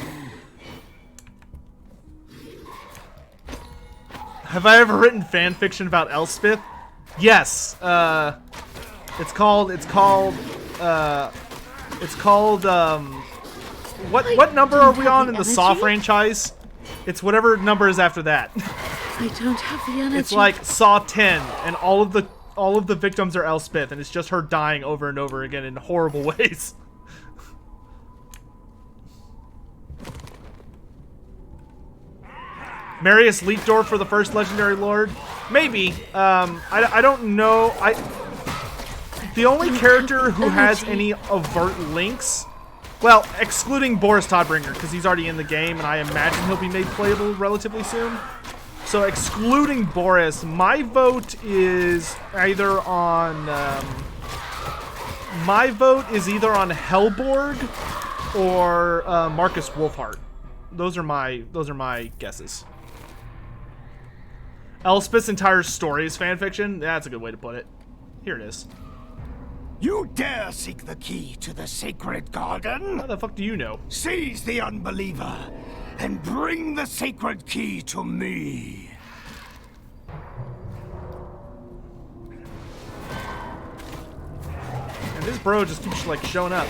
Have I ever written fan fiction about Elspeth? Yes. What number are we on in the Saw franchise? It's whatever number is after that. I don't have the energy. It's like Saw 10, and all of the victims are Elspeth, and it's just her dying over and over again in horrible ways. Marius Leapdor for the first Legendary Lord? Maybe. I don't know. The only character who has any overt links, well, excluding Boris Todbringer, because he's already in the game, and I imagine he'll be made playable relatively soon. So excluding Boris, my vote is either on Hellborg or Marcus Wolfhart. Those are my guesses. Elspeth's entire story is fanfiction? That's a good way to put it. Here it is. You dare seek the key to the sacred garden? How the fuck do you know? Seize the unbeliever and bring the sacred key to me. And this bro just keeps like showing up.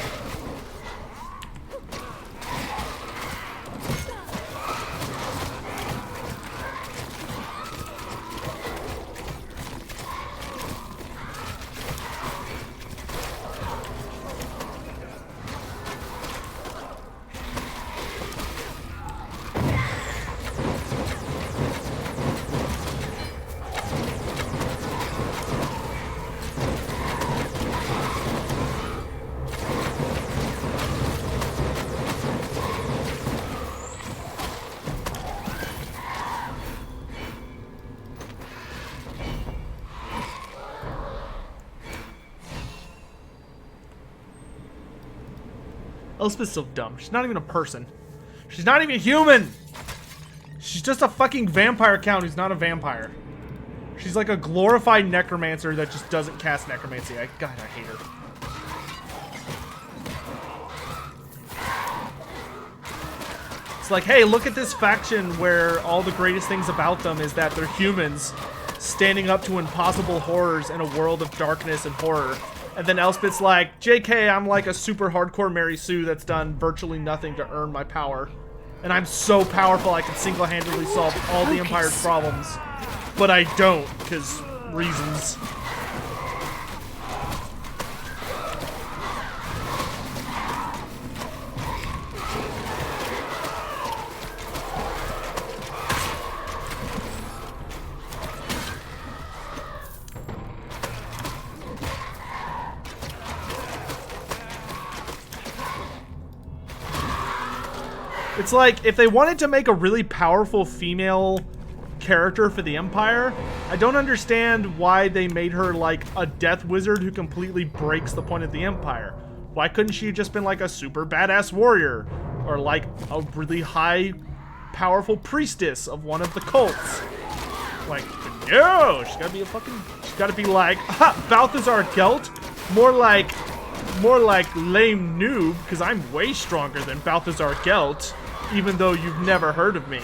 Elspeth's so dumb. She's not even a person. She's not even human! She's just a fucking vampire count who's not a vampire. She's like a glorified necromancer that just doesn't cast necromancy. God, I hate her. It's like, hey, look at this faction where all the greatest things about them is that they're humans standing up to impossible horrors in a world of darkness and horror. And then Elspeth's like, JK, I'm like a super hardcore Mary Sue that's done virtually nothing to earn my power. And I'm so powerful I can single-handedly solve all the Empire's problems. But I don't, because reasons. It's like, if they wanted to make a really powerful female character for the Empire, I don't understand why they made her like a death wizard who completely breaks the point of the Empire. Why couldn't she have just been like a super badass warrior? Or like a really high, powerful priestess of one of the cults? Like, no, she's gotta be a fucking, she's gotta be like, ha, Balthazar Gelt? More like lame noob, because I'm way stronger than Balthazar Gelt, even though you've never heard of me.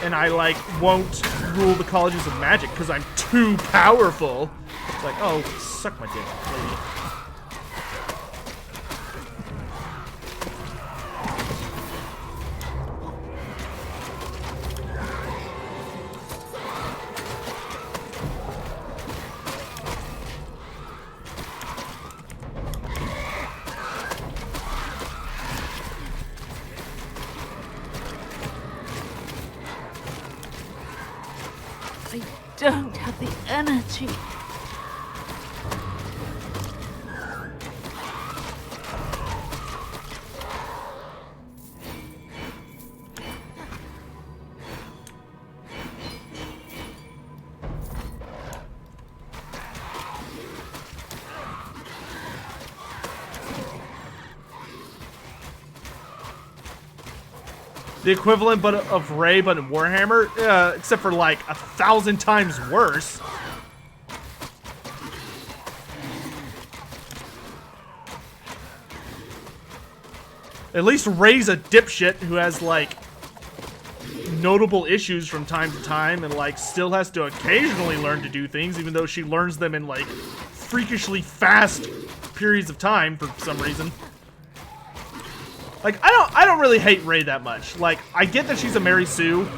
And I, like, won't rule the colleges of magic because I'm too powerful. It's like, oh, suck my dick, lady. Don't have the energy. The equivalent of Rey, but in Warhammer, except for like 1,000 times worse. At least Rey's a dipshit who has like notable issues from time to time and like still has to occasionally learn to do things, even though she learns them in like freakishly fast periods of time for some reason. Like, I don't really hate Rey that much. Like, I get that she's a Mary Sue,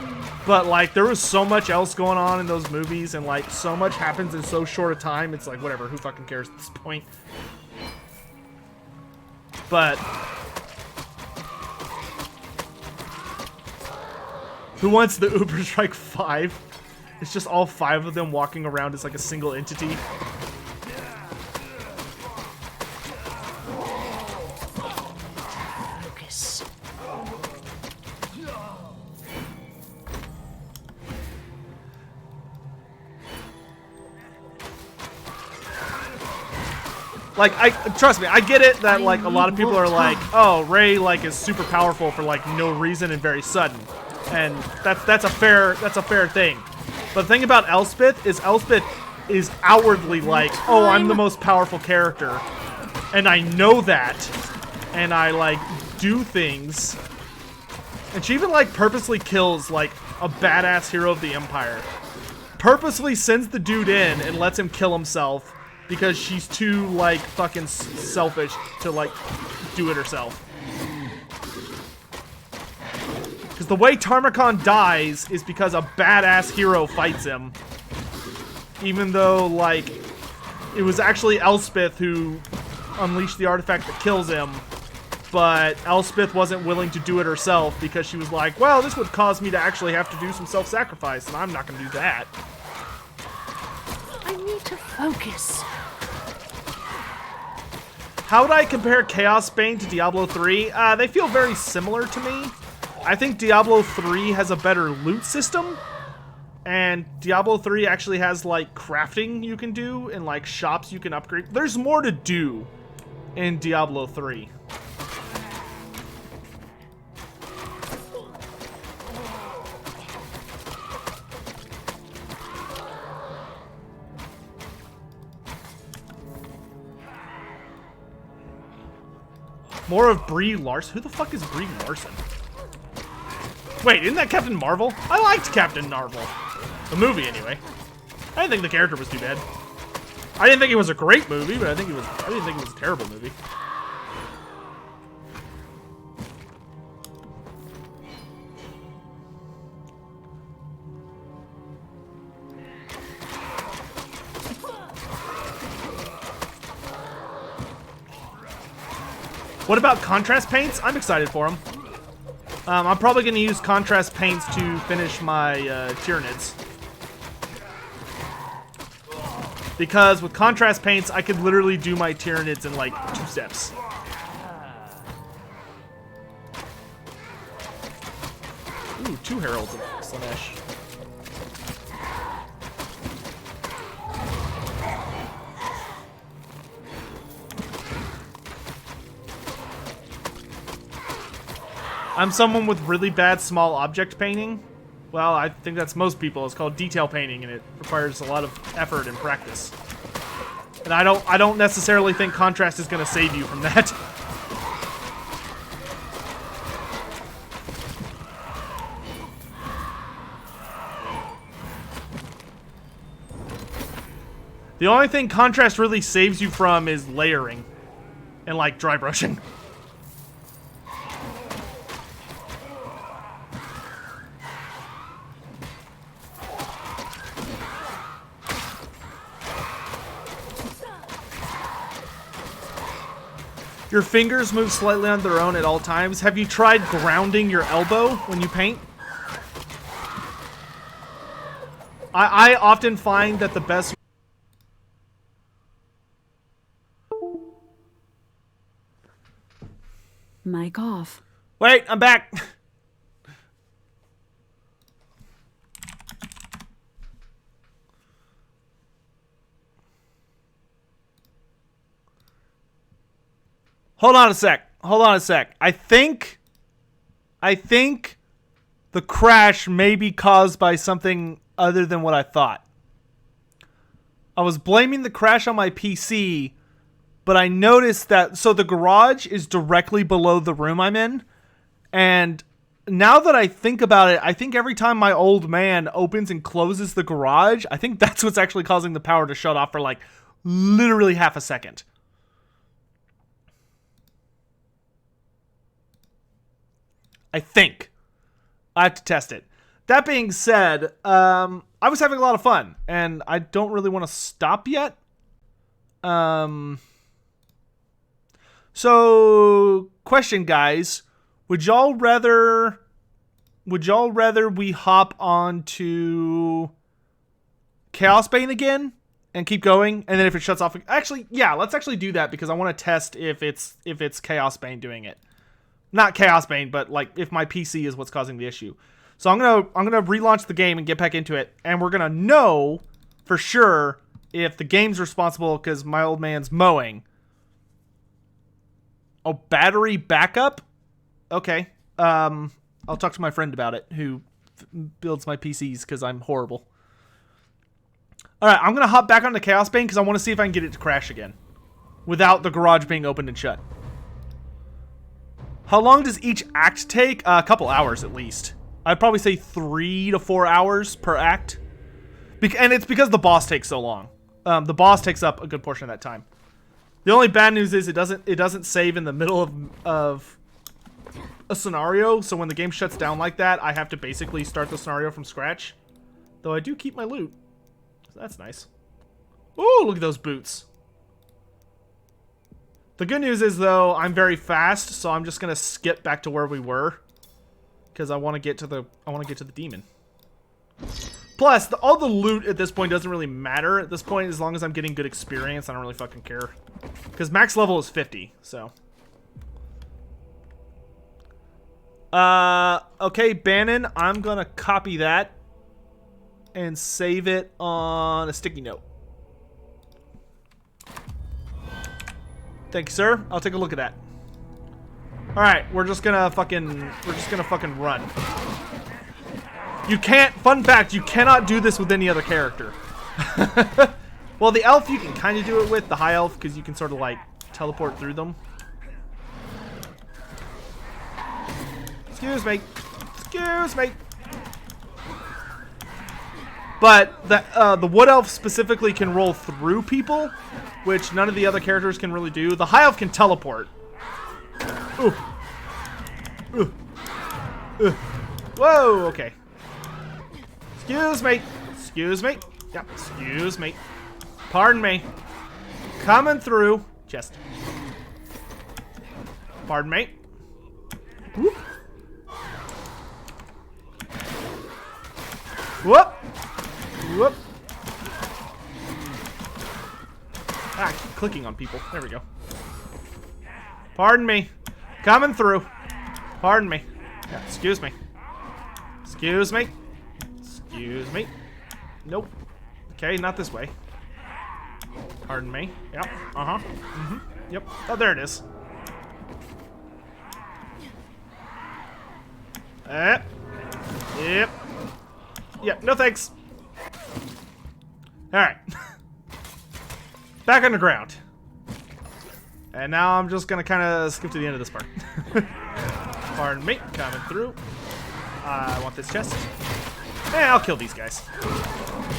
but like there was so much else going on in those movies and like so much happens in so short a time, it's like whatever, who fucking cares at this point. But who wants the Uber Strike 5? It's just all 5 of them walking around as like a single entity. Like, trust me, I get it that, like, a lot of people are like, oh, Rey, like, is super powerful for, like, no reason and very sudden. And that's a fair thing. But the thing about Elspeth is outwardly like, oh, I'm the most powerful character. And I know that. And I, like, do things. And she even, like, purposely kills, like, a badass hero of the Empire. Purposely sends the dude in and lets him kill himself. Because she's too, like, fucking selfish to, like, do it herself. Because the way Tarmakon dies is because a badass hero fights him. Even though, like, it was actually Elspeth who unleashed the artifact that kills him. But Elspeth wasn't willing to do it herself because she was like, well, this would cause me to actually have to do some self-sacrifice, and I'm not going to do that. I need to focus. How would I compare Chaosbane to Diablo 3? They feel very similar to me. I think Diablo 3 has a better loot system. And Diablo 3 actually has, like, crafting you can do and, like, shops you can upgrade. There's more to do in Diablo 3. More of Brie Larson. Who the fuck is Brie Larson? Wait, isn't that Captain Marvel? I liked Captain Marvel. The movie, anyway. I didn't think the character was too bad. I didn't think it was a great movie, but I didn't think it was a terrible movie. What about contrast paints? I'm excited for them. I'm probably going to use contrast paints to finish my Tyranids. Because with contrast paints, I could literally do my Tyranids in like 2 steps. Ooh, 2 Heralds of Slaanesh. I'm someone with really bad small object painting. Well, I think that's most people. It's called detail painting, and it requires a lot of effort and practice. And I don't necessarily think contrast is going to save you from that. The only thing contrast really saves you from is layering and like dry brushing. Your fingers move slightly on their own at all times. Have you tried grounding your elbow when you paint? I often find that the best... Mic off. Wait, I'm back. Hold on a sec. Hold on a sec. I think the crash may be caused by something other than what I thought. I was blaming the crash on my PC, but I noticed that... So the garage is directly below the room I'm in, and now that I think about it, I think every time my old man opens and closes the garage, I think that's what's actually causing the power to shut off for, like, literally half a second. I think. I have to test it. That being said, I was having a lot of fun, and I don't really want to stop yet. So, question, guys. Would y'all rather we hop on to Chaosbane again and keep going, and then if it shuts off... Actually, yeah, let's actually do that, because I want to test if it's Chaosbane doing it. Not Chaosbane, but like if my PC is what's causing the issue. So I'm gonna relaunch the game and get back into it, and we're gonna know for sure if the game's responsible because my old man's mowing. Oh, battery backup? Okay. I'll talk to my friend about it who builds my PCs because I'm horrible. All right, I'm gonna hop back onto Chaosbane because I want to see if I can get it to crash again without the garage being opened and shut. How long does each act take? A couple hours at least. I'd probably say 3 to 4 hours per act. And it's because the boss takes so long. The boss takes up a good portion of that time. The only bad news is it doesn't save in the middle of a scenario. So when the game shuts down like that, I have to basically start the scenario from scratch. Though I do keep my loot. So that's nice. Ooh, look at those boots. The good news is, though, I'm very fast, so I'm just gonna skip back to where we were, because I want to get to the demon. Plus, all the loot at this point doesn't really matter at this point as long as I'm getting good experience. I don't really fucking care, because max level is 50. So, okay, Bannon, I'm gonna copy that and save it on a sticky note. Thank you, sir. I'll take a look at that. All right, we're just gonna fucking run. You can't. Fun fact: you cannot do this with any other character. Well, the elf you can kind of do it with the high elf because you can sort of like teleport through them. Excuse me. Excuse me. But the Wood Elf specifically can roll through people, which none of the other characters can really do. The High Elf can teleport. Ooh. Ooh. Ooh. Whoa, okay. Excuse me. Excuse me. Yep, excuse me. Pardon me. Coming through. Chest. Pardon me. Whoop. Whoop. Whoop. Ah, I keep clicking on people. There we go. Pardon me. Coming through. Pardon me. Yeah, excuse me. Excuse me. Excuse me. Nope. Okay, not this way. Pardon me. Yep. Uh-huh. Mm-hmm. Yep. Oh, there it is. Yep. Yep. No thanks. Alright. Back underground. And now I'm just gonna kind of skip to the end of this part. Pardon me. Coming through. I want this chest. I'll kill these guys.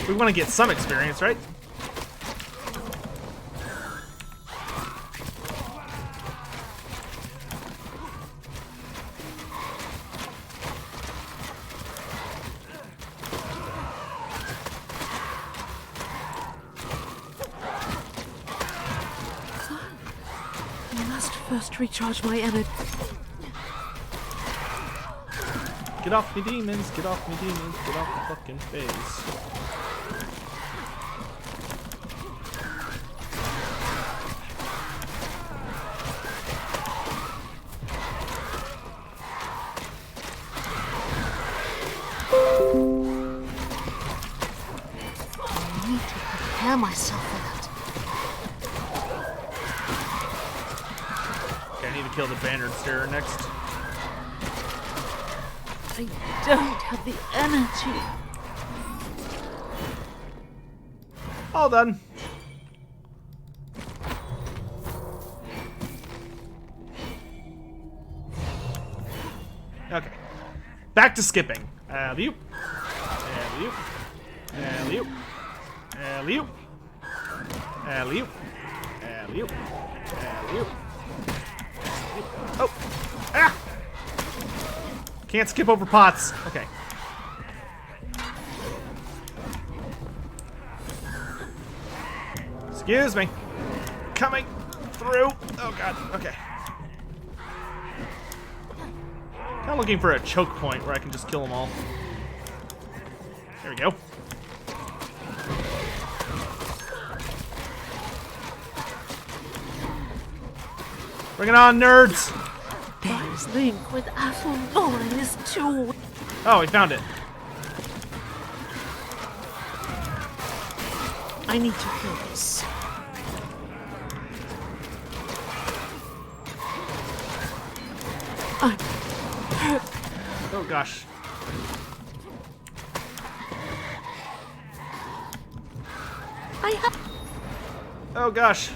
We want to get some experience, right? I must first recharge my energy. Get off me, demons! Get off me, demons! Get off my fucking face! I need to prepare myself for that. Okay, I need to kill the Bannered Starer next. I don't have the energy. All done. Okay. Back to skipping. Alley-oop. Alley-oop. Alley-oop. Alley-oop. Alley-oop. Alley-oop. Alley-oop. Oh! Ah! Can't skip over pots. Okay. Excuse me. Coming through. Oh god. Okay. Kind of looking for a choke point where I can just kill them all. There we go. Bring it on, nerds. There's link with Athelnor is too. Oh, we found it. I need to kill this. Oh gosh. I have. Oh gosh.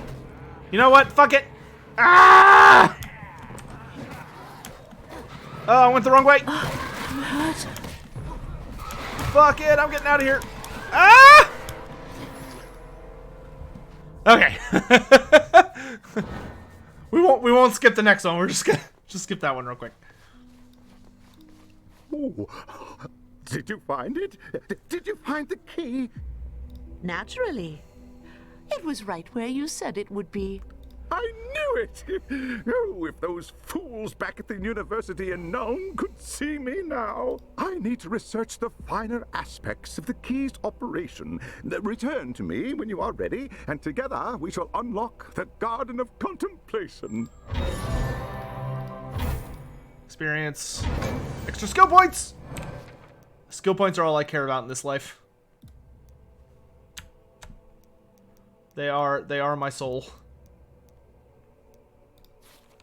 You know what? Fuck it. Ah! Oh, I went the wrong way. I'm hurt. Fuck it. I'm getting out of here. Ah! Okay. we won't skip the next one. We're just gonna skip that one real quick. Oh, did you find it? Did you find the key? Naturally. It was right where you said it would be. I knew it! Oh, if those fools back at the university in Nome could see me now. I need to research the finer aspects of the key's operation. Return to me when you are ready, and together we shall unlock the Garden of Contemplation. Experience. Extra skill points! Skill points are all I care about in this life. They are my soul.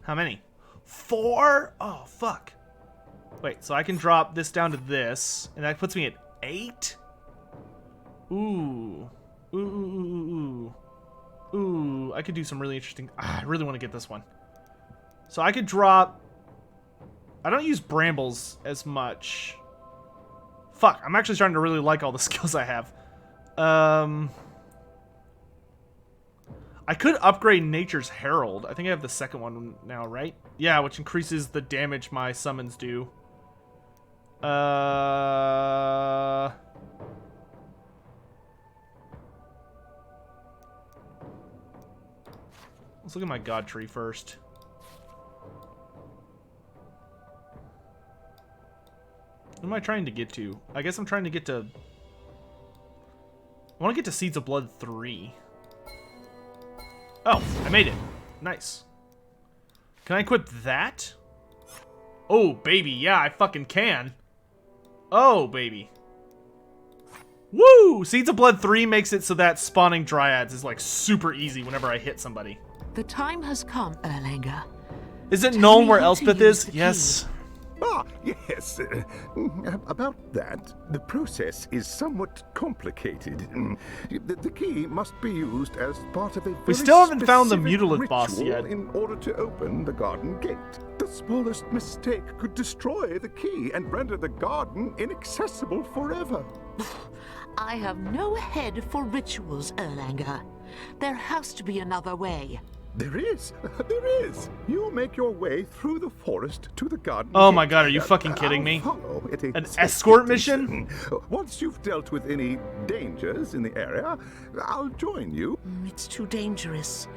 How many? 4? Oh, fuck. Wait, so I can drop this down to this, and that puts me at 8? Ooh. Ooh, ooh, ooh, ooh. Ooh, I could do some really interesting... I really want to get this one. So I could drop I don't use brambles as much. Fuck, I'm actually starting to really like all the skills I have. I could upgrade Nature's Herald. I think I have the second one now, right? Yeah, which increases the damage my summons do. Let's look at my god tree first. What am I trying to get to? I guess I'm trying to get to... I want to get to Seeds of Blood 3. Oh, I made it. Nice. Can I equip that? Oh, baby. Yeah, I fucking can. Oh, baby. Woo! Seeds of Blood 3 makes it so that spawning dryads is like super easy whenever I hit somebody. The time has come, Erlanger. Is it known where Elspeth is? Yes. Ah, yes. About that, the process is somewhat complicated. The key must be used as part of a very still haven't found the specific Mutilate boss ritual yet. in order to open the garden gate. The smallest mistake could destroy the key and render the garden inaccessible forever. I have no head for rituals, Erlanger. There has to be another way. There is. There is. You make your way through the forest to the garden. Oh gate. my god, are you fucking kidding I'll me? follow at a An safe escort distance. mission? Once you've dealt with any dangers in the area, I'll join you. It's too dangerous.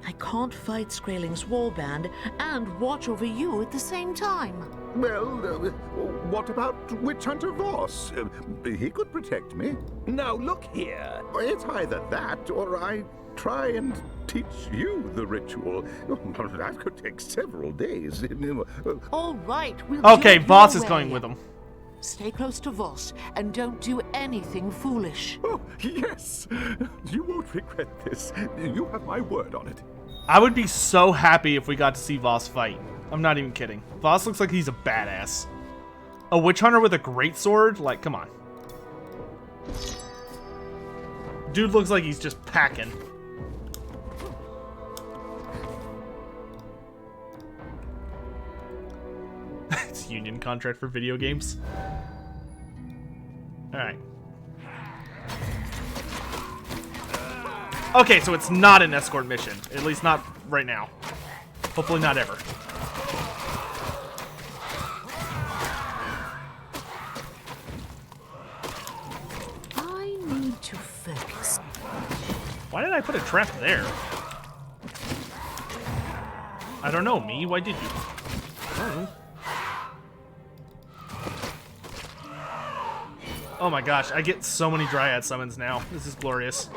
I can't fight Skraeling's warband and watch over you at the same time. Well, what about Witch Hunter Voss? He could protect me. Now look here. It's either that or I try and teach you the ritual. That could take several days. All right, we'll Okay, do it Voss your is going way. with him. Stay close to Voss and don't do anything foolish. Oh, yes. You won't regret this. You have my word on it. I would be so happy if we got to see Voss fight. I'm not even kidding. Voss looks like he's a badass. A witch hunter with a greatsword? Like, come on. Dude looks like he's just packing. It's union contract for video games. Alright. Okay, so it's not an escort mission. At least not right now. Hopefully not ever. I need to focus. Why did I put a trap there? I don't know, me. Why did you? Oh my gosh, I get so many Dryad summons now. This is glorious.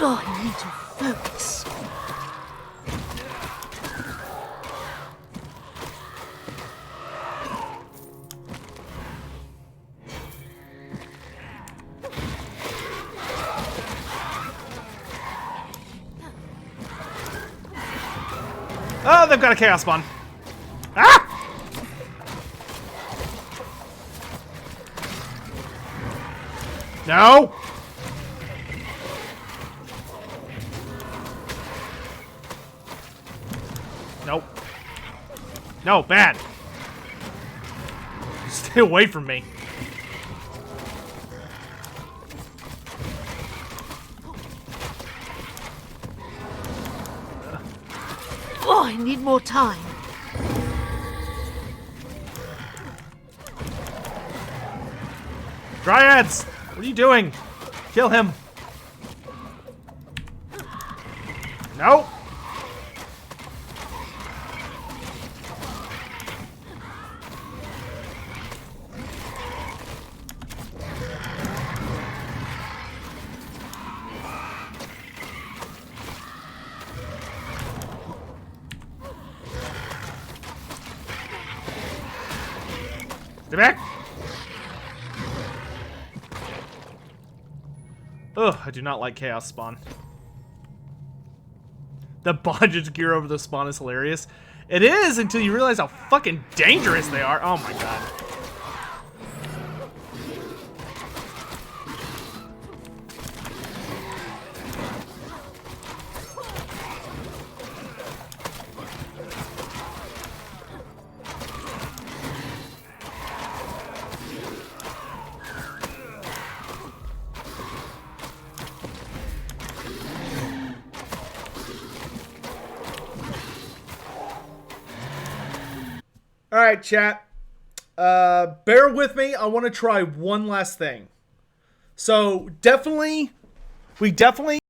Oh, I need to focus. Oh, they've got a Chaosbane. Ah! No! Nope. No, bad. Stay away from me. Oh, I need more time. Dryads! What are you doing? Kill him. No! Stay back! Ugh, I do not like Chaos Spawn. The bondage gear over the spawn is hilarious. It is until you realize how fucking dangerous they are. Oh my god. All right, chat. Bear with me. I want to try one last thing. So we definitely